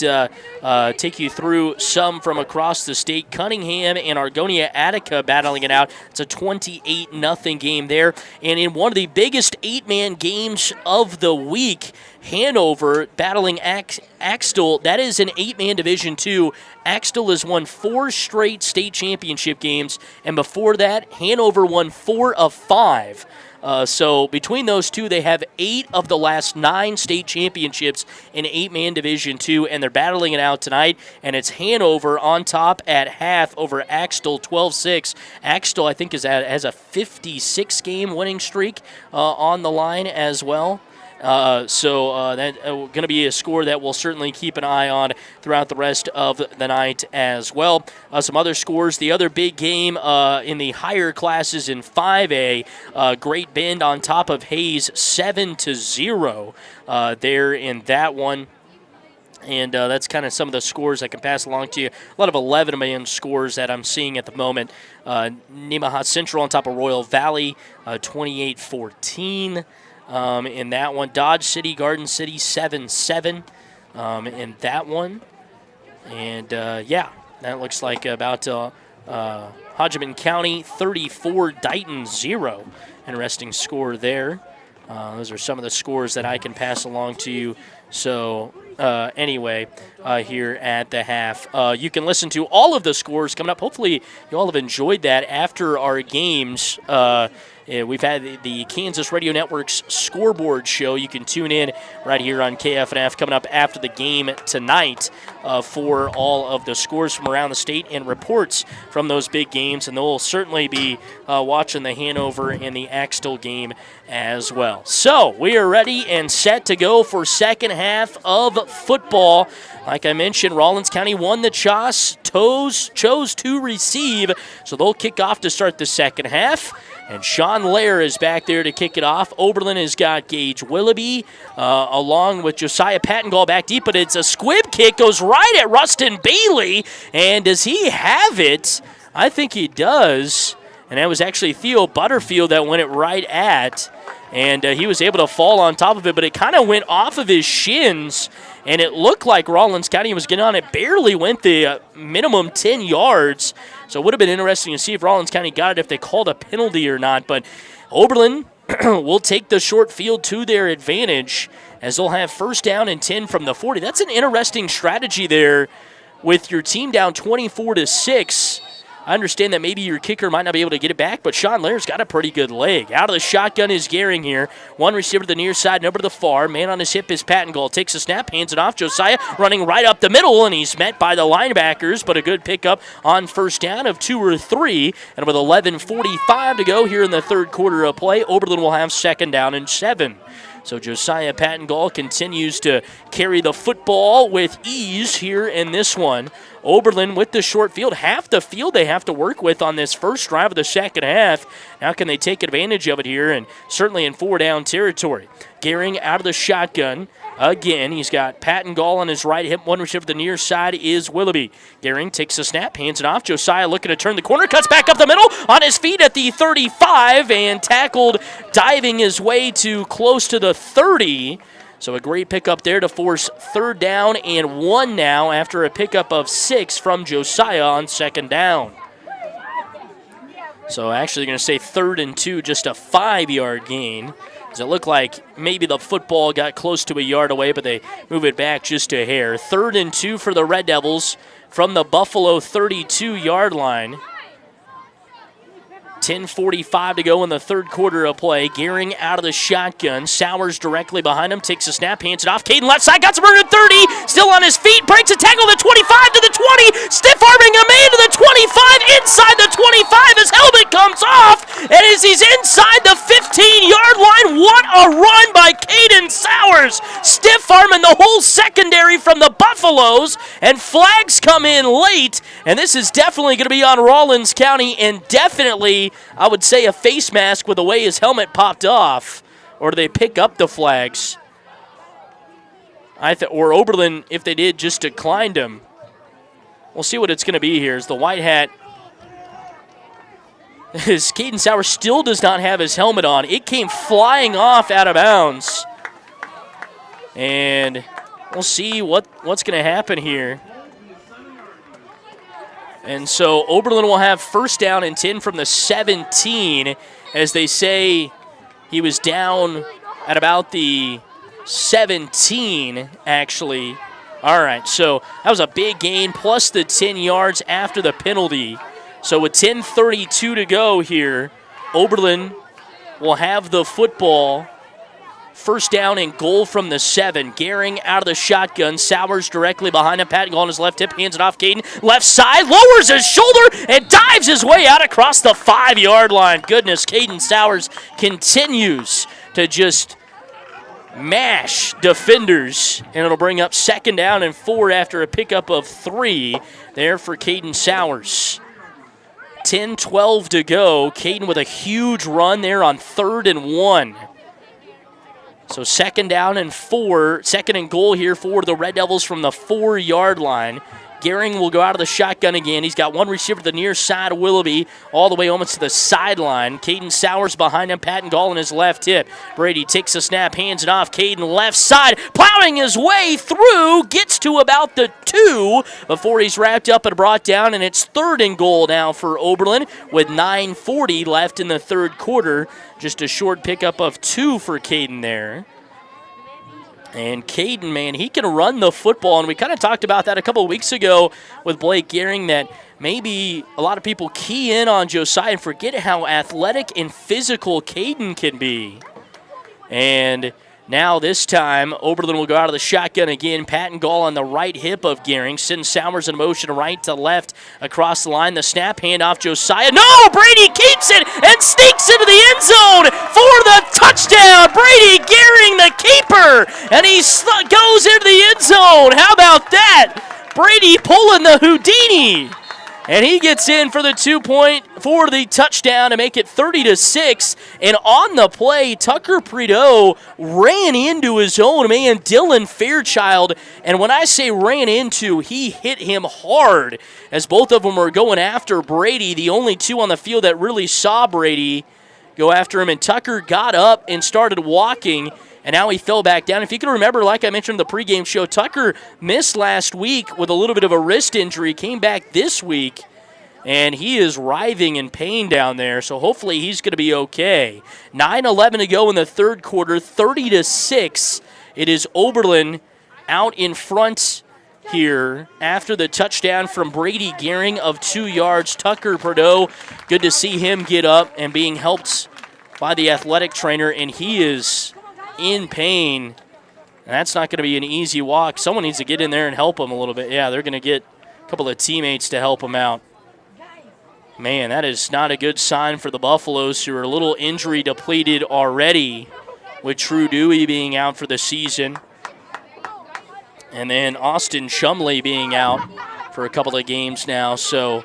take you through some from across the state. Cunningham and Argonia Attica battling it out. It's a 28-0 game there. And in one of the biggest 8-man games of the week, Hanover battling Axtell. That is an 8-man Division II. Axtell has won 4 straight state championship games, and before that, Hanover won 4 of 5. So between those two, they have 8 of the last 9 state championships in 8-man Division II, and they're battling it out tonight. And it's Hanover on top at half over Axtell, 12-6. Axtell, I think, has a 56-game winning streak on the line as well. So that's going to be a score that we'll certainly keep an eye on throughout the rest of the night as well. Some other scores, the other big game in the higher classes in 5A, Great Bend on top of Hayes 7-0 there in that one. And that's kind of some of the scores I can pass along to you. A lot of 11-man scores that I'm seeing at the moment. Nemaha Central on top of Royal Valley, 28-14. In that one, Dodge City, Garden City, 7-7 in that one. And, yeah, that looks like about Hodgeman County, 34, Dighton, 0. Interesting score there. Those are some of the scores that I can pass along to you. So, anyway, here at the half. You can listen to all of the scores coming up. Hopefully you all have enjoyed that after our games. We've had the Kansas Radio Network's scoreboard show. You can tune in right here on KFNF coming up after the game tonight for all of the scores from around the state and reports from those big games. And they'll certainly be watching the Hanover and the Axtell game as well. So we are ready and set to go for second half of football. Like I mentioned, Rawlins County won the toss, chose to receive, so they'll kick off to start the second half. And Sean Lair is back there to kick it off. Oberlin has got Gage Willoughby along with Josiah Pattengall back deep, but it's a squib kick, goes right at Rustin Bailey. And does he have it? I think he does. And that was actually Theo Butterfield that went it right at. And he was able to fall on top of it, but it kind of went off of his shins. And it looked like Rawlins County was getting on it. Barely went the minimum 10 yards. So it would have been interesting to see if Rawlins County got it, if they called a penalty or not. But Oberlin will take the short field to their advantage as they'll have first down and 10 from the 40. That's an interesting strategy there with your team down 24-6. I understand that maybe your kicker might not be able to get it back, but Sean Lair's got a pretty good leg. Out of the shotgun is Gehring here. One receiver to the near side, number to the far. Man on his hip is Pattengall. Takes a snap, hands it off. Josiah running right up the middle, and he's met by the linebackers, but a good pickup on first down of 2 or 3. And with 11:45 to go here in the third quarter of play, Oberlin will have second down and 7. So Josiah Pattengall continues to carry the football with ease here in this one. Oberlin with the short field. Half the field they have to work with on this first drive of the second half. How can they take advantage of it here? And certainly in 4-down territory. Gehring out of the shotgun. Again, he's got Pattengall on his right hip. One receiver to the near side is Willoughby. Gehring takes a snap, hands it off. Josiah looking to turn the corner, cuts back up the middle on his feet at the 35 and tackled, diving his way to close to the 30. So a great pickup there to force 3rd down and 1 now after a pickup of 6 from Josiah on 2nd down. So actually going to say 3rd and 2, just a 5-yard gain. Does it look like maybe the football got close to a yard away, but they move it back just a hair. 3rd and 2 for the Red Devils from the Buffalo 32-yard line. 10:45 to go in the third quarter of play. Gehring out of the shotgun. Sowers directly behind him. Takes a snap, hands it off. Caden left side, got some room at 30. Still on his feet. Breaks a tackle to the 25 to the 20. Stiff-arming a man to the 25. Inside the 25. His helmet comes off. And as he's inside the 15-yard line, what a run by Caden Sowers. Stiff-arming the whole secondary from the Buffaloes. And flags come in late. And this is definitely going to be on Rawlins County and definitely, I would say, a face mask with the way his helmet popped off. Or do they pick up the flags? Or Oberlin, if they did, just declined him. We'll see what it's going to be here. As the white hat, as Caden Sowers still does not have his helmet on. It came flying off out of bounds. And we'll see what's going to happen here. And so Oberlin will have first down and 10 from the 17, as they say he was down at about the 17, actually. All right, so that was a big gain, plus the 10 yards after the penalty. So with 10:32 to go here, Oberlin will have the football. First down and goal from the 7. Gehring out of the shotgun. Sowers directly behind him. Pattengall on his left hip. Hands it off. Caden left side. Lowers his shoulder and dives his way out across the 5-yard line. Goodness, Caden Sowers continues to just mash defenders. And it'll bring up second down and 4 after a pickup of 3 there for Caden Sowers. 10:12 to go. Caden with a huge run there on 3rd and 1. So second down and 4, second and goal here for the Red Devils from the 4-yard line. Gehring will go out of the shotgun again. He's got one receiver to the near side, Willoughby, all the way almost to the sideline. Caden Sowers behind him, Pattengall on his left hip. Brady takes a snap, hands it off. Caden left side, plowing his way through, gets to about the 2 before he's wrapped up and brought down, and it's 3rd and goal now for Oberlin with 9:40 left in the third quarter. Just a short pickup of 2 for Caden there. And Caden, man, he can run the football, and we kind of talked about that a couple of weeks ago with Blake Gehring, that maybe a lot of people key in on Josiah and forget how athletic and physical Caden can be. And now this time, Oberlin will go out of the shotgun again. Pattengall on the right hip of Gehring. Sends Sowers in motion right to left across the line. The snap handoff, Josiah. No! Brady keeps it and sneaks into the end zone for the touchdown. Brady Gehring, the keeper. And he goes into the end zone. How about that? Brady pulling the Houdini. And he gets in for the 2-point for the touchdown to make it 30-6. And on the play, Tucker Prideaux ran into his own man, Dylan Fairchild. And when I say ran into, he hit him hard as both of them were going after Brady, the only two on the field that really saw Brady go after him. And Tucker got up and started walking, and now he fell back down. If you can remember, like I mentioned in the pregame show, Tucker missed last week with a little bit of a wrist injury, came back this week and he is writhing in pain down there, so hopefully he's going to be okay. 9:11 to go in the third quarter, 30-6. It is Oberlin out in front here after the touchdown from Brady Gehring of 2 yards. Tucker Prideaux, good to see him get up and being helped by the athletic trainer, and he is in pain. And that's not going to be an easy walk. Someone needs to get in there and help him a little bit. Yeah, they're going to get a couple of teammates to help him out. Man, that is not a good sign for the Buffaloes, who are a little injury depleted already, with True Dewey being out for the season. And then Austin Shumley being out for a couple of games now. So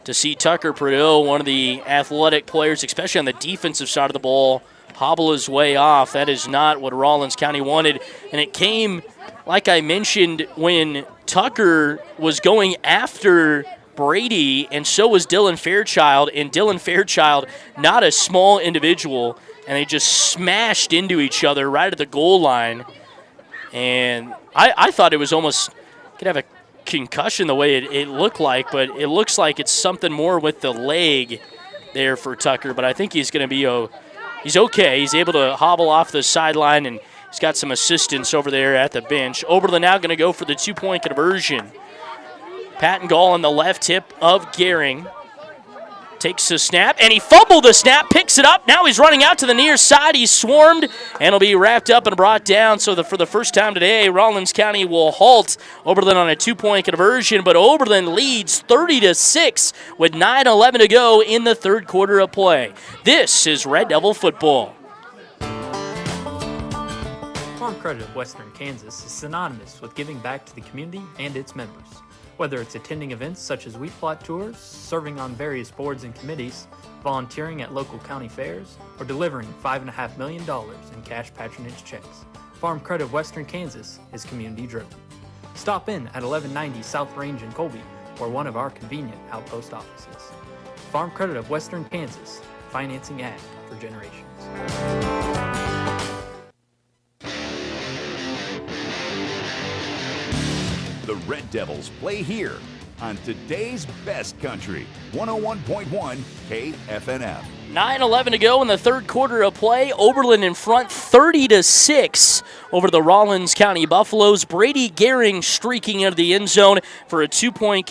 to see Tucker Prideaux, one of the athletic players, especially on the defensive side of the ball, hobble his way off, that is not what Rawlins County wanted. And it came, like I mentioned, when Tucker was going after Brady, and so was Dylan Fairchild. And Dylan Fairchild, not a small individual, and they just smashed into each other right at the goal line. And I thought it was almost could have a concussion the way it looked like, but it looks like it's something more with the leg there for Tucker. But I think he's going to be he's okay. He's able to hobble off the sideline, and he's got some assistance over there at the bench. Oberlin now going to go for the two-point conversion. Patton Gall on the left hip of Gehring. Takes the snap, and he fumbled the snap, picks it up. Now he's running out to the near side. He's swarmed, and will be wrapped up and brought down. So for the first time today, Rawlins County will halt Oberlin on a two-point conversion, but Oberlin leads 30-6 with 9:11 to go in the third quarter of play. This is Red Devil football. Farm Credit of Western Kansas is synonymous with giving back to the community and its members. Whether it's attending events such as wheat plot tours, serving on various boards and committees, volunteering at local county fairs, or delivering $5.5 million in cash patronage checks, Farm Credit of Western Kansas is community-driven. Stop in at 1190 South Range in Colby, or one of our convenient outpost offices. Farm Credit of Western Kansas, financing ag for generations. The Red Devils play here on today's best country, 101.1 KFNF. 9:11 to go in the third quarter of play. Oberlin in front 30-6 over the Rawlins County Buffaloes. Brady Gehring streaking into the end zone for a two-point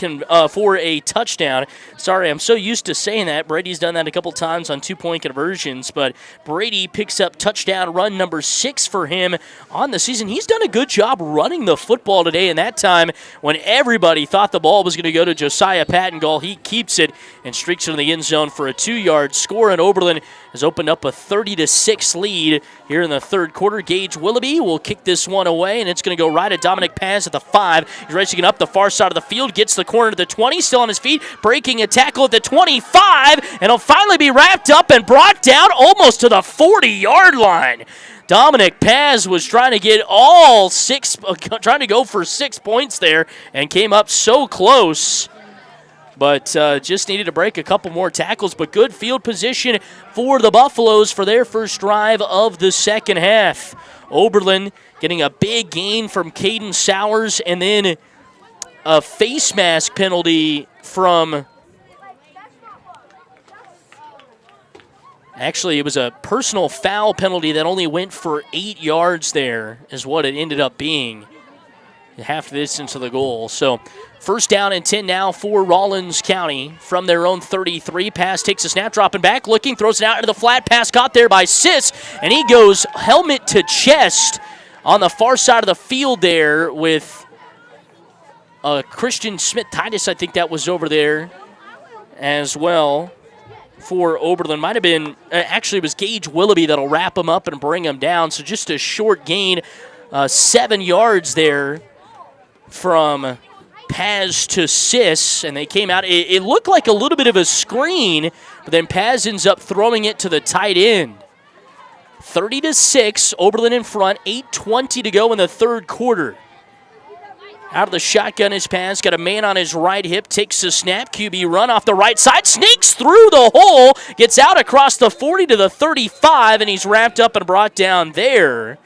for a touchdown. Sorry, I'm so used to saying that. Brady's done that a couple times on two-point conversions, but Brady picks up touchdown run number 6 for him on the season. He's done a good job running the football today, and that time when everybody thought the ball was going to go to Josiah Patton Gall, he keeps it and streaks into the end zone for a 2-yard score. And Oberlin has opened up a 30-6 lead here in the third quarter. Gage Willoughby will kick this one away, and it's going to go right at Dominic Paz at the 5. He's racing up the far side of the field, gets the corner to the 20, still on his feet, breaking a tackle at the 25, and he'll finally be wrapped up and brought down almost to the 40-yard line. Dominic Paz was trying to get trying to go for 6 points there, and came up so close. But just needed to break a couple more tackles. But good field position for the Buffaloes for their first drive of the second half. Oberlin getting a big gain from Caden Sowers, and then a face mask penalty from... Actually, it was a personal foul penalty that only went for 8 yards there is what it ended up being. Half the distance of the goal. So first down and 10 now for Rawlins County from their own 33. Pass takes a snap, dropping back, looking, throws it out into the flat. Pass caught there by Sis, and he goes helmet to chest on the far side of the field there with Christian Smith-Titus, I think that was over there as well for Oberlin. Might have been, actually it was Gage Willoughby that'll wrap him up and bring him down. So just a short gain, 7 yards there from Paz to Sis, and they came out. It looked like a little bit of a screen, but then Paz ends up throwing it to the tight end. 30-6, Oberlin in front, 8:20 to go in the third quarter. Out of the shotgun is Paz, got a man on his right hip, takes the snap, QB run off the right side, sneaks through the hole, gets out across the 40 to the 35, and he's wrapped up and brought down there.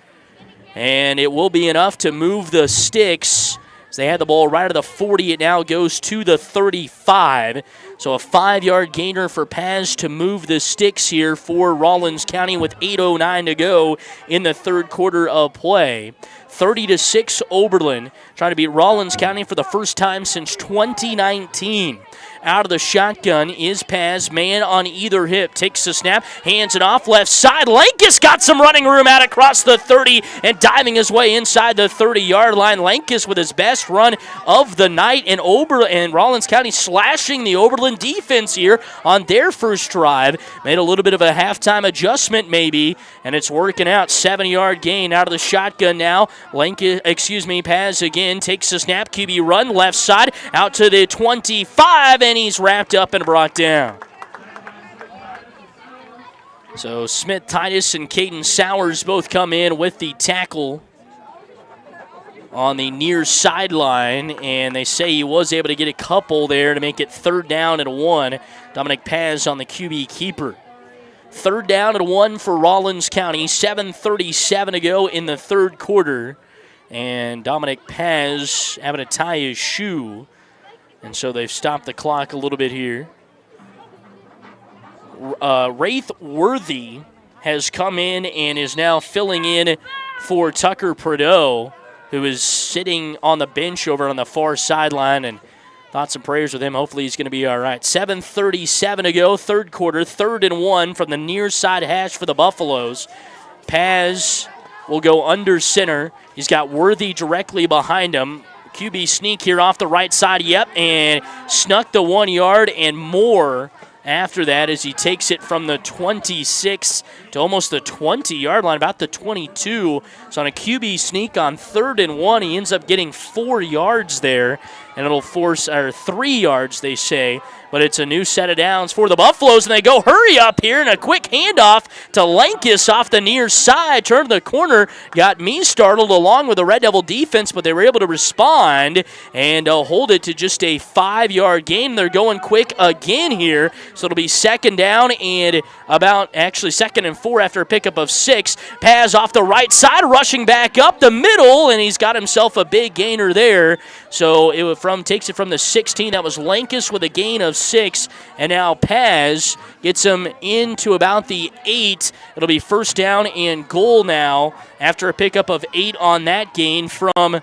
And it will be enough to move the sticks. So they had the ball right at the 40. It now goes to the 35. So a 5-yard gainer for Paz to move the sticks here for Rawlins County with 8:09 to go in the third quarter of play. 30-6 Oberlin trying to beat Rawlins County for the first time since 2019. Out of the shotgun is Paz, man on either hip. Takes the snap, hands it off left side. Lankus got some running room out across the 30 and diving his way inside the 30-yard line. Lankus with his best run of the night, and Rawlins County slashing the Oberlin defense here on their first drive. Made a little bit of a halftime adjustment maybe, and it's working out. 7-yard gain out of the shotgun now. Paz again takes the snap, QB run left side out to the 25, and he's wrapped up and brought down. So Smith Titus and Caden Sowers both come in with the tackle on the near sideline, and they say he was able to get a couple there to make it 3rd down and 1. Dominic Paz on the QB keeper. 3rd down and 1 for Rawlins County. 7:37 to go in the third quarter. And Dominic Paz having to tie his shoe. And so they've stopped the clock a little bit here. Wraith Worthy has come in and is now filling in for Tucker Prideaux, who is sitting on the bench over on the far sideline, and thoughts and prayers with him. Hopefully he's going to be all right. 7:37 to go, third quarter, 3rd and 1 from the near side hash for the Buffaloes. Paz will go under center. He's got Worthy directly behind him. QB sneak here off the right side, and snuck the 1 yard and more after that as he takes it from the 26 to almost the 20-yard line, about the 22. So on a QB sneak on 3rd and 1, he ends up getting 4 yards there, and it'll force 3 yards, they say. But it's a new set of downs for the Buffaloes, and they go hurry up here, and a quick handoff to Lankus off the near side. Turned the corner, got me startled along with the Red Devil defense, but they were able to respond and hold it to just a 5-yard gain. They're going quick again here, so it'll be 2nd down and 2nd and 4 after a pickup of 6. Paz off the right side, rushing back up the middle, and he's got himself a big gainer there. So takes it from the 16. That was Lankus with a gain of 6, and now Paz gets him into about the 8. It'll be 1st down and goal now after a pickup of 8 on that gain from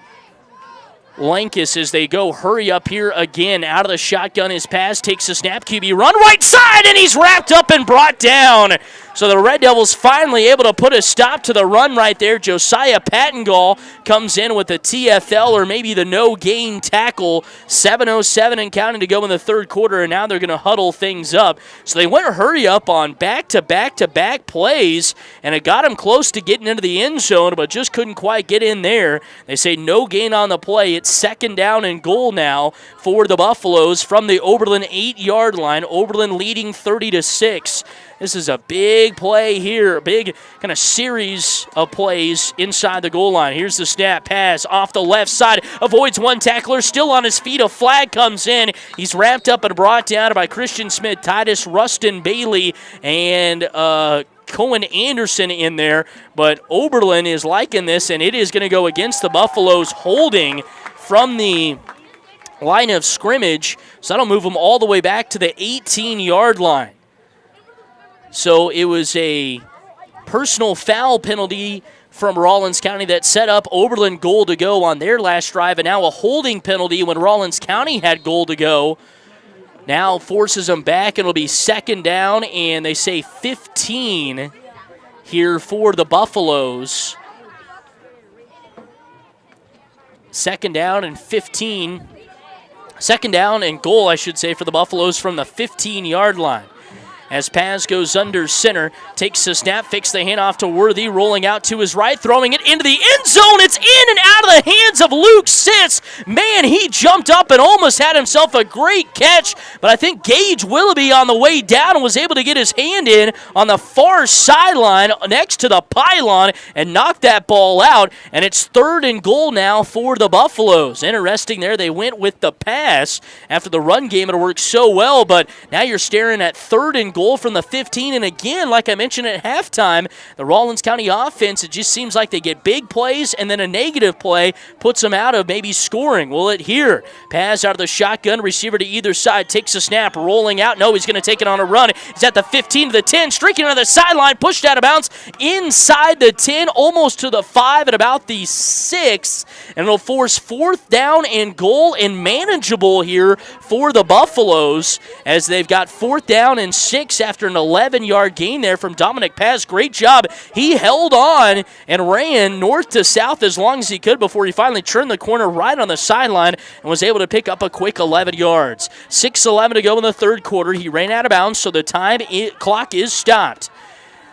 Lankus as they go hurry up here again. Out of the shotgun is Paz, takes the snap, QB run right side, and he's wrapped up and brought down. So the Red Devils finally able to put a stop to the run right there. Josiah Pattengall comes in with the TFL, or maybe the no-gain tackle. 7:07 and counting to go in the third quarter, and now they're going to huddle things up. So they went hurry up on back-to-back-to-back plays, and it got them close to getting into the end zone, but just couldn't quite get in there. They say no gain on the play. It's 2nd down and goal now for the Buffaloes from the Oberlin 8-yard line. Oberlin leading 30-6. This is a big play here, a big kind of series of plays inside the goal line. Here's the snap, pass off the left side, avoids one tackler, still on his feet. A flag comes in. He's wrapped up and brought down by Christian Smith, Titus, Rustin Bailey, and Cohen Anderson in there. But Oberlin is liking this, and it is going to go against the Buffaloes holding from the line of scrimmage. So that'll move them all the way back to the 18-yard line. So it was a personal foul penalty from Rawlins County that set up Oberlin goal to go on their last drive, and now a holding penalty when Rawlins County had goal to go. Now forces them back, and it'll be 2nd down, and they say 15 here for the Buffaloes. 2nd down and 15. 2nd down and goal, I should say, for the Buffaloes from the 15-yard line. As Paz goes under center, takes the snap, fakes the handoff to Worthy, rolling out to his right, throwing it into the end zone. It's in and out of the hands of Luke Sitz. Man, he jumped up and almost had himself a great catch, but I think Gage Willoughby on the way down was able to get his hand in on the far sideline next to the pylon and knock that ball out, and it's 3rd and goal now for the Buffaloes. Interesting there, they went with the pass after the run game. It worked so well, but now you're staring at 3rd and goal from the 15. And again, like I mentioned at halftime, the Rawlins County offense, it just seems like they get big plays and then a negative play puts them out of maybe scoring. Will it here? Pass out of the shotgun, receiver to either side, takes a snap, rolling out. No, he's going to take it on a run. He's at the 15 to the 10, streaking on the sideline, pushed out of bounds inside the 10, almost to the 5 at about the 6. And it'll force 4th down and goal and manageable here for the Buffaloes as they've got 4th down and 6 after an 11-yard gain there from Dominic Paz. Great job. He held on and ran north to south as long as he could before he finally turned the corner right on the sideline and was able to pick up a quick 11 yards. 6:11 to go in the third quarter. He ran out of bounds, so the clock is stopped.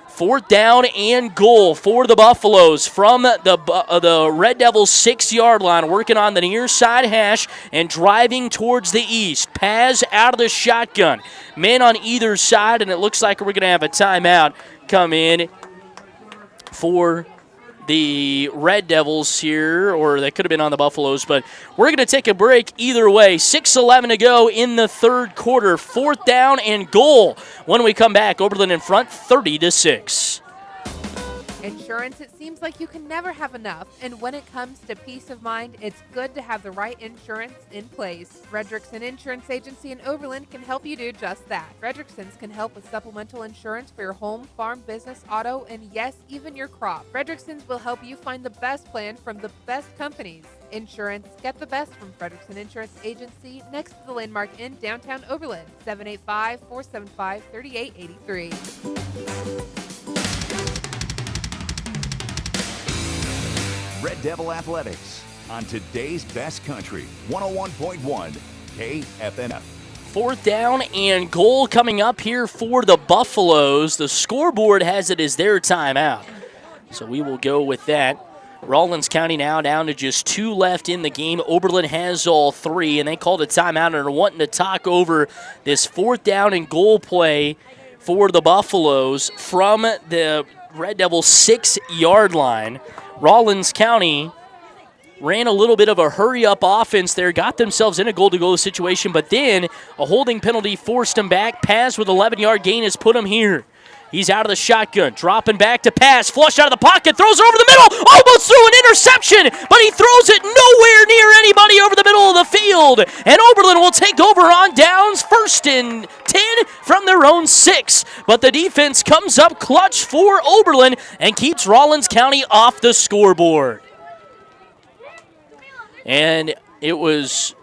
4th down and goal for the Buffaloes from the Red Devils' 6-yard line, working on the near side hash and driving towards the east. Paz out of the shotgun. Men on either side, and it looks like we're going to have a timeout come in for the Red Devils here, or that could have been on the Buffaloes, but we're going to take a break either way. 6:11 to go in the third quarter. 4th down and goal. When we come back, Oberlin in front, 30-6. Insurance, it seems like you can never have enough. And when it comes to peace of mind, it's good to have the right insurance in place. Frederickson Insurance Agency in Oberlin can help you do just that. Frederickson's can help with supplemental insurance for your home, farm, business, auto, and yes, even your crop. Frederickson's will help you find the best plan from the best companies. Insurance, get the best from Frederickson Insurance Agency next to the Landmark in downtown Oberlin. 785-475-3883. Red Devil Athletics on today's best country, 101.1 KFNF. 4th down and goal coming up here for the Buffaloes. The scoreboard has it as their timeout, so we will go with that. Rawlins County now down to just 2 left in the game. Oberlin has all 3, and they called a timeout and are wanting to talk over this 4th down and goal play for the Buffaloes from the Red Devils' 6-yard line. Rawlins County ran a little bit of a hurry-up offense there, got themselves in a goal-to-goal situation, but then a holding penalty forced them back. Paz with 11-yard gain has put him here. He's out of the shotgun, dropping back to pass, flush out of the pocket, throws it over the middle, almost threw an interception, but he throws it nowhere near anybody over the middle of the field. And Oberlin will take over on downs, 1st and 10 from their own 6. But the defense comes up clutch for Oberlin and keeps Rawlins County off the scoreboard. And it was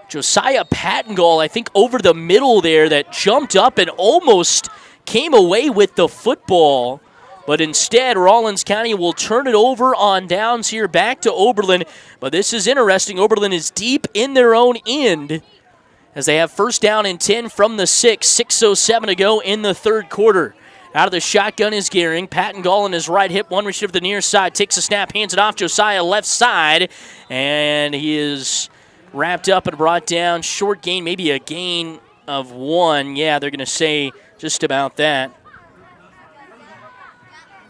Josiah Pattengall, I think, over the middle there that jumped up and almost came away with the football, but instead Rawlins County will turn it over on downs here back to Oberlin. But this is interesting. Oberlin is deep in their own end as they have 1st down and 10 from the 6. 6:07 to go in the third quarter. Out of the shotgun is Gehring. Pattengall on his right hip, one receiver to the near side, takes a snap, hands it off. Josiah left side, and he is wrapped up and brought down. Short gain, maybe a gain of 1. Yeah, they're going to say just about that.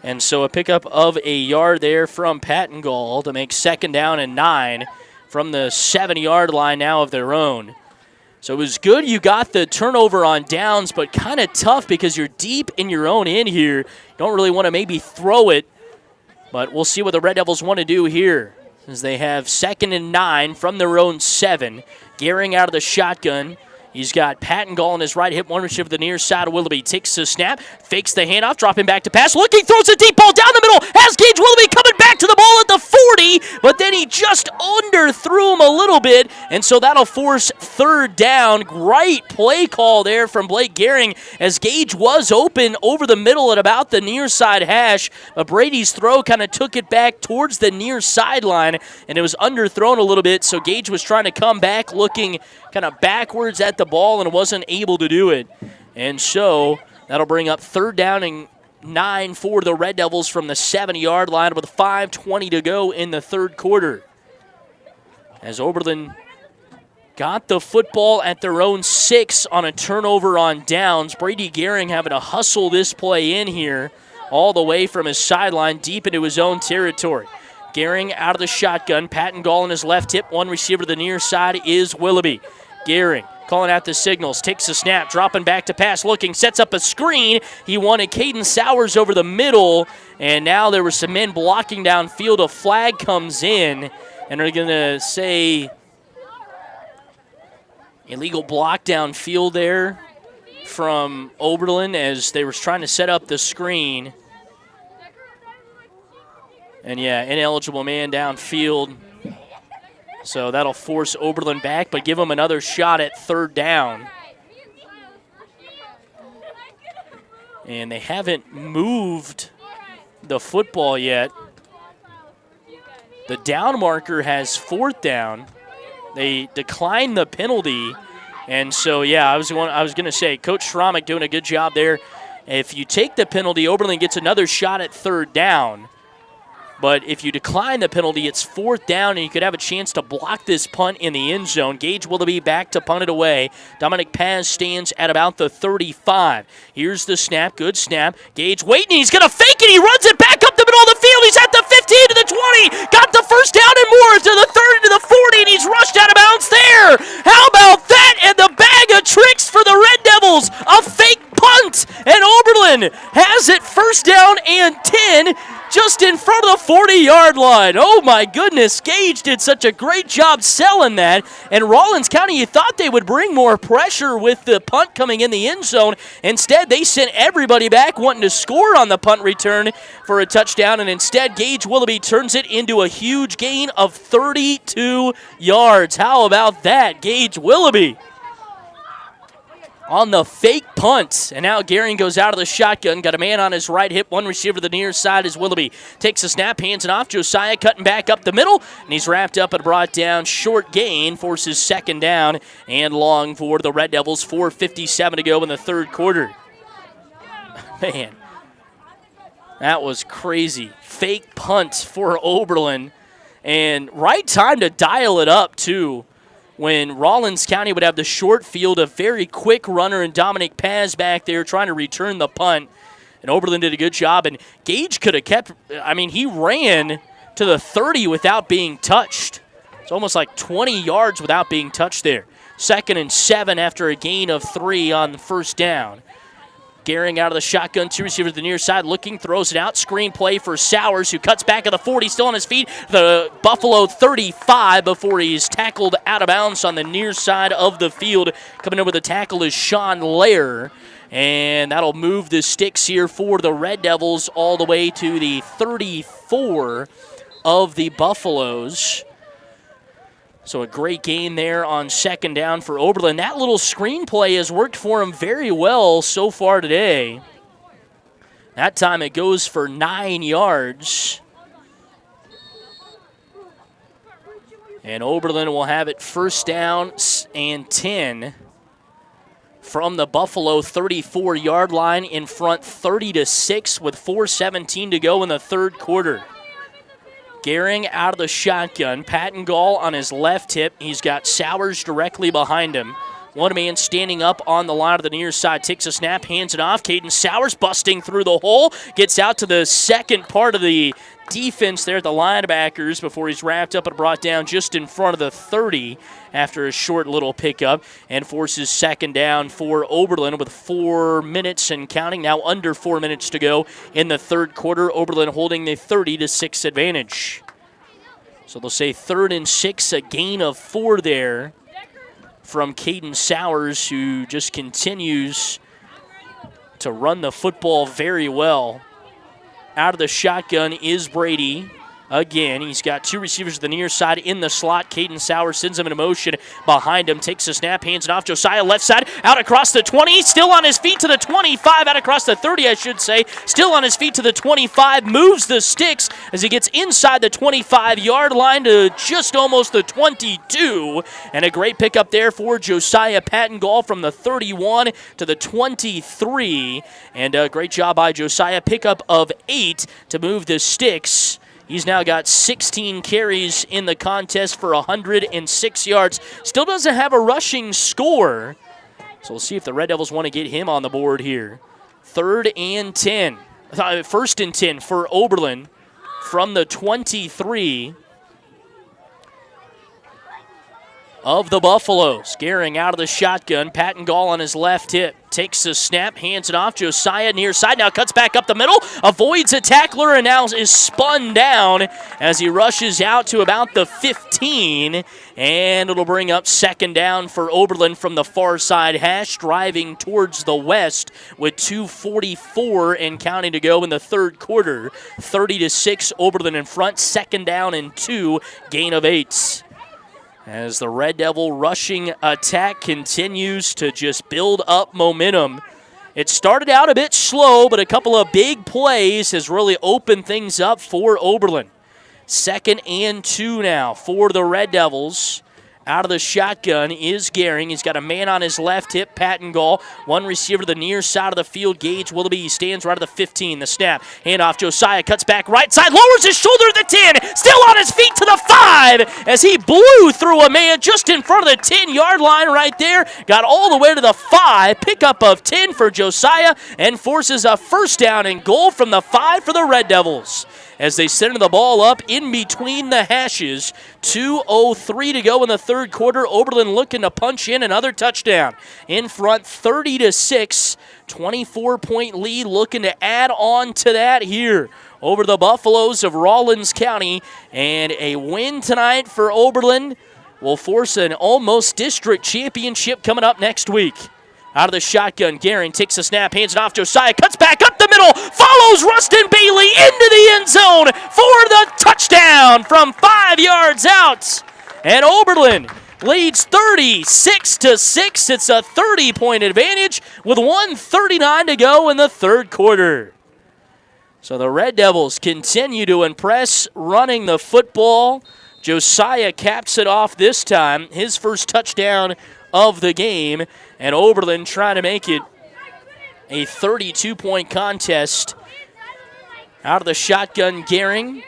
And so a pickup of a yard there from Pattengall to make 2nd down and 9 from the 7-yard line now of their own. So it was good you got the turnover on downs, but kind of tough because you're deep in your own end here. You don't really want to maybe throw it, but we'll see what the Red Devils want to do here as they have 2nd and 9 from their own 7. Gehring out of the shotgun. He's got Pattengall on his right hip, one receiver to the near side of Willoughby. Takes the snap, fakes the handoff, dropping back to pass. Looking, throws a deep ball down the middle. Has Gage Willoughby coming back to the ball at the 40, but then he just underthrew him a little bit, and so that'll force 3rd down. Great play call there from Blake Gehring as Gage was open over the middle at about the near side hash, but Brady's throw kind of took it back towards the near sideline, and it was underthrown a little bit, so Gage was trying to come back looking kind of backwards at the ball and wasn't able to do it. And so that'll bring up 3rd down and 9 for the Red Devils from the 7-yard line with 5:20 to go in the third quarter. As Oberlin got the football at their own 6 on a turnover on downs. Brady Gehring having to hustle this play in here all the way from his sideline deep into his own territory. Gehring out of the shotgun. Pattengall on his left hip. One receiver to the near side is Willoughby. Gehring calling out the signals, takes a snap, dropping back to pass, looking, sets up a screen. He wanted Caden Sowers over the middle, and now there were some men blocking downfield. A flag comes in, and they're going to say illegal block downfield there from Oberlin as they were trying to set up the screen. And, yeah, ineligible man downfield. So that'll force Oberlin back, but give them another shot at third down. And they haven't moved the football yet. The down marker has fourth down. They declined the penalty. And so, yeah, I was going to say, Coach Schramek doing a good job there. If you take the penalty, Oberlin gets another shot at third down. But if you decline the penalty, it's fourth down, and you could have a chance to block this punt in the end zone. Gage Willoughby back to punt it away. Dominic Paz stands at about the 35. Here's the snap. Good snap. Gage waiting. He's going to fake it. He runs it back up the middle of the field. He's at the 15 to the 20. Got the first down and more to the 30 to the 40, and he's rushed out of bounds there. How about that? And the bag of tricks for the Red Devils. A fake punt, and Oberlin has it first down and 10. Just in front of the 40-yard line. Oh, my goodness. Gage did such a great job selling that. And Rawlins County, you thought they would bring more pressure with the punt coming in the end zone. Instead, they sent everybody back wanting to score on the punt return for a touchdown. And instead, Gage Willoughby turns it into a huge gain of 32 yards. How about that, Gage Willoughby? On the fake punt. And now Gehring goes out of the shotgun. Got a man on his right hip. One receiver to the near side is Willoughby. Takes a snap, hands it off. Josiah cutting back up the middle. And he's wrapped up and brought down. Short gain forces second down and long for the Red Devils. 4:57 to go in the third quarter. Man, that was crazy. Fake punt for Oberlin. And right time to dial it up, too. When Rawlins County would have the short field, a very quick runner, and Dominic Paz back there trying to return the punt. And Oberlin did a good job, and Gage could have kept, he ran to the 30 without being touched. It's almost like 20 yards without being touched there. 2nd and 7 after a gain of 3 on the first down. Gehring out of the shotgun, two receivers to the near side, looking, throws it out. Screen play for Sowers, who cuts back at the 40, still on his feet. The Buffalo 35 before he's tackled out of bounds on the near side of the field. Coming in with a tackle is Sean Lair. And that'll move the sticks here for the Red Devils all the way to the 34 of the Buffaloes. So a great gain there on second down for Oberlin. That little screenplay has worked for him very well so far today. That time it goes for 9 yards. And Oberlin will have it first down and 10 from the Buffalo 34-yard line, in front 30-6 with 4:17 to go in the third quarter. Gehring out of the shotgun. Patton Gall on his left hip. He's got Sowers directly behind him. One man standing up on the line of the near side. Takes a snap, hands it off. Caden Sowers busting through the hole. Gets out to the second part of the defense there at the linebackers before he's wrapped up and brought down just in front of the 30 after a short little pickup, and forces second down for Oberlin with 4 minutes and counting. Now under 4 minutes to go in the third quarter. Oberlin holding the 30-6 advantage. So they'll say 3rd and 6, a gain of 4 there from Caden Sowers, who just continues to run the football very well. Out of the shotgun is Brady. Again, he's got two receivers to the near side in the slot. Caden Sowers sends him in motion behind him. Takes a snap, hands it off. Josiah left side, out across the 20. Still on his feet to the 25. Out across the 30, I should say. Still on his feet to the 25. Moves the sticks as he gets inside the 25-yard line to just almost the 22. And a great pickup there for Josiah Patton Gall from the 31 to the 23. And a great job by Josiah. Pickup of 8 to move the sticks. He's now got 16 carries in the contest for 106 yards. Still doesn't have a rushing score. So we'll see if the Red Devils want to get him on the board here. 1st and 10 for Oberlin from the 23. of the Buffaloes. Gehring out of the shotgun. Patton Gall on his left hip. Takes the snap, hands it off. Josiah near side, now cuts back up the middle, avoids a tackler, and now is spun down as he rushes out to about the 15. And it'll bring up second down for Oberlin from the far side hash, driving towards the west with 2:44 and counting to go in the third quarter. 30-6, Oberlin in front, second down and 2, gain of 8. As the Red Devil rushing attack continues to just build up momentum. It started out a bit slow, but a couple of big plays has really opened things up for Oberlin. 2nd and 2 now for the Red Devils. Out of the shotgun is Gehring. He's got a man on his left hip, Patton Gall. One receiver to the near side of the field, Gage Willoughby. He stands right at the 15. The snap, handoff, Josiah cuts back right side, lowers his shoulder to the 10. Still on his feet to the 5 as he blew through a man just in front of the 10-yard line right there. Got all the way to the 5. Pickup of 10 for Josiah and forces a first down and goal from the 5 for the Red Devils. As they send the ball up in between the hashes. 2:03 to go in the third quarter. Oberlin looking to punch in another touchdown. In front 30-6, 24-point lead, looking to add on to that here over the Buffaloes of Rawlins County. And a win tonight for Oberlin will force an almost district championship coming up next week. Out of the shotgun, Gehring takes the snap, hands it off. Josiah cuts back up the middle, follows Rustin Bailey into the end zone for the touchdown from 5 yards out. And Oberlin leads 36-6. It's a 30-point advantage with 1:39 to go in the third quarter. So the Red Devils continue to impress running the football. Josiah caps it off this time, his first touchdown of the game, and Oberlin trying to make it a 32-point contest. Out of the shotgun, Gehring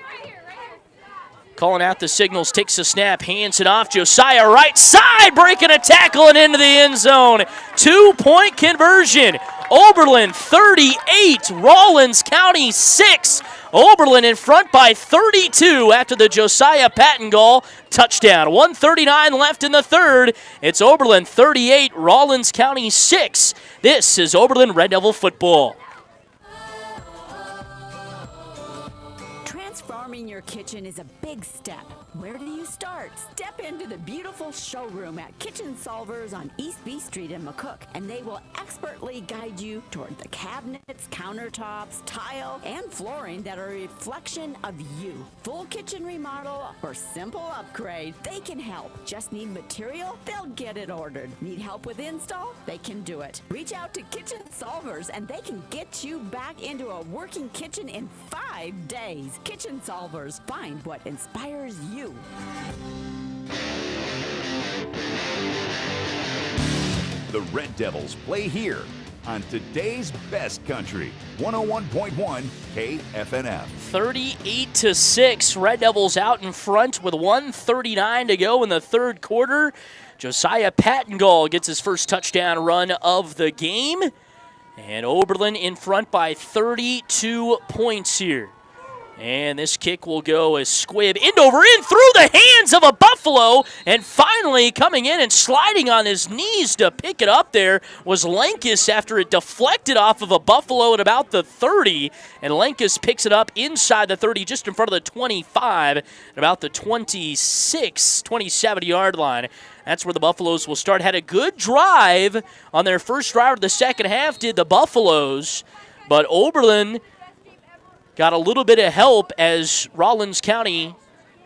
calling out the signals, takes the snap, hands it off. Josiah right side, breaking a tackle and into the end zone. 2-point conversion. Oberlin 38, Rawlins County 6. Oberlin in front by 32 after the Josiah Patton Gall touchdown. 1:39 left in the third. It's Oberlin 38, Rawlins County 6. This is Oberlin Red Devil football. Transforming your kitchen is a big step. Where do you start? Step into the beautiful showroom at Kitchen Solvers on East B Street in McCook, and they will expertly guide you toward the cabinets, countertops, tile, and flooring that are a reflection of you. Full kitchen remodel or simple upgrade, they can help. Just need material? They'll get it ordered. Need help with install? They can do it. Reach out to Kitchen Solvers, and they can get you back into a working kitchen in 5 days. Kitchen Solvers. Find what inspires you. The Red Devils play here on today's best country, 101.1 KFNF. 38-6, Red Devils out in front with 1:39 to go in the third quarter. Josiah Patton Gall gets his first touchdown run of the game. And Oberlin in front by 32 points here. And this kick will go as Squibb end over end through the hands of a Buffalo. And finally coming in and sliding on his knees to pick it up there was Lankus after it deflected off of a Buffalo at about the 30. And Lankus picks it up inside the 30, just in front of the 25, at about the 26, 27-yard line. That's where the Buffaloes will start. Had a good drive on their first drive of the second half, did the Buffaloes. But Oberlin got a little bit of help as Rawlins County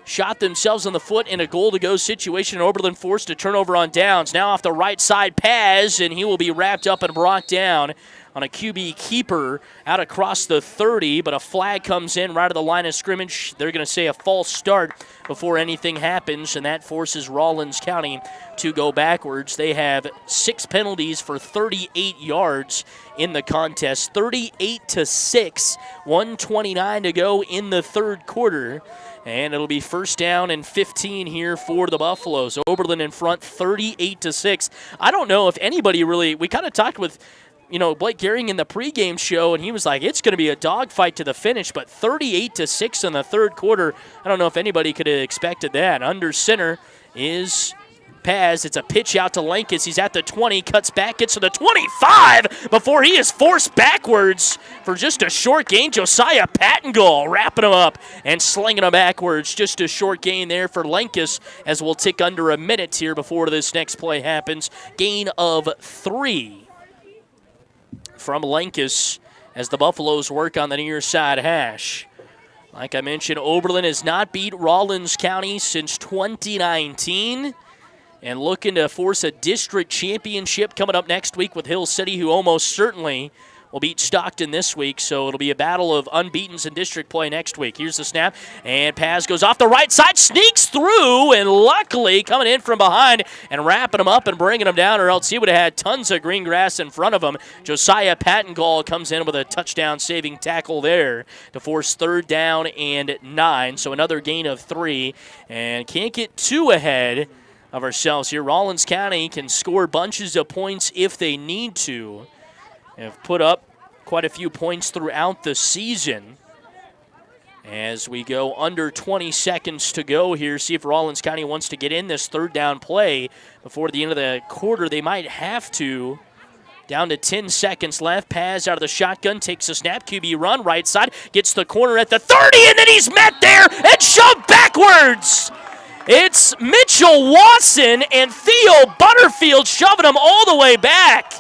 shot themselves in the foot in a goal-to-go situation. Oberlin forced a turnover on downs. Now off the right side, Paz, and he will be wrapped up and brought down on a QB keeper out across the 30, but a flag comes in right at the line of scrimmage. They're going to say a false start before anything happens, and that forces Rawlins County to go backwards. They have 6 penalties for 38 yards in the contest. 38-6, 1:29 to go in the third quarter. And it'll be first down and 15 here for the Buffaloes. Oberlin in front, 38-6. I don't know if anybody really, we kind of talked with, Blake Gehring in the pregame show, and he was like, it's going to be a dogfight to the finish, but 38-6 in the third quarter, I don't know if anybody could have expected that. Under center is Paz. It's a pitch out to Lankus. He's at the 20, cuts back, gets to the 25 before he is forced backwards for just a short gain. Josiah Pattengall wrapping him up and slinging him backwards. Just a short gain there for Lankus, as we'll tick under a minute here before this next play happens. Gain of 3 from Lankus as the Buffaloes work on the near side hash. Like I mentioned, Oberlin has not beat Rawlins County since 2019. And looking to force a district championship coming up next week with Hill City, who almost certainly will beat Stockton this week. So it'll be a battle of unbeatens in district play next week. Here's the snap, and Paz goes off the right side, sneaks through, and luckily coming in from behind and wrapping him up and bringing him down, or else he would have had tons of green grass in front of him. Josiah Pattengall comes in with a touchdown-saving tackle there to force 3rd down and 9. So another gain of 3, and can't get too ahead of ourselves here. Rawlins County can score bunches of points if they need to. Have put up quite a few points throughout the season. As we go under 20 seconds to go here, see if Rawlins County wants to get in this 3rd down play before the end of the quarter. They might have to. Down to 10 seconds left. Paz out of the shotgun, takes a snap, QB run, right side, gets the corner at the 30, and then he's met there and shoved backwards. It's Mitchell Watson and Theo Butterfield shoving him all the way back,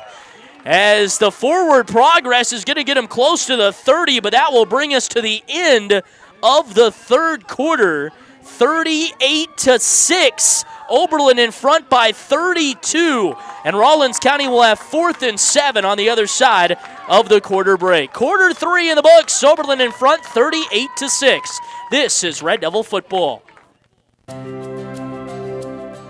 as the forward progress is going to get him close to the 30, but that will bring us to the end of the 3rd quarter. 38-6. Oberlin in front by 32, and Rawlins County will have 4th and 7 on the other side of the quarter break. Quarter 3 in the books. Oberlin in front, 38-6. This is Red Devil football.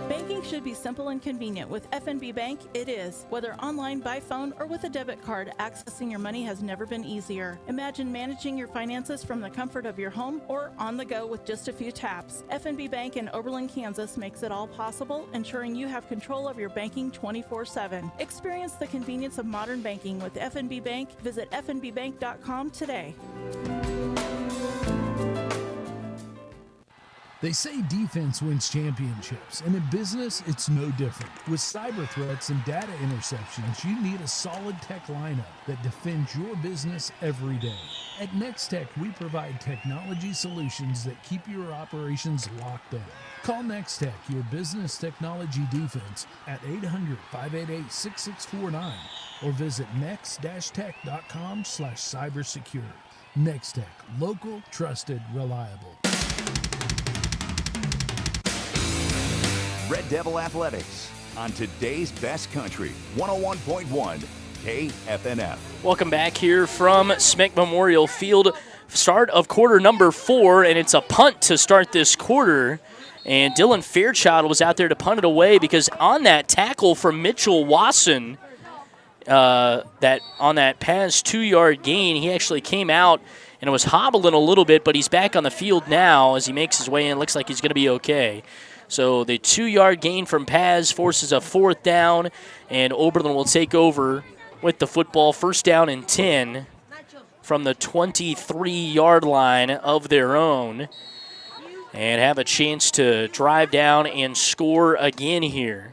Banking should be simple and convenient. With FNB Bank, it is. Whether online, by phone, or with a debit card, accessing your money has never been easier. Imagine managing your finances from the comfort of your home or on the go with just a few taps. FNB Bank in Oberlin, Kansas makes it all possible, ensuring you have control of your banking 24/7. Experience the convenience of modern banking with FNB Bank. Visit fnbbank.com today. They say defense wins championships, and in business, it's no different. With cyber threats and data interceptions, you need a solid tech lineup that defends your business every day. At NextTech, we provide technology solutions that keep your operations locked down. Call NextTech, your business technology defense, at 800-588-6649 or visit next-tech.com/cybersecurity. NextTech, local, trusted, reliable. Red Devil Athletics on today's best country, 101.1 KFNF. Welcome back here from Smick Memorial Field. Start of quarter number 4, and it's a punt to start this quarter. And Dylan Fairchild was out there to punt it away because on that tackle from Mitchell Wasson, that on that Paz 2-yard gain, he actually came out and was hobbling a little bit, but he's back on the field now as he makes his way in. Looks like he's going to be okay. So the 2-yard gain from Paz forces a 4th down, and Oberlin will take over with the football. 1st down and 10 from the 23-yard line of their own, and have a chance to drive down and score again here.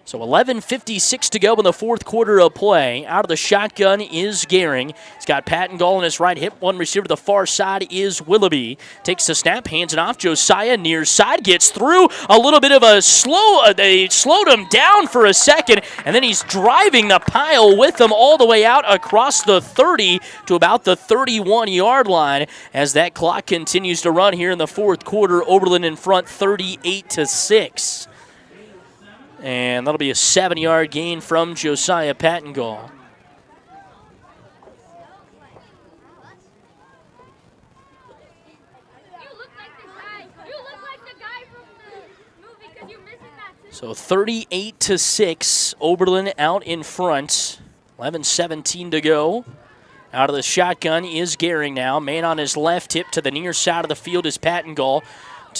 So 11:56 to go in the 4th quarter of play. Out of the shotgun is Gehring. He's got Pattengall on his right hip. One receiver to the far side is Willoughby. Takes the snap, hands it off. Josiah near side, gets through. A little bit of a slow. They slowed him down for a second, and then he's driving the pile with them all the way out across the 30 to about the 31-yard line as that clock continues to run here in the 4th quarter. Oberlin in front, 38-6. And that'll be a 7-yard gain from Josiah Pattengall. So 38-6, Oberlin out in front. 11:17 to go. Out of the shotgun is Gehring now. Man on his left hip to the near side of the field is Pattengall.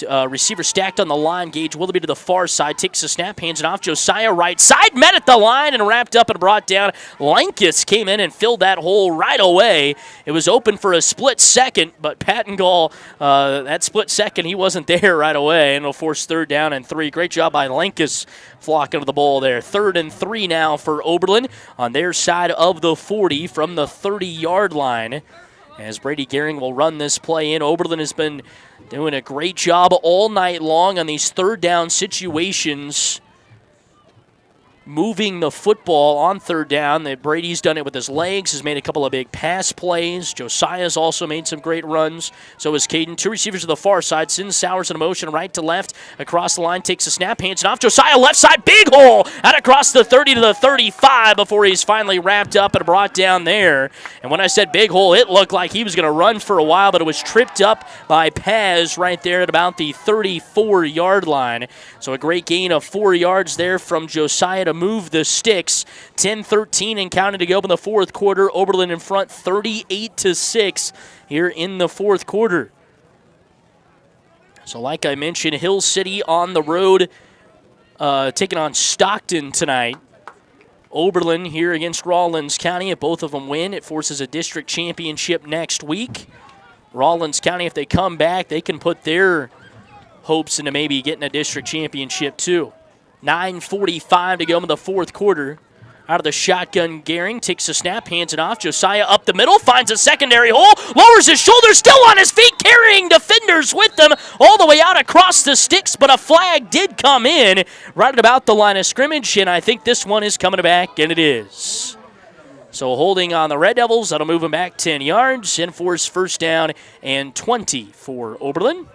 Receiver stacked on the line. Gage Willoughby to the far side. Takes the snap, hands it off. Josiah right side. Met at the line and wrapped up and brought down. Lankus came in and filled that hole right away. It was open for a split second, but Pattengall, that split second, he wasn't there right away. And it'll force 3rd down and 3. Great job by Lankus flocking to the ball there. 3rd and 3 now for Oberlin on their side of the 40 from the 30-yard line. As Brady Gehring will run this play in. Oberlin has been doing a great job all night long on these 3rd down situations, moving the football on 3rd down. Brady's done it with his legs, has made a couple of big pass plays. Josiah's also made some great runs. So is Caden. 2 receivers to the far side. Sends Sowers in motion right to left. Across the line, takes a snap, hands it off. Josiah left side, big hole out across the 30 to the 35 before he's finally wrapped up and brought down there. And when I said big hole, it looked like he was going to run for a while, but it was tripped up by Paz right there at about the 34-yard line. So a great gain of 4 yards there from Josiah to move the sticks. 10-13 and counting to go in the 4th quarter. Oberlin in front 38-6 here in the 4th quarter. So like I mentioned, Hill City on the road taking on Stockton tonight. Oberlin here against Rawlins County. If both of them win, it forces a district championship next week. Rawlins County, if they come back, they can put their hopes into maybe getting a district championship too. 9:45 to go in the 4th quarter. Out of the shotgun, Gehring takes a snap, hands it off. Josiah up the middle, finds a secondary hole, lowers his shoulders, still on his feet, carrying defenders with them all the way out across the sticks, but a flag did come in right at about the line of scrimmage, and I think this one is coming back, and it is. So holding on the Red Devils, that'll move them back 10 yards, enforce 1st down and 20 for Oberlin.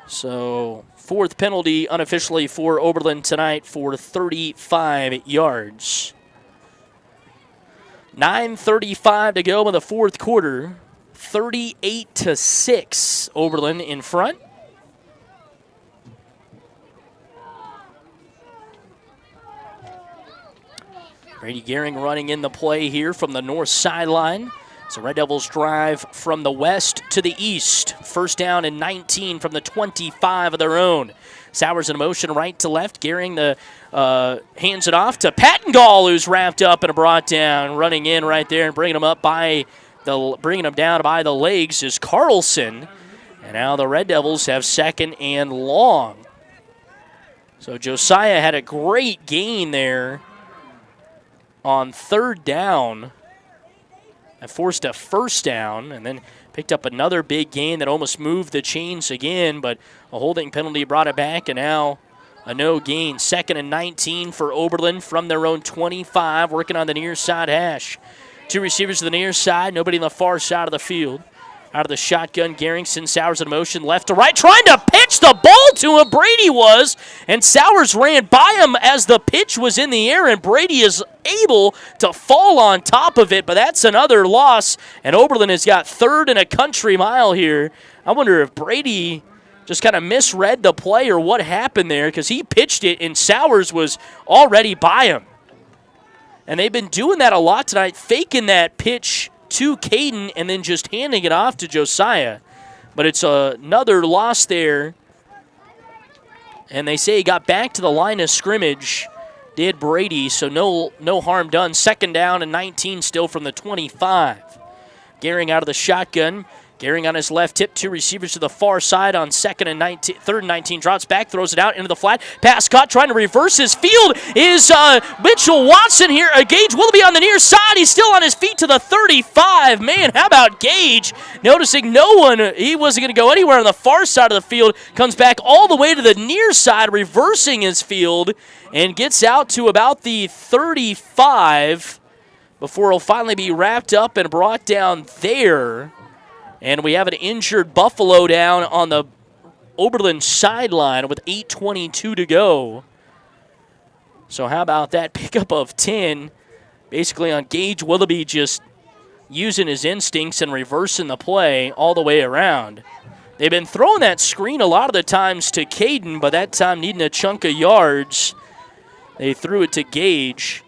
So 4th penalty unofficially for Oberlin tonight for 35 yards. 9:35 to go in the 4th quarter. 38-6, Oberlin in front. Brady Gehring running in the play here from the north sideline. So Red Devils drive from the west to the east. 1st down and 19 from the 25 of their own. Sowers in motion right to left. Gehring hands it off to Pattengall, who's wrapped up and brought down. Running in right there and bringing him down by the legs is Carlson. And now the Red Devils have 2nd and long. So Josiah had a great gain there on 3rd down. And forced a 1st down, and then picked up another big gain that almost moved the chains again, but a holding penalty brought it back, and now a no gain. 2nd and 19 for Oberlin from their own 25, working on the near side hash. 2 receivers to the near side, nobody on the far side of the field. Out of the shotgun, Gehring sends Sowers in motion, left to right, trying to pitch the ball to him. Brady was, and Sowers ran by him as the pitch was in the air, and Brady is able to fall on top of it, but that's another loss, and Oberlin has got 3rd and a country mile here. I wonder if Brady just kind of misread the play or what happened there, because he pitched it, and Sowers was already by him. And they've been doing that a lot tonight, faking that pitch to Caden and then just handing it off to Josiah. But it's another loss there. And they say he got back to the line of scrimmage, did Brady, so no harm done. 2nd down and 19 still from the 25. Gehring out of the shotgun. Gehring on his left tip, 2 receivers to the far side on 3rd and 19. Drops back, throws it out into the flat. Pass caught, trying to reverse his field is Mitchell Watson here. Gage Willoughby on the near side. He's still on his feet to the 35. Man, how about Gage? Noticing no one, he wasn't going to go anywhere on the far side of the field. Comes back all the way to the near side, reversing his field, and gets out to about the 35 before he'll finally be wrapped up and brought down there. And we have an injured Buffalo down on the Oberlin sideline with 8:22 to go. So how about that pickup of 10, basically on Gage Willoughby just using his instincts and reversing the play all the way around. They've been throwing that screen a lot of the times to Caden, but that time needing a chunk of yards. They threw it to Gage.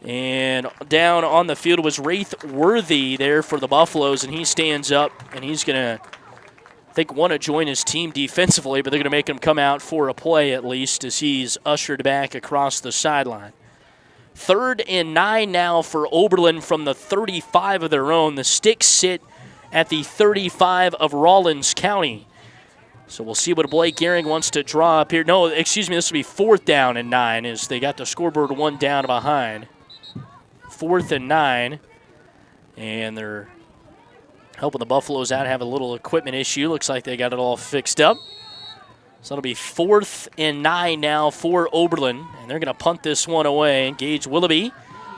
And down on the field was Wraith Worthy there for the Buffaloes, and he stands up, and he's going to think want to join his team defensively, but they're going to make him come out for a play at least as he's ushered back across the sideline. 3rd and 9 now for Oberlin from the 35 of their own. The sticks sit at the 35 of Rawlins County. So we'll see what Blake Gehring wants to draw up here. No, excuse me, this will be 4th down and 9 as they got the scoreboard 1 down behind. 4th and 9. And they're helping the Buffaloes out, have a little equipment issue. Looks like they got it all fixed up. So it'll be 4th and 9 now for Oberlin. And they're going to punt this one away. Gage Willoughby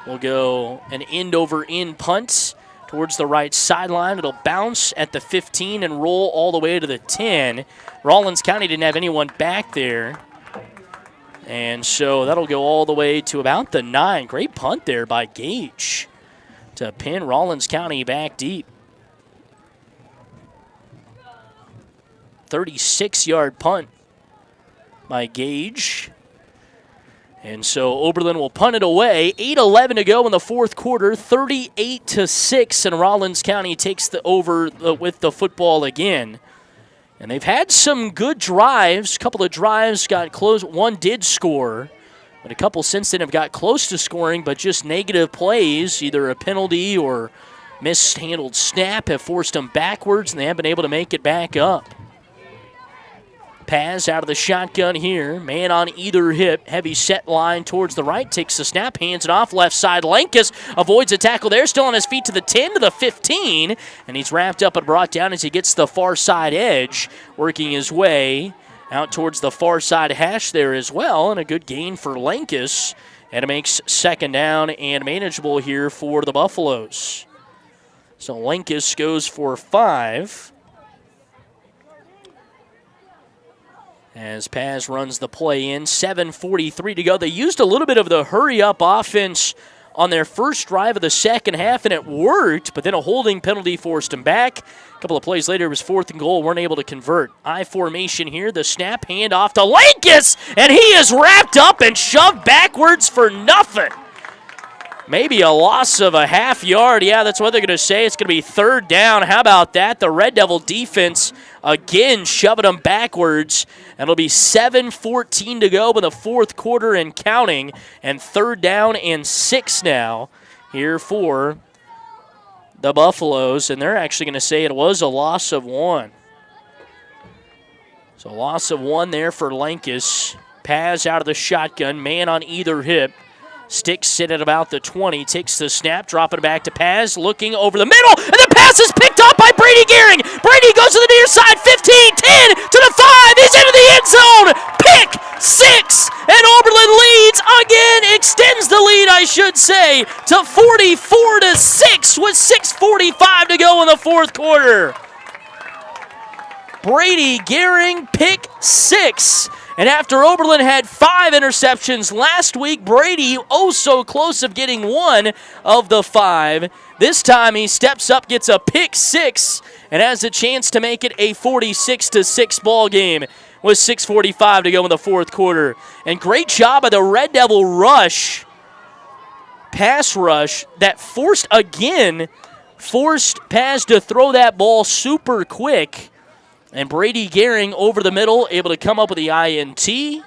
will go an end-over-end punt towards the right sideline. It'll bounce at the 15 and roll all the way to the 10. Rawlins County didn't have anyone back there. And so that'll go all the way to about the 9. Great punt there by Gage to pin Rawlins County back deep. 36-yard punt by Gage. And so Oberlin will punt it away. 8:11 to go in the 4th quarter, 38-6, and Rawlins County takes the over with the football again. And they've had some good drives. A couple of drives got close. One did score, but a couple since then have got close to scoring, but just negative plays, either a penalty or mishandled snap, have forced them backwards, and they haven't been able to make it back up. Paz out of the shotgun here. Man on either hip. Heavy set line towards the right. Takes the snap. Hands it off. Left side. Lankus avoids a tackle there. Still on his feet to the 10, to the 15. And he's wrapped up and brought down as he gets the far side edge. Working his way out towards the far side hash there as well. And a good gain for Lankus. And it makes 2nd down and manageable here for the Buffaloes. So Lankus goes for 5. As Paz runs the play in, 7:43 to go. They used a little bit of the hurry-up offense on their first drive of the second half, and it worked, but then a holding penalty forced them back. A couple of plays later, it was 4th and goal, weren't able to convert. I formation here, the snap, hand off to Lankus, and he is wrapped up and shoved backwards for nothing. Maybe a loss of a half yard. Yeah, that's what they're going to say. It's going to be 3rd down. How about that? The Red Devil defense again shoving them backwards. And it'll be 7:14 to go in the 4th quarter and counting. And 3rd down and 6 now here for the Buffaloes. And they're actually going to say it was a loss of 1. So loss of 1 there for Lankus. Paz out of the shotgun. Man on either hip. Sticks sit at about the 20, takes the snap, dropping it back to Paz, looking over the middle, and the pass is picked up by Brady Gehring. Brady goes to the near side, 15, 10, to the 5, he's into the end zone, pick 6, and Oberlin leads again, extends the lead, I should say, to 44-6 with 6:45 to go in the 4th quarter. Brady Gehring, pick 6. And after Oberlin had 5 interceptions last week, Brady so close of getting 1 of the 5. This time he steps up, gets a pick 6, and has a chance to make it a 46-6 ball game with 6:45 to go in the 4th quarter. And great job by the Red Devil rush, pass rush, that forced Paz to throw that ball super quick. And Brady Gehring over the middle, able to come up with the INT.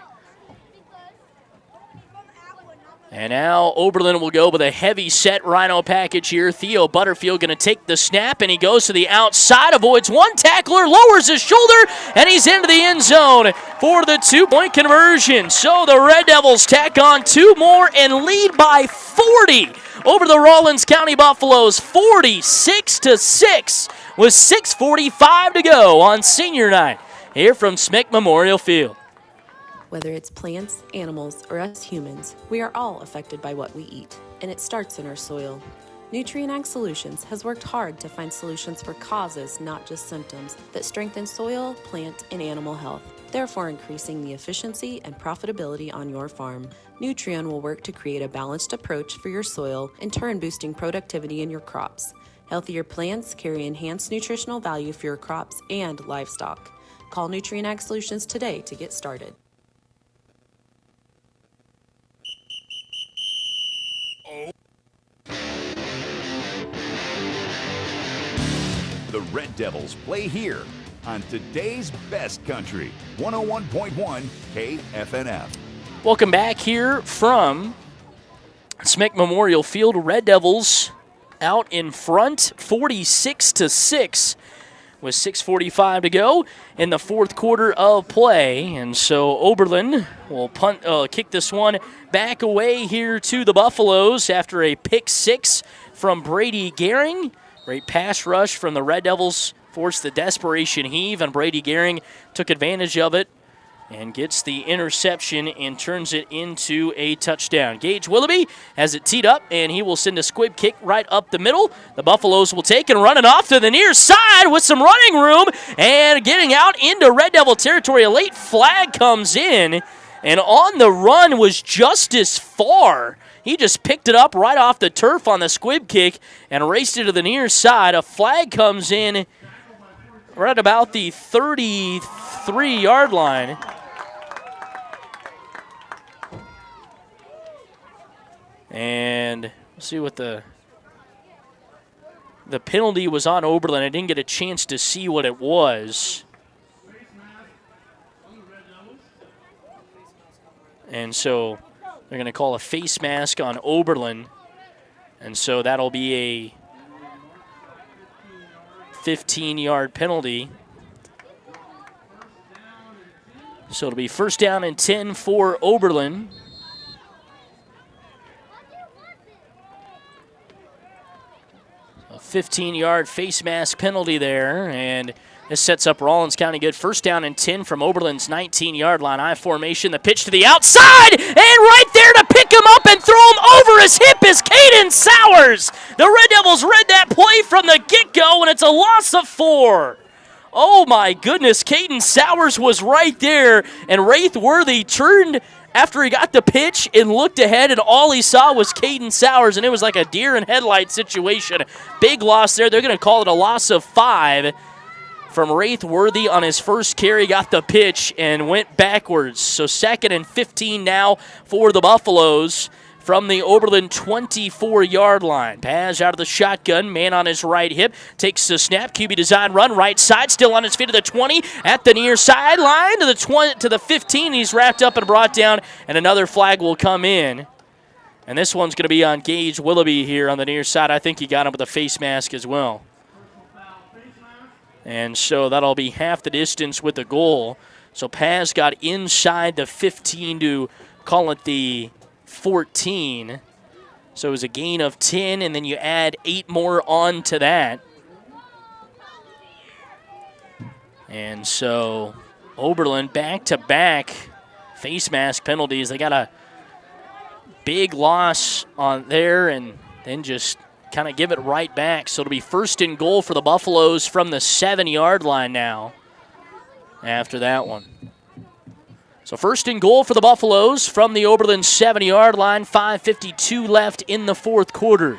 And now Oberlin will go with a heavy set Rhino package here. Theo Butterfield going to take the snap, and he goes to the outside, avoids one tackler, lowers his shoulder, and he's into the end zone for the 2-point conversion. So the Red Devils tack on 2 more and lead by 40 over the Rawlins County Buffaloes, 46-6. With 6:45 to go on senior night here from Smick Memorial Field. Whether it's plants, animals, or us humans, we are all affected by what we eat, and it starts in our soil. Nutrient Ag Solutions has worked hard to find solutions for causes, not just symptoms, that strengthen soil, plant, and animal health, therefore increasing the efficiency and profitability on your farm. Nutrien will work to create a balanced approach for your soil, in turn boosting productivity in your crops. Healthier plants carry enhanced nutritional value for your crops and livestock. Call Nutrien Ag Solutions today to get started. The Red Devils play here. on today's best country, 101.1 KFNF. Welcome back here from Smick Memorial Field. Red Devils out in front, 46-6, with 6:45 to go in the fourth quarter of play. And so Oberlin will kick this one back away here to the Buffaloes after a pick six from Brady Gehring. Great pass rush from the Red Devils, forced the desperation heave, and Brady Gehring took advantage of it and gets the interception and turns it into a touchdown. Gage Willoughby has it teed up, and he will send a squib kick right up the middle. The Buffaloes will take and run it off to the near side with some running room, and getting out into Red Devil territory. A late flag comes in, and on the run was Justice Farr. He just picked it up right off the turf on the squib kick and raced it to the near side. A flag comes in right about the 33-yard line. And we'll see what the penalty was on Oberlin. I didn't get a chance to see what it was. And so they're going to call a face mask on Oberlin. And so that'll be a 15-yard penalty. So it'll be first down and 10 for Oberlin. A 15-yard face mask penalty there, and this sets up Rawlins County good. First down and 10 from Oberlin's 19-yard line. I formation, the pitch to the outside, and right there to pick him up and throw him over his hip is Caden Sowers. The Red Devils read that play from the get-go, and it's a loss of 4. Oh my goodness, Caden Sowers was right there, and Wraithworthy turned after he got the pitch and looked ahead, and all he saw was Caden Sowers, and it was like a deer in headlight situation. Big loss there. They're going to call it a loss of 5 from Wraithworthy on his first carry. Got the pitch and went backwards. So 2nd and 15 now for the Buffaloes from the Oberlin 24-yard line. Paz out of the shotgun, man on his right hip, takes the snap, QB design run, right side, still on his feet to the 20, at the near sideline to the 20 to the 15. He's wrapped up and brought down, and another flag will come in. And this one's going to be on Gage Willoughby here on the near side. I think he got him with a face mask as well. And so that'll be half the distance with the goal. So Paz got inside the 15 to call it the 14. So it was a gain of 10, and then you add 8 more on to that. And so Oberlin back-to-back face mask penalties. They got a big loss on there and then just kind of give it right back. So it'll be first and goal for the Buffaloes from the 7-yard line now after that one. So first and goal for the Buffaloes from the Oberlin 7-yard line. 5:52 left in the fourth quarter.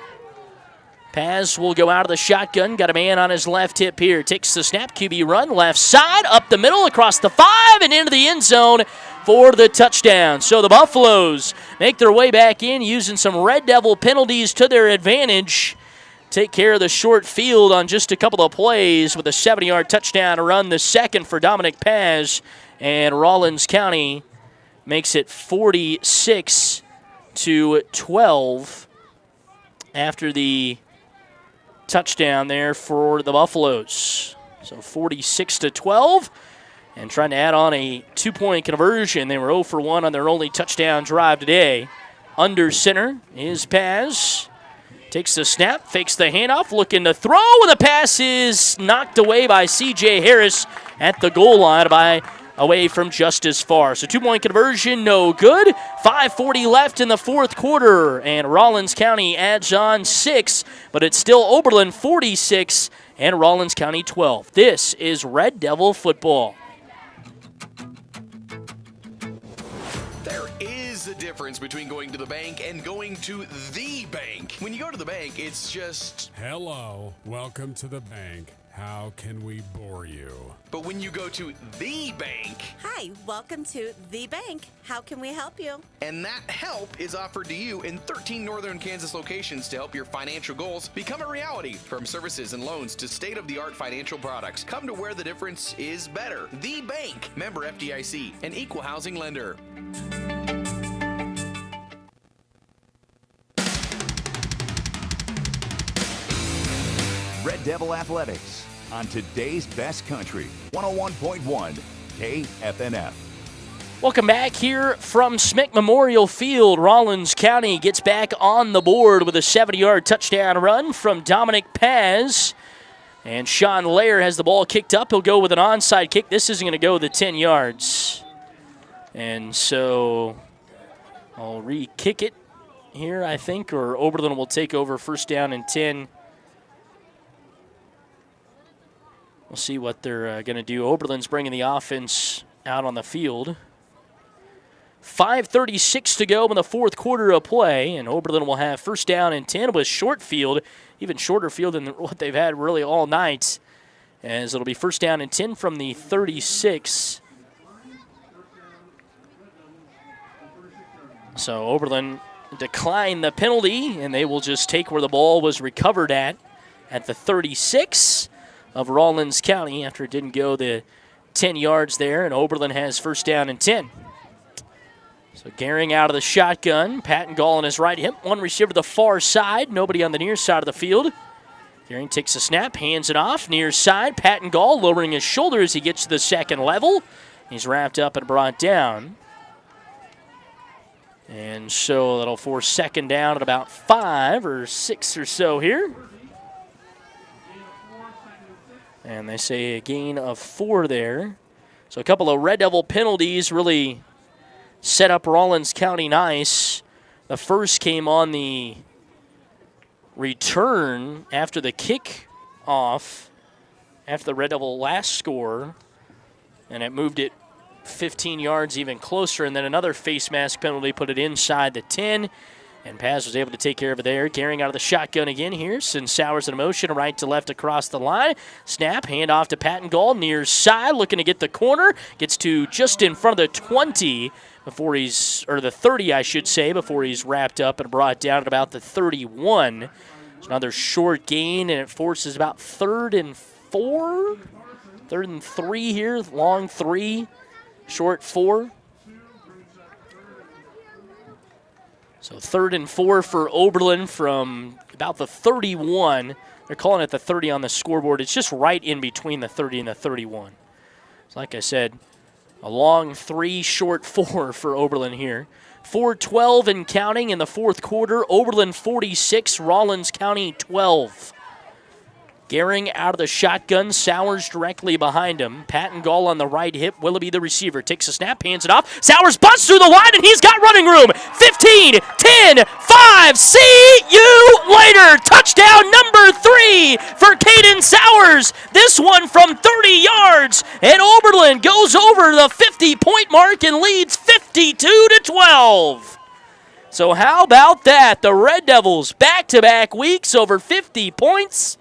Paz will go out of the shotgun. Got a man on his left hip here. Takes the snap, QB run, left side, up the middle, across the 5, and into the end zone for the touchdown. So the Buffaloes make their way back in using some Red Devil penalties to their advantage. Take care of the short field on just a couple of plays with a 7-yard touchdown run, the second for Dominic Paz. And Rawlins County makes it 46-12 after the touchdown there for the Buffaloes. So 46-12, and trying to add on a 2-point conversion. They were 0 for 1 on their only touchdown drive today. Under center is Paz. Takes the snap, fakes the handoff, looking to throw, and the pass is knocked away by C.J. Harris at the goal line away from Justice Farr. So 2-point conversion, no good. 5:40 left in the fourth quarter, and Rawlins County adds on 6, but it's still Oberlin 46 and Rawlins County 12. This is Red Devil football. There is a difference between going to the bank and going to the bank. When you go to the bank, it's just... Hello, welcome to the bank. How can we bore you? But when you go to the bank, Hi, welcome to the bank. How can we help you? and that help is offered to you in 13 northern Kansas locations to help your financial goals become a reality. From services and loans to state-of-the-art financial products, come to where the difference is better. The bank, member FDIC, an equal housing lender. Red Devil Athletics on today's best country, 101.1 KFNF. Welcome back here from Smick Memorial Field. Rawlins County gets back on the board with a 70-yard touchdown run from Dominic Paz. And Sean Lair has the ball kicked up. He'll go with an onside kick. This isn't going to go the 10 yards. And so I'll re-kick it here, I think, or Oberlin will take over first down and 10. We'll see what they're going to do. Oberlin's bringing the offense out on the field. 5:36 to go in the fourth quarter of play, and Oberlin will have first down and 10 with short field, even shorter field than what they've had really all night, as it'll be first down and 10 from the 36. So Oberlin declined the penalty, and they will just take where the ball was recovered at the 36 of Rawlins County after it didn't go the 10 yards there, and Oberlin has first down and 10. So Gehring out of the shotgun. Patton Gall on his right hip. One receiver to the far side. Nobody on the near side of the field. Gehring takes a snap, hands it off. Near side, Patton Gall lowering his shoulder as he gets to the second level. He's wrapped up and brought down. And so that'll force second down at about 5 or 6 or so here. And they say a gain of 4 there. So a couple of Red Devil penalties really set up Rawlins County nice. The first came on the return after the kick off, after the Red Devil last score, and it moved it 15 yards even closer. And then another face mask penalty put it inside the 10. And Paz was able to take care of it there. Gehring out of the shotgun again here. Sends Sowers in motion, right to left across the line. Snap, hand off to Patton Gall, near side, looking to get the corner. Gets to just in front of the 20 before he's, or the 30, I should say, before he's wrapped up and brought down at about the 31. It's another short gain, and it forces about 3rd and 4. 3rd and 3 here, long 3, short 4. So 3rd and 4 for Oberlin from about the 31. They're calling it the 30 on the scoreboard. It's just right in between the 30 and the 31. So like I said, a long 3, short 4 for Oberlin here. 4:12 and counting in the fourth quarter. Oberlin 46, Rawlins County 12. Gehring out of the shotgun, Sowers directly behind him. Patton Gall on the right hip, Willoughby the receiver. Takes a snap, hands it off. Sowers busts through the line, and he's got running room. 15, 10, 5, see you later. Touchdown number 3 for Caden Sowers. This one from 30 yards, and Oberlin goes over the 50-point mark and leads 52-12. So how about that? The Red Devils back-to-back weeks over 50 points.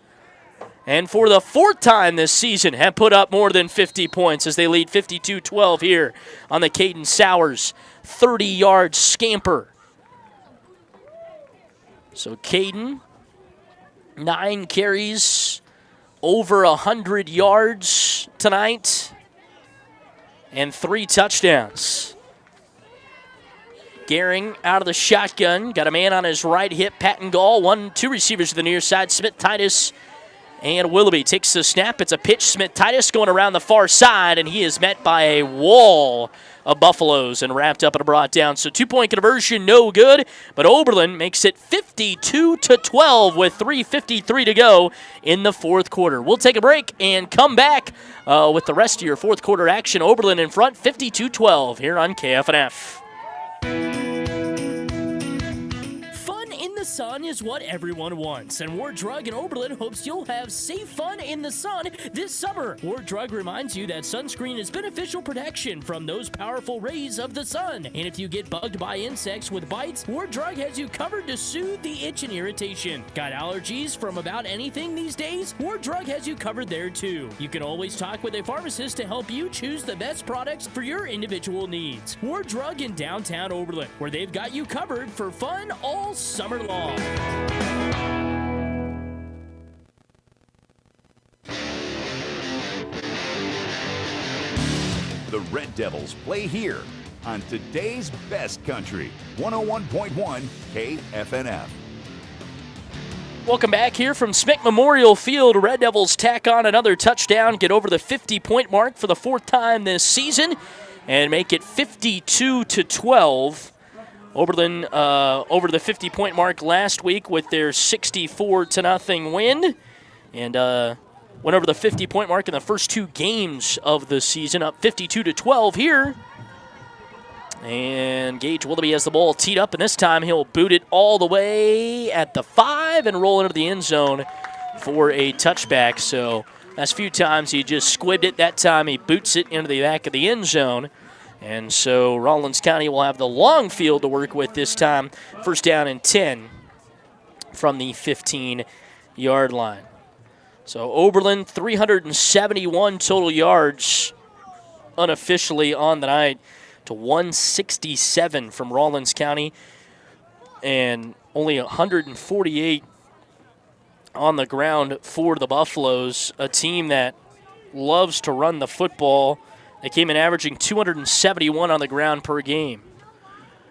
And for the 4th time this season have put up more than 50 points as they lead 52-12 here on the Caden Sowers 30-yard scamper. So Caden, 9 carries, over 100 yards tonight, and 3 touchdowns. Gehring out of the shotgun, got a man on his right hip, Patton Gall, 2 receivers to the near side, Smith Titus and Willoughby takes the snap. It's a pitch. Smith-Titus going around the far side, and he is met by a wall of Buffaloes and wrapped up and brought down. So 2-point conversion, no good, but Oberlin makes it 52-12 with 3:53 to go in the fourth quarter. We'll take a break and come back with the rest of your fourth quarter action. Oberlin in front, 52-12 here on KFNF. The sun is what everyone wants, and Ward Drug in Oberlin hopes you'll have safe fun in the sun this summer. Ward Drug reminds you that sunscreen is beneficial protection from those powerful rays of the sun. And if you get bugged by insects with bites, Ward Drug has you covered to soothe the itch and irritation. Got allergies from about anything these days? Ward Drug has you covered there too. You can always talk with a pharmacist to help you choose the best products for your individual needs. Ward Drug in downtown Oberlin, where they've got you covered for fun all summer long. The Red Devils play here on today's best country, 101.1 KFNF. Welcome back here from Smick Memorial Field. Red Devils tack on another touchdown, get over the 50-point mark for the fourth time this season, and make it 52-12. Oberlin over the 50-point mark last week with their 64-0 win, and went over the 50-point mark in the first two games of the season, up 52-12 here. And Gage Willoughby has the ball teed up, and this time he'll boot it all the way at the 5 and roll into the end zone for a touchback. So last few times he just squibbed it. That time he boots it into the back of the end zone. And so Rawlins County will have the long field to work with this time. First down and 10 from the 15-yard line. So Oberlin, 371 total yards unofficially on the night to 167 from Rawlins County. And only 148 on the ground for the Buffaloes, a team that loves to run the football. They came in averaging 271 on the ground per game.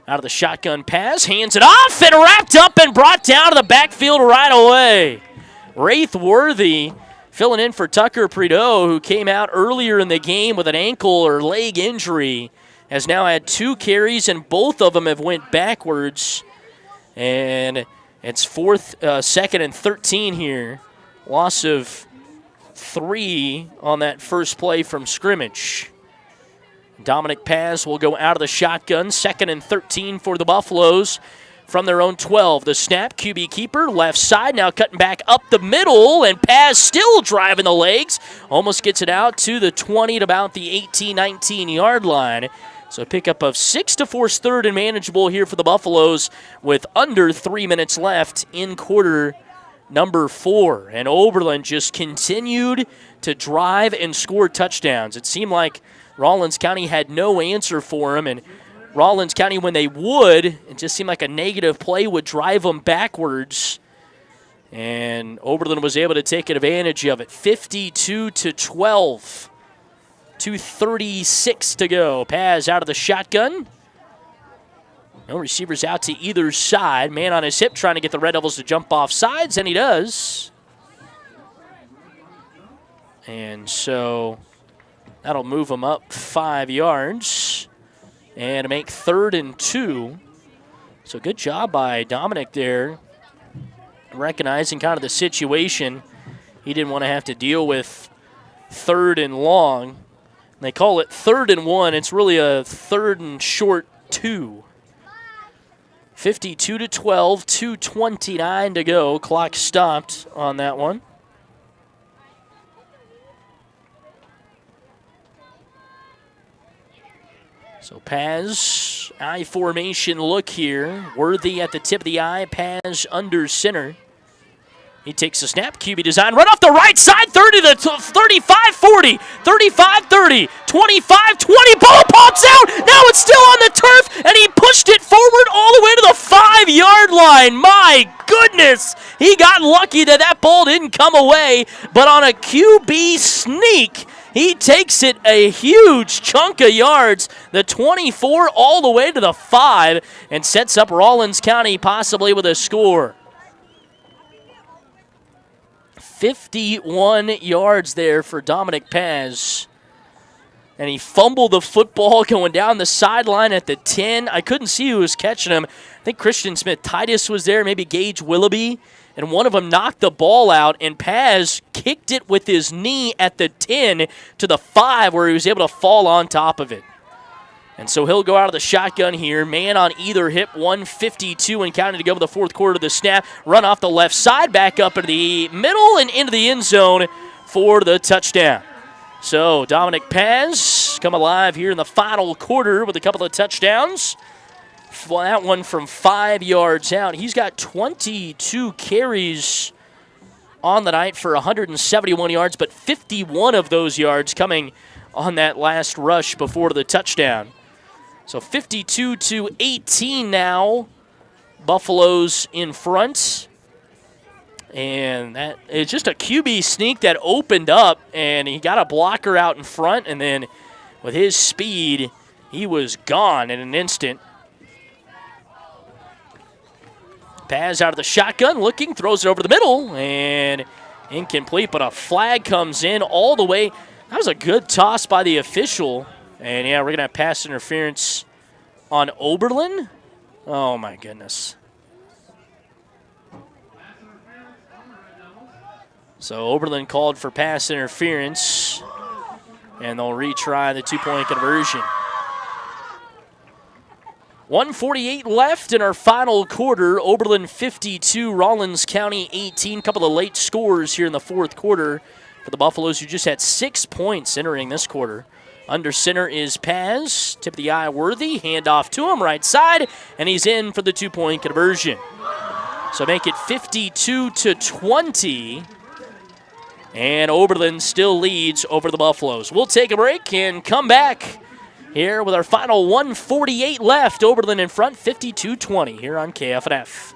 Out of the shotgun pass, hands it off, and wrapped up and brought down to the backfield right away. Wraith Worthy filling in for Tucker Prideaux, who came out earlier in the game with an ankle or leg injury, has now had 2 carries, and both of them have went backwards. And it's second and 13 here. Loss of 3 on that first play from scrimmage. Dominic Paz will go out of the shotgun. Second and 13 for the Buffaloes from their own 12. The snap, QB keeper, left side, now cutting back up the middle, and Paz still driving the legs. Almost gets it out to the 20 at about the 18, 19-yard line. So a pickup of 6 to force third and manageable here for the Buffaloes with under 3 minutes left in quarter number 4. And Oberlin just continued to drive and score touchdowns. It seemed like Rawlins County had no answer for him, and Rawlins County, when they would, it just seemed like a negative play would drive them backwards. And Oberlin was able to take advantage of it. 52-12. 2:36 to go. Paz out of the shotgun. No receivers out to either side. Man on his hip trying to get the Red Devils to jump off sides, and he does. And so that'll move him up 5 yards and make 3rd and 2. So good job by Dominic there, recognizing kind of the situation. He didn't want to have to deal with 3rd and long. They call it 3rd and 1. It's really a 3rd and short 2. 52-12, 2:29 to go. Clock stopped on that one. So Paz, I formation look here. Worthy at the tip of the eye. Paz under center. He takes a snap, QB design, run off the right side, 30 to 35, 40, 35, 30, 25, 20, ball pops out, now it's still on the turf, and he pushed it forward all the way to the 5-yard line. My goodness, he got lucky that ball didn't come away, but on a QB sneak, he takes it a huge chunk of yards, the 24 all the way to the 5, and sets up Rawlins County possibly with a score. 51 yards there for Dominic Paz. And he fumbled the football going down the sideline at the 10. I couldn't see who was catching him. I think Christian Smith-Titus was there, maybe Gage Willoughby. And one of them knocked the ball out, and Paz kicked it with his knee at the 10 to the 5 where he was able to fall on top of it. And so he'll go out of the shotgun here. Man on either hip, 152 and counting to go in the fourth quarter of the snap. Run off the left side, back up into the middle and into the end zone for the touchdown. So Dominic Paz come alive here in the final quarter with a couple of touchdowns. That one from 5 yards out. He's got 22 carries on the night for 171 yards, but 51 of those yards coming on that last rush before the touchdown. So 52-18 now. Buffalo's in front. And that it's just a QB sneak that opened up, and he got a blocker out in front, and then with his speed, he was gone in an instant. Paz out of the shotgun, looking, throws it over the middle, and incomplete, but a flag comes in all the way. That was a good toss by the official. And, yeah, we're going to have pass interference on Oberlin. Oh, my goodness. So Oberlin called for pass interference, and they'll retry the two-point conversion. 1:48 left in our final quarter. Oberlin 52, Rawlins County 18. Couple of late scores here in the fourth quarter for the Buffaloes, who just had 6 points entering this quarter. Under center is Paz. Tip of the eye Worthy. Handoff to him, right side, and he's in for the two-point conversion. So make it 52-20. And Oberlin still leads over the Buffaloes. We'll take a break and come back here with our final 1:48 left. Oberlin in front, 52-20 here on KFNF.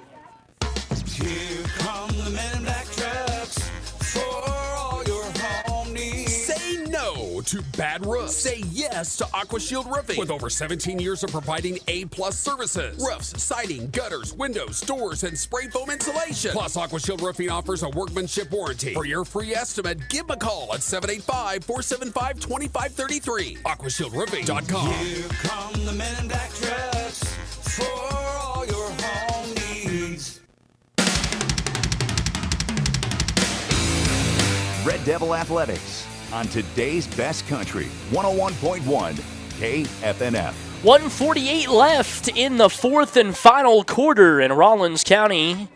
Here come the men in black trucks for all your home needs. Say no to bad roofs. Say yes to AquaShield Roofing. With over 17 years of providing A-plus services. Roofs, siding, gutters, windows, doors, and spray foam insulation. Plus, AquaShield Roofing offers a workmanship warranty. For your free estimate, give them a call at 785-475-2533. AquaShieldRoofing.com. Here come the men in black trucks for all your home needs. Red Devil Athletics on today's best country, 101.1 KFNF. 1:48 left in the fourth and final quarter, and Rawlins County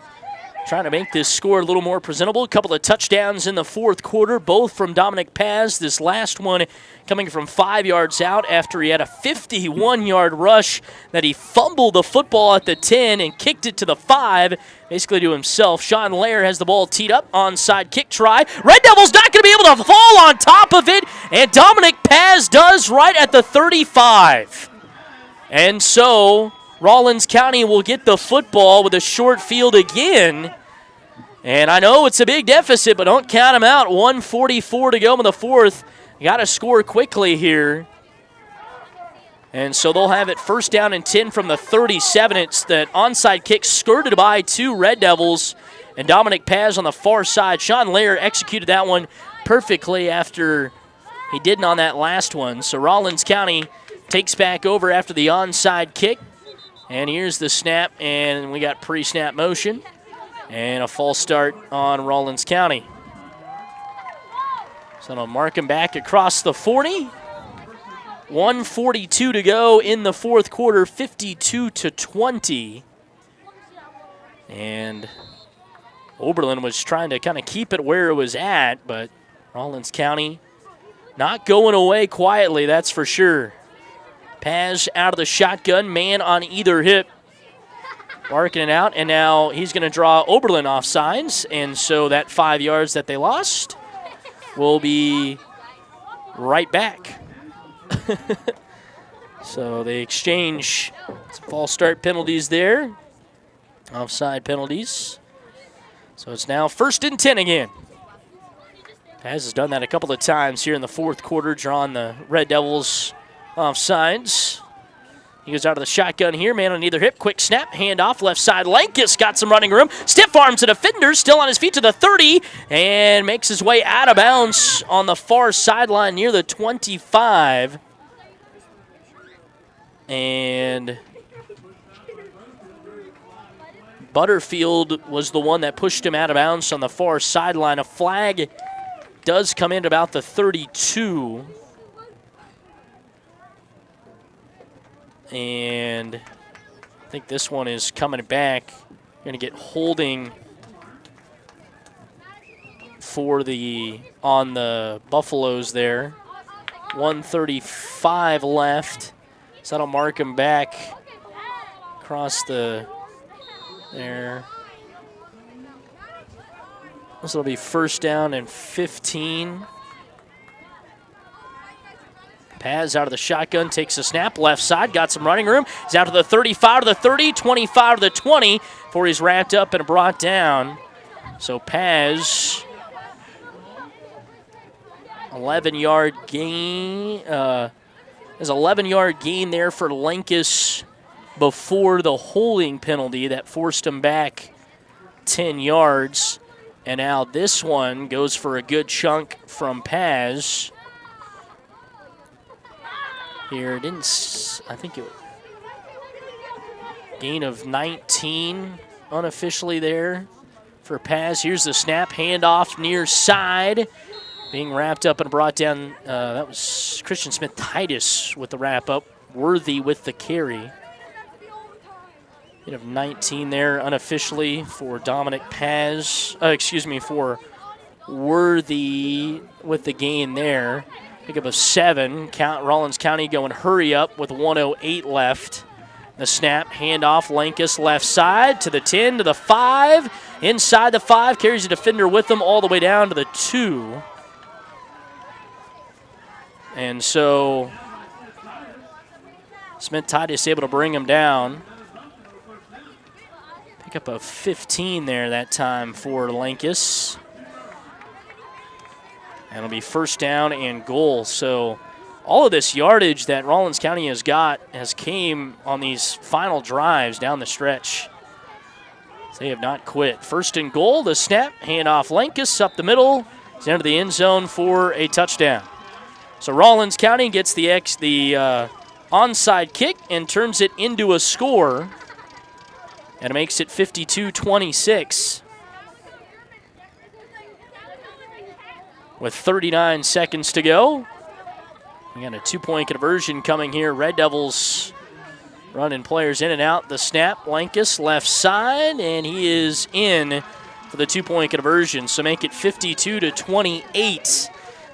trying to make this score a little more presentable. A couple of touchdowns in the fourth quarter, both from Dominic Paz. This last one coming from 5 yards out after he had a 51-yard rush that he fumbled the football at the 10 and kicked it to the 5, basically to himself. Sean Lair has the ball teed up, onside kick try. Red Devils not going to be able to fall on top of it, and Dominic Paz does right at the 35. And so Rawlins County will get the football with a short field again. And I know it's a big deficit, but don't count them out. 1:44 to go in the fourth. You got to score quickly here. And so they'll have it first down and 10 from the 37. It's that onside kick skirted by two Red Devils. And Dominic Paz on the far side. Sean Lair executed that one perfectly after he didn't on that last one. So Rawlins County takes back over after the onside kick. And here's the snap, and we got pre-snap motion. And a false start on Rawlins County. So they'll mark him back across the 40. 1:42 to go in the fourth quarter, 52-20. And Oberlin was trying to kind of keep it where it was at, but Rawlins County not going away quietly, that's for sure. Paz out of the shotgun, man on either hip. Barking it out, and now he's going to draw Oberlin off sides, and so that 5 yards that they lost will be right back. So they exchange some false start penalties there, offside penalties. So it's now 1st and 10 again. Paz has done that a couple of times here in the fourth quarter, drawing the Red Devils off sides. He goes out of the shotgun here, man on either hip. Quick snap, handoff, left side. Lankus got some running room. Stiff arms a defender, still on his feet to the 30, and makes his way out of bounds on the far sideline near the 25. And Butterfield was the one that pushed him out of bounds on the far sideline. A flag does come in about the 32. And I think this one is coming back. Going to get holding on the Buffaloes there. 1:35 left. So that'll mark him back across there. This will be first down and 15. Paz out of the shotgun, takes a snap, left side, got some running room. He's out to the 35 to the 30, 25 to the 20 before he's wrapped up and brought down. So Paz, 11-yard gain. There's an 11-yard gain there for Lankus before the holding penalty that forced him back 10 yards. And now this one goes for a good chunk from Paz. Here, I think it gain of 19 unofficially there for Paz. Here's the snap, handoff near side. Being wrapped up and brought down, that was Christian Smith-Titus with the wrap-up. Worthy with the carry. Gain of 19 there unofficially for Dominic Paz. For Worthy with the gain there. Pick up a 7. Rawlins County going hurry up with 1:08 left. The snap, handoff, Lankus left side to the 10, to the 5. Inside the 5, carries the defender with him all the way down to the 2. And so Smith-Titus able to bring him down. Pick up a 15 there that time for Lankus. And it'll be first down and goal. So all of this yardage that Rawlins County has got has came on these final drives down the stretch. They have not quit. First and goal, the snap, handoff Lankus up the middle. He's into the end zone for a touchdown. So Rawlins County gets the onside kick and turns it into a score. And it makes it 52-26. With 39 seconds to go. We got a 2-point conversion coming here. Red Devils running players in and out. The snap, Lankus left side, and he is in for the 2-point conversion. So make it 52-28.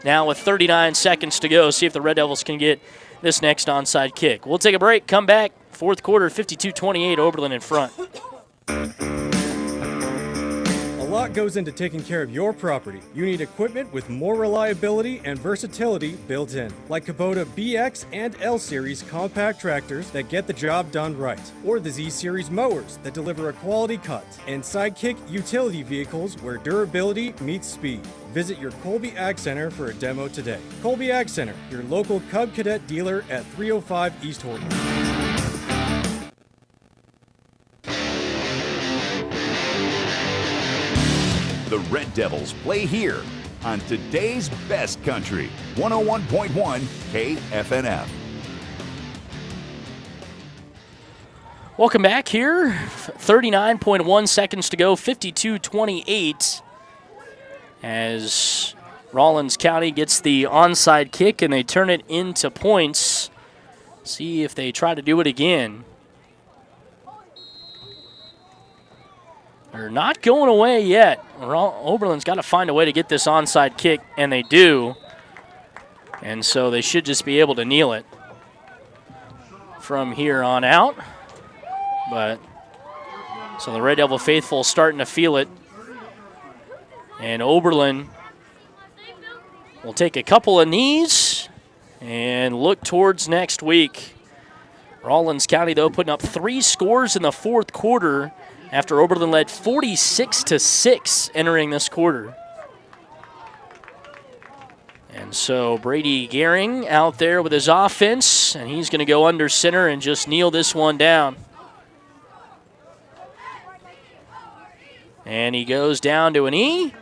Now with 39 seconds to go, see if the Red Devils can get this next onside kick. We'll take a break, come back. Fourth quarter, 52-28, Oberlin in front. A lot goes into taking care of your property. You need equipment with more reliability and versatility built in, like Kubota BX and L Series compact tractors that get the job done right, or the Z Series mowers that deliver a quality cut, and Sidekick utility vehicles where durability meets speed. Visit your Colby Ag Center for a demo today. Colby Ag Center, your local Cub Cadet dealer at 305 East Horton. The Red Devils play here on today's best country, 101.1 KFNF. Welcome back here. 39.1 seconds to go, 52-28. As Rawlins County gets the onside kick and they turn it into points. See if they try to do it again. They're not going away yet. Oberlin's got to find a way to get this onside kick, and they do. And so they should just be able to kneel it from here on out. But so the Red Devil faithful starting to feel it. And Oberlin will take a couple of knees and look towards next week. Rawlins County, though, putting up 3 scores in the fourth quarter after Oberlin led 46-6 entering this quarter. And so Brady Gehring out there with his offense, and he's going to go under center and just kneel this one down. And he goes down to an E.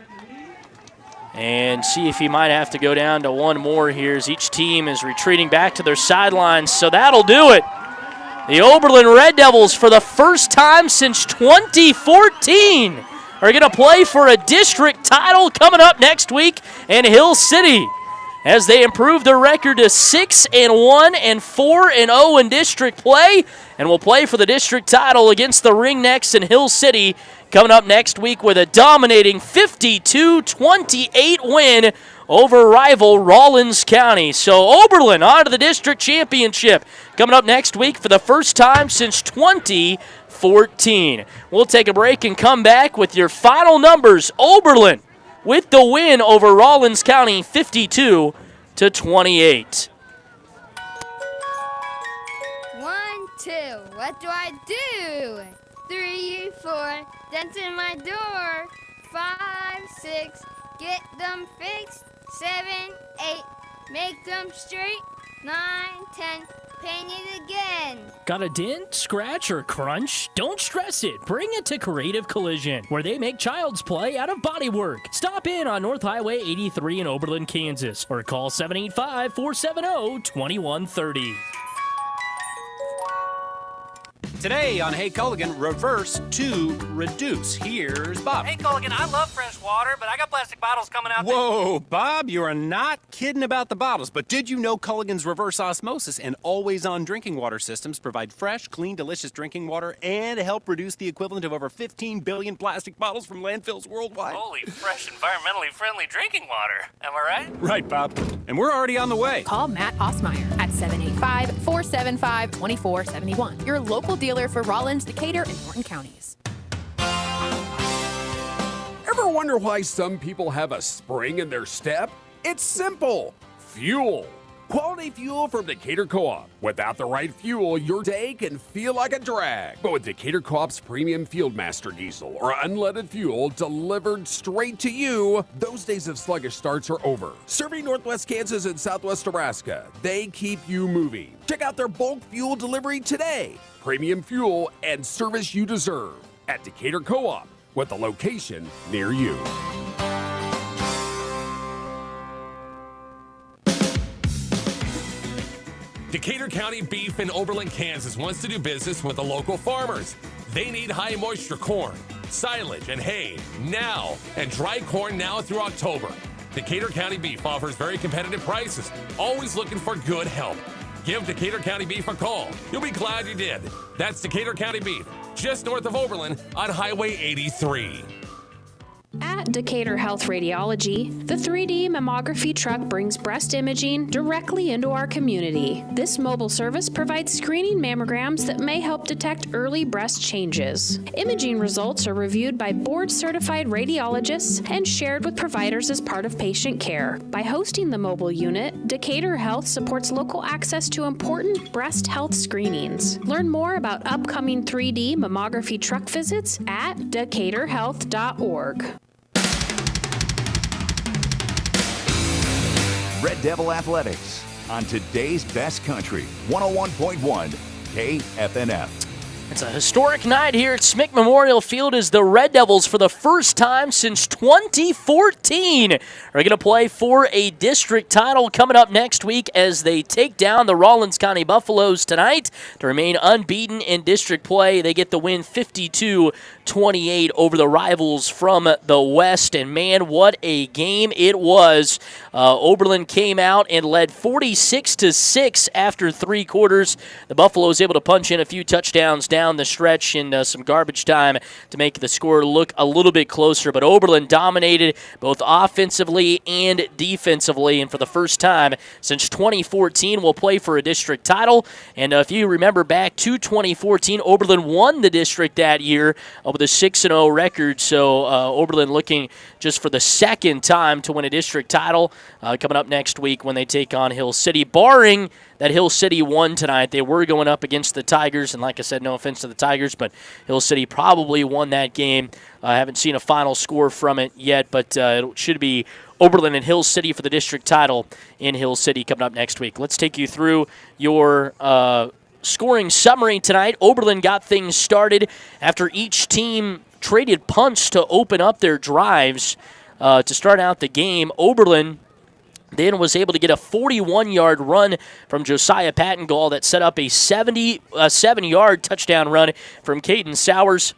And see if he might have to go down to one more here as each team is retreating back to their sidelines. So that'll do it. The Oberlin Red Devils, for the first time since 2014, are going to play for a district title coming up next week in Hill City. as they improve their record to 6-1 and 4-0 in district play, and will play for the district title against the Ringnecks in Hill City coming up next week with a dominating 52-28 win over rival Rawlins County. So Oberlin on to the district championship coming up next week for the first time since 2014. We'll take a break and come back with your final numbers. Oberlin with the win over Rawlins County 52-28. 1, 2, what do I do? 3, 4, dents in my door. 5, 6, get them fixed. 7, 8, make them straight. 9, 10, paint it again. Got a dent, scratch, or crunch? Don't stress it. Bring it to Creative Collision, where they make child's play out of bodywork. Stop in on North Highway 83 in Oberlin, Kansas, or call 785-470-2130. Today on Hey Culligan, reverse to reduce. Here's Bob. Hey, Culligan, I love fresh water, but I got plastic bottles coming out. Whoa, Bob, you are not kidding about the bottles. But did you know Culligan's reverse osmosis and always-on drinking water systems provide fresh, clean, delicious drinking water and help reduce the equivalent of over 15 billion plastic bottles from landfills worldwide? Holy, fresh, environmentally friendly drinking water. Am I right? Right, Bob. And we're already on the way. Call Matt Osmeyer at 785-475-2471. Your local dealer for Rawlins, Decatur, and Norton counties. Ever wonder why some people have a spring in their step? It's simple. Fuel. Quality fuel from Decatur Co-op. Without the right fuel, your day can feel like a drag. But with Decatur Co-op's premium Fieldmaster diesel or unleaded fuel delivered straight to you, those days of sluggish starts are over. Serving Northwest Kansas and Southwest Nebraska, they keep you moving. Check out their bulk fuel delivery today. Premium fuel and service you deserve at Decatur Co-op with a location near you. Decatur County Beef in Oberlin, Kansas wants to do business with the local farmers. They need high moisture corn, silage, and hay now, and dry corn now through October. Decatur County Beef offers very competitive prices, always looking for good help. Give Decatur County Beef a call. You'll be glad you did. That's Decatur County Beef, just north of Oberlin on Highway 83. At Decatur Health Radiology, the 3D mammography truck brings breast imaging directly into our community. This mobile service provides screening mammograms that may help detect early breast changes. Imaging results are reviewed by board-certified radiologists and shared with providers as part of patient care. By hosting the mobile unit, Decatur Health supports local access to important breast health screenings. Learn more about upcoming 3D mammography truck visits at decaturhealth.org. Red Devil Athletics on today's best country, 101.1 KFNF. It's a historic night here at Smick Memorial Field as the Red Devils, for the first time since 2014, are going to play for a district title coming up next week as they take down the Rawlins County Buffaloes tonight to remain unbeaten in district play. They get the win 52-28 over the rivals from the West, and man, what a game it was. Oberlin came out and led 46-6 after 3 quarters. The Buffaloes able to punch in a few touchdowns down the stretch in some garbage time to make the score look a little bit closer, but Oberlin dominated both offensively and defensively, and for the first time since 2014 will play for a district title. And if you remember back to 2014, Oberlin won the district that year with a 6-0 record, so Oberlin looking just for the second time to win a district title coming up next week when they take on Hill City. Barring that Hill City won tonight, they were going up against the Tigers, and like I said, no offense to the Tigers, but Hill City probably won that game. I haven't seen a final score from it yet, but it should be Oberlin and Hill City for the district title in Hill City coming up next week. Let's take you through your scoring summary tonight. Oberlin got things started after each team traded punts to open up their drives to start out the game. Oberlin then was able to get a 41-yard run from Josiah Pattengall that set up a 77-yard touchdown run from Caden Sowers.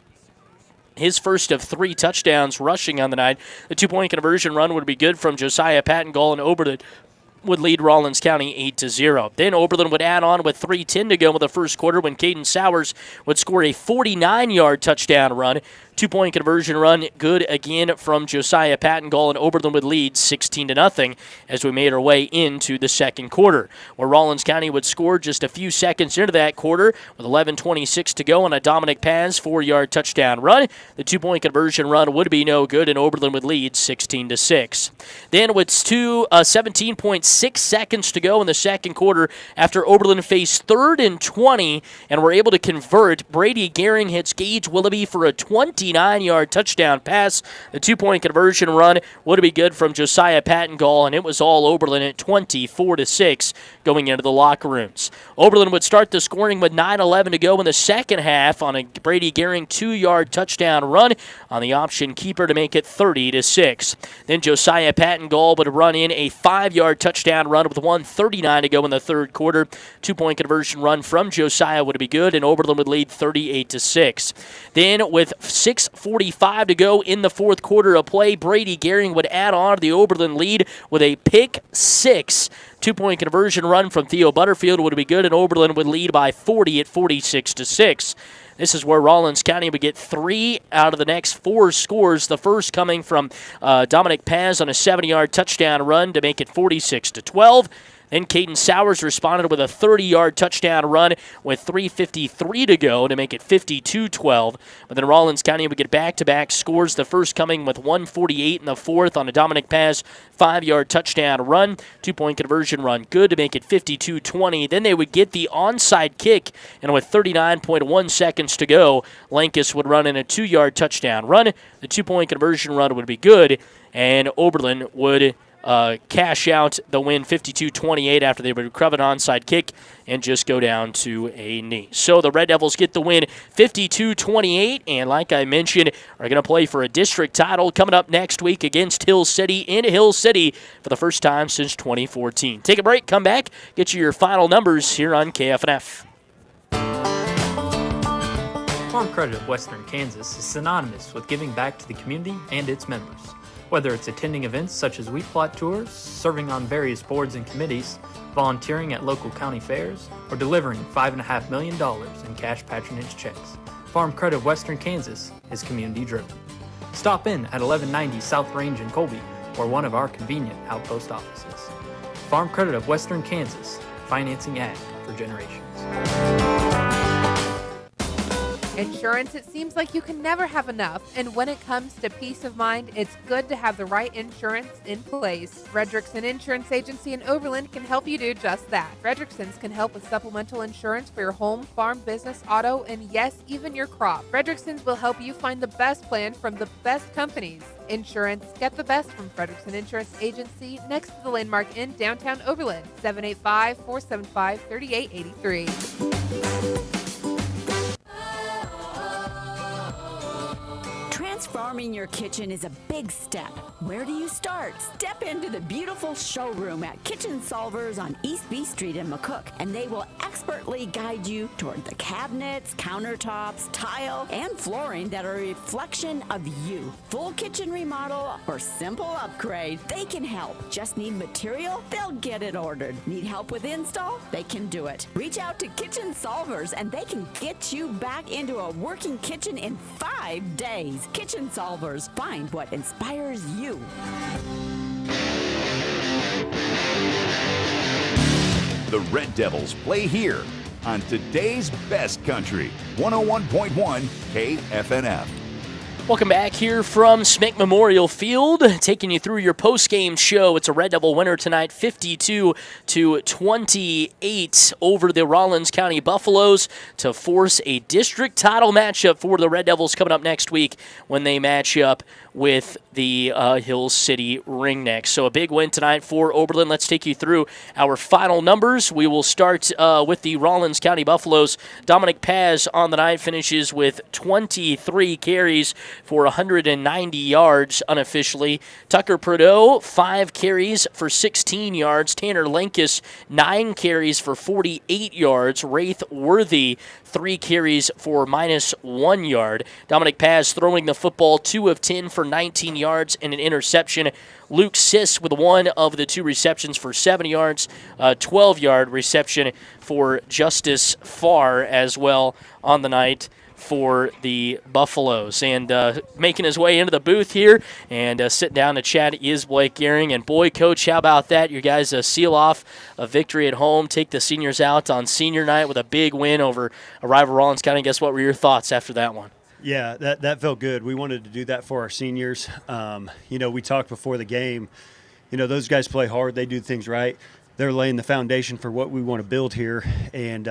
His first of 3 touchdowns rushing on the night. The 2-point conversion run would be good from Josiah Pattengall, and Oberlin would lead Rawlins County 8-0. Then Oberlin would add on with 3:10 to go in the first quarter when Caden Sowers would score a 49-yard touchdown run. 2-point conversion run, good again from Josiah Pattengall, and Oberlin would lead 16-0 as we made our way into the second quarter, where Rawlins County would score just a few seconds into that quarter with 11:26 to go on a Dominic Paz 4-yard touchdown run. The 2-point conversion run would be no good, and Oberlin would lead 16-6. Then with 17.6 seconds to go in the second quarter, after Oberlin faced 3rd and 20 and were able to convert, Brady Gehring hits Gage Willoughby for a 29-yard touchdown pass. The 2-point conversion run would be good from Josiah Pattengall, and it was all Oberlin at 24-6 going into the locker rooms. Oberlin would start the scoring with 9:11 to go in the second half on a Brady Gehring 2-yard touchdown run on the option keeper to make it 30-6. Then Josiah Pattengall would run in a 5-yard touchdown run with 1:39 to go in the third quarter. 2-point conversion run from Josiah would be good, and Oberlin would lead 38-6. Then with 6:45 to go in the fourth quarter of play, Brady Gehring would add on to the Oberlin lead with a pick six. 2-point conversion run from Theo Butterfield would be good, and Oberlin would lead by 40 at 46-6. This is where Rawlins County would get 3 out of the next 4 scores. The first coming from Dominic Paz on a 70-yard touchdown run to make it 46-12. Then Caden Sowers responded with a 30-yard touchdown run with 3:53 to go to make it 52-12. But then Rawlins County would get back-to-back scores, the first coming with 1:48 in the fourth on a Dominic Paz 5-yard touchdown run. 2-point conversion run good to make it 52-20. Then they would get the onside kick, and with 39.1 seconds to go, Lankus would run in a 2-yard touchdown run. The 2-point conversion run would be good, and Oberlin would cash out the win 52-28 after they would recover an onside kick and just go down to a knee. So the Red Devils get the win 52-28, and like I mentioned, are going to play for a district title coming up next week against Hill City in Hill City for the first time since 2014. Take a break, come back, get you your final numbers here on KFNF. Farm Credit of Western Kansas is synonymous with giving back to the community and its members. Whether it's attending events such as wheat plot tours, serving on various boards and committees, volunteering at local county fairs, or delivering $5.5 million in cash patronage checks, Farm Credit of Western Kansas is community-driven. Stop in at 1190 South Range in Colby or one of our convenient outpost offices. Farm Credit of Western Kansas, financing ag for generations. Insurance, it seems like you can never have enough, and when it comes to peace of mind, it's good to have the right insurance in place. Frederickson Insurance Agency in Oberlin can help you do just that. Frederickson's can help with supplemental insurance for your home, farm, business, auto, and yes, even your crop. Frederickson's will help you find the best plan from the best companies. Insurance, get the best from Frederickson Insurance Agency next to the Landmark in downtown Oberlin, 785-475-3883. Transforming your kitchen is a big step. Where do you start? Step into the beautiful showroom at Kitchen Solvers on East B Street in McCook, and they will expertly guide you toward the cabinets, countertops, tile, and flooring that are a reflection of you. Full kitchen remodel or simple upgrade, they can help. Just need material? They'll get it ordered. Need help with install? They can do it. Reach out to Kitchen Solvers, and they can get you back into a working kitchen in 5 days. Kitchen Solvers, find what inspires you. The Red Devils play here on today's best country, 101.1 KFNF. Welcome back here from Smick Memorial Field, taking you through your post-game show. It's a Red Devil winner tonight, 52-28 over the Rawlins County Buffaloes to force a district title matchup for the Red Devils coming up next week when they match up with the Hill City Ringnecks. So a big win tonight for Oberlin. Let's take you through our final numbers. We will start with the Rawlins County Buffaloes. Dominic Paz on the night finishes with 23 carries, for 190 yards unofficially. Tucker Prideaux, 5 carries for 16 yards. Tanner Lenkus, 9 carries for 48 yards. Wraith Worthy, 3 carries for -1 yard. Dominic Paz throwing the football 2 of 10 for 19 yards and an interception. Luke Siss with 1 of the 2 receptions for 7 yards, 12-yard reception for Justice Farr as well on the night for the Buffaloes. And making his way into the booth here and sitting down to chat is Blake Gehring. And boy, Coach, how about that? You guys seal off a victory at home, take the seniors out on senior night with a big win over a rival Rawlins County. Guess what were your thoughts after that one? Yeah, that felt good. We wanted to do that for our seniors. We talked before the game. Those guys play hard. They do things right. They're laying the foundation for what we want to build here. And,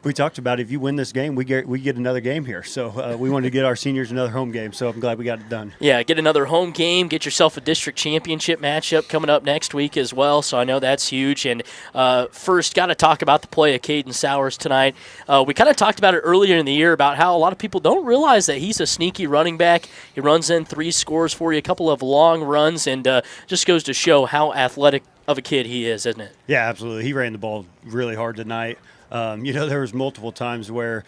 we talked about if you win this game, we get another game here. So we wanted to get our seniors another home game. So I'm glad we got it done. Yeah, get another home game. Get yourself a district championship matchup coming up next week as well. So I know that's huge. And first, got to talk about the play of Caden Sowers tonight. We kind of talked about it earlier in the year about how a lot of people don't realize that he's a sneaky running back. He runs in 3 scores for you, a couple of long runs, and just goes to show how athletic of a kid he is, isn't it? Yeah, absolutely. He ran the ball really hard tonight. There was multiple times where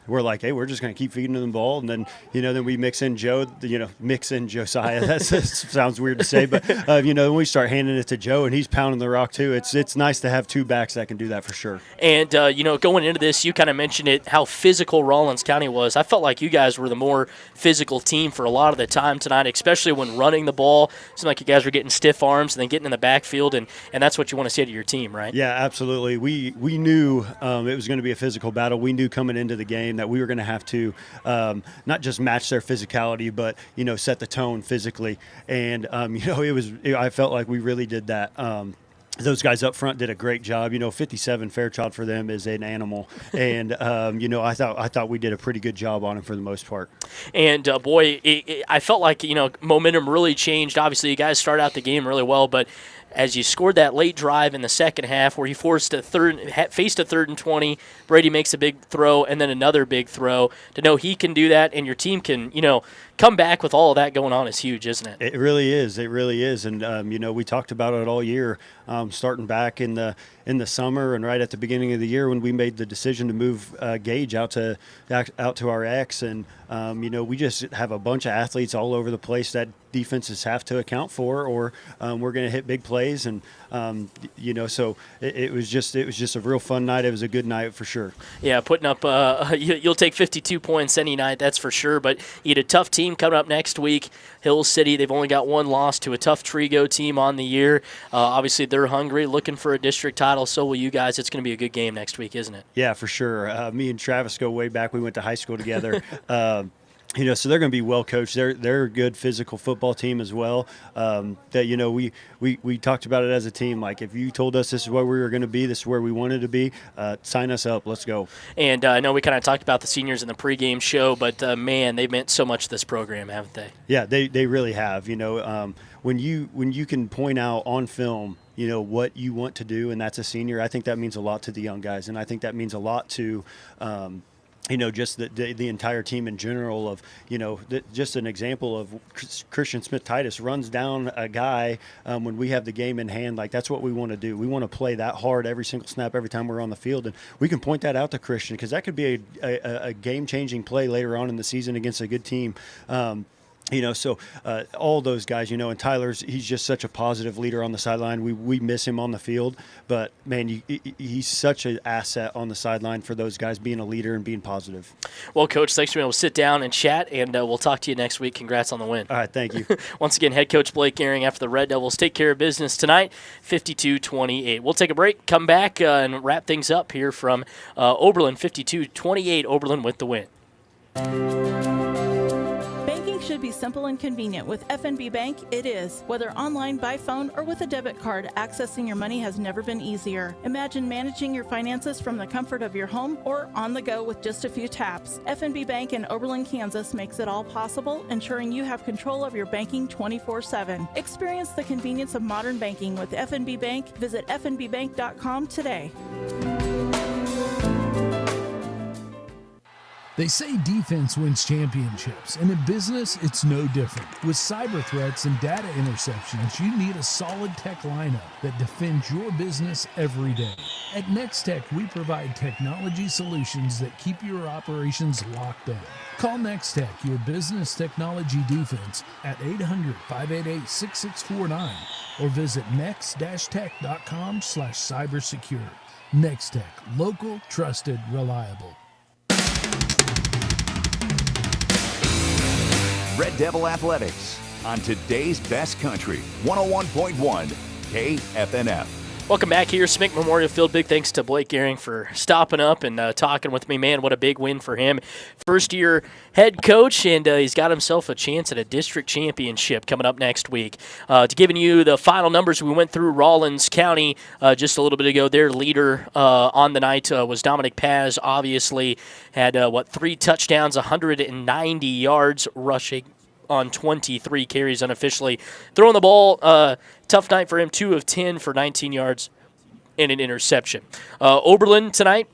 we're like, hey, we're just going to keep feeding them the ball, and then then we mix in Josiah. That sounds weird to say, but when we start handing it to Joe and he's pounding the rock too, it's nice to have 2 backs that can do that for sure. And going into this, you kind of mentioned it, how physical Rawlins County was. I felt like you guys were the more physical team for a lot of the time tonight, especially when running the ball. It seemed like you guys were getting stiff arms and then getting in the backfield, and that's what you want to say to your team, right? Yeah, absolutely. We knew it was going to be a physical battle. We knew coming into the game that we were going to have to not just match their physicality, but set the tone physically. And I felt like we really did that. Those guys up front did a great job. 57 Fairchild for them is an animal, and I thought we did a pretty good job on him for the most part. And I felt like momentum really changed. Obviously, you guys start out the game really well, but as you scored that late drive in the second half where he faced a 3rd and 20, Brady makes a big throw and then another big throw. To know he can do that and your team can, come back with all of that going on is huge, isn't it? It really is. It really is. And, we talked about it all year, starting back in the summer and right at the beginning of the year when we made the decision to move Gage out to our X. And, we just have a bunch of athletes all over the place that defenses have to account for, or we're going to hit big plays. And, so it was just a real fun night. It was a good night for sure. Yeah, putting up, you'll take 52 points any night, that's for sure. But you had a tough team coming up next week. Hill City, they've only got 1 loss to a tough Trigo team on the year. Obviously, they're hungry, looking for a district title. So will you guys. It's going to be a good game next week, isn't it? Yeah, for sure. Me and Travis go way back. We went to high school together. So they're going to be well coached. They're a good physical football team as well. We talked about it as a team. Like, if you told us this is where we were going to be, this is where we wanted to be, sign us up. Let's go. And I know we kind of talked about the seniors in the pregame show, but man, they've meant so much to this program, haven't they? Yeah, they really have. When you can point out on film, what you want to do, and that's a senior, I think that means a lot to the young guys, and I think that means a lot to just the entire team in general. Of just an example of Christian Smith Titus runs down a guy when we have the game in hand. Like, that's what we want to do. We want to play that hard every single snap, every time we're on the field, and we can point that out to Christian, because that could be a game-changing play later on in the season against a good team. All those guys, and Tyler's, he's just such a positive leader on the sideline. We miss him on the field, but, man, he's such an asset on the sideline for those guys, being a leader and being positive. Well, Coach, thanks for being able to sit down and chat, and we'll talk to you next week. Congrats on the win. All right, thank you. Once again, head coach Blake Gehring after the Red Devils take care of business tonight, 52-28. We'll take a break, come back, and wrap things up here from Oberlin, 52-28, Oberlin with the win. Should be simple and convenient. With FNB Bank, it is. Whether online, by phone, or with a debit card, accessing your money has never been easier. Imagine managing your finances from the comfort of your home or on the go with just a few taps. FNB Bank in Oberlin, Kansas makes it all possible, ensuring you have control of your banking 24/7. Experience the convenience of modern banking with FNB Bank. Visit fnbbank.com today. They say defense wins championships, and in business, it's no different. With cyber threats and data interceptions, you need a solid tech lineup that defends your business every day. At NextTech, we provide technology solutions that keep your operations locked down. Call NextTech, your business technology defense, at 800-588-6649 or visit next-tech.com/cybersecure. NextTech, local, trusted, reliable. Red Devil Athletics on today's best country, 101.1 KFNF. Welcome back here, Smick Memorial Field. Big thanks to Blake Gehring for stopping up and talking with me. Man, what a big win for him. First-year head coach, and he's got himself a chance at a district championship coming up next week. To giving you the final numbers, we went through Rawlins County just a little bit ago. Their leader on the night was Dominic Paz. Obviously had, 3 touchdowns, 190 yards rushing on 23 carries unofficially. Throwing the ball, tough night for him, 2 of 10 for 19 yards and an interception. Oberlin tonight,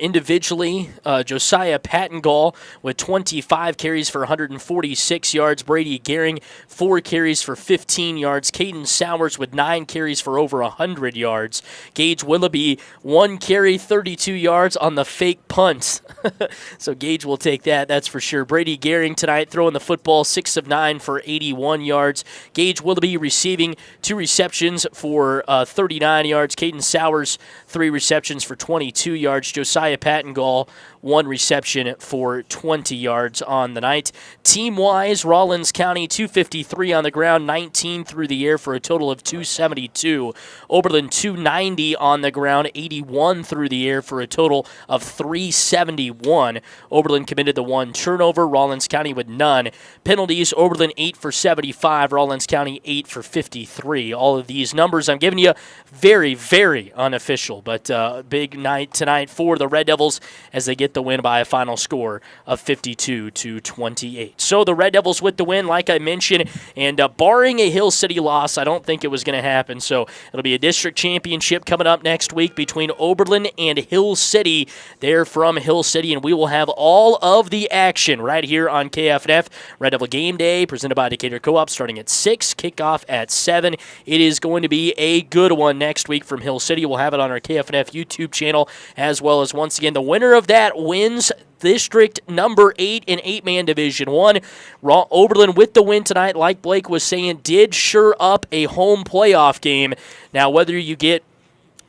individually, Josiah Pattengall with 25 carries for 146 yards. Brady Gehring, 4 carries for 15 yards. Caden Sowers with 9 carries for over 100 yards. Gage Willoughby, 1 carry, 32 yards on the fake punt. So Gage will take that, that's for sure. Brady Gehring tonight throwing the football, 6 of 9 for 81 yards. Gage Willoughby receiving 2 receptions for 39 yards. Caden Sowers, 3 receptions for 22 yards. Josiah Pattengall, 1 reception for 20 yards on the night. Team-wise, Rawlins County, 253 on the ground, 19 through the air for a total of 272. Oberlin, 290 on the ground, 81 through the air for a total of 371. Oberlin committed the 1 turnover, Rawlins County with none. Penalties, Oberlin 8 for 75, Rawlins County 8 for 53. All of these numbers I'm giving you very, very unofficial, but big night tonight for the Red Devils as they get the win by a final score of 52-28. So the Red Devils with the win, like I mentioned, and barring a Hill City loss, I don't think it was going to happen. So it'll be a district championship coming up next week between Oberlin and Hill City. They're from Hill City, and we will have all of the action right here on KFNF. Red Devil Game Day presented by Decatur Co-op starting at 6, kickoff at 7. It is going to be a good one next week from Hill City. We'll have it on our KFNF YouTube channel, as well as, once again, the winner of that wins district number 8 in 8-man Division 1. Oberlin with the win tonight, like Blake was saying, did sure up a home playoff game. Now, whether you get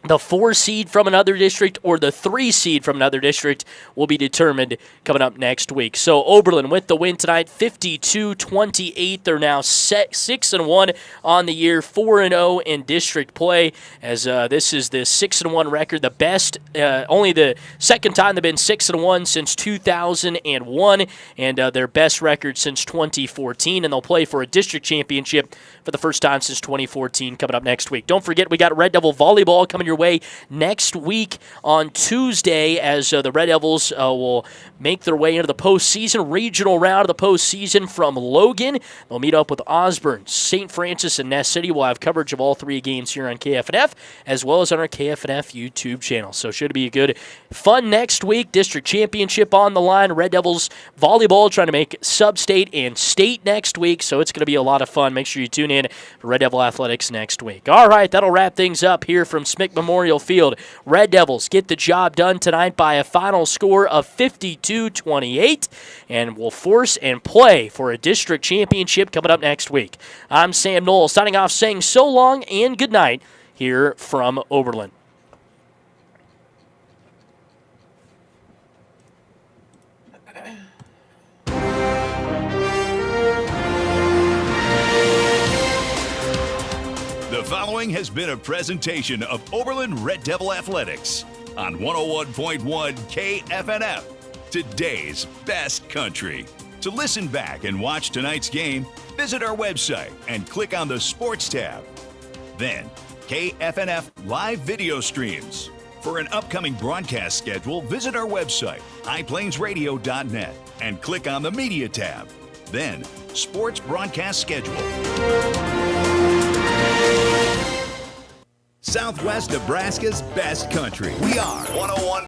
the 4 seed from another district or the 3 seed from another district will be determined coming up next week. So Oberlin with the win tonight, 52-28. They're now 6-1 on the year, 4-0 in district play, as this is the 6-1 record, the best, only the second time they've been 6-1 since 2001, and their best record since 2014, and they'll play for a district championship for the first time since 2014 coming up next week. Don't forget, we got Red Devil volleyball coming your way next week on Tuesday, as the Red Devils will make their way into the postseason, regional round of the postseason from Logan. They'll meet up with Osborne, St. Francis, and Ness City. We'll have coverage of all 3 games here on KFNF, as well as on our KFNF YouTube channel. So should be a good, fun next week. District championship on the line. Red Devils volleyball trying to make sub-state and state next week, so it's going to be a lot of fun. Make sure you tune in for Red Devil Athletics next week. All right, that'll wrap things up here from Smick Memorial Field. Red Devils get the job done tonight by a final score of 52-28, and will force and play for a district championship coming up next week. I'm Sam Knoll, signing off saying so long and good night here from Oberlin. The following has been a presentation of Oberlin Red Devil Athletics on 101.1 KFNF, today's best country. To listen back and watch tonight's game, visit our website and click on the Sports tab. Then, KFNF live video streams. For an upcoming broadcast schedule, visit our website, highplainsradio.net, and click on the Media tab. Then, Sports Broadcast Schedule. Southwest Nebraska's best country. We are 101.1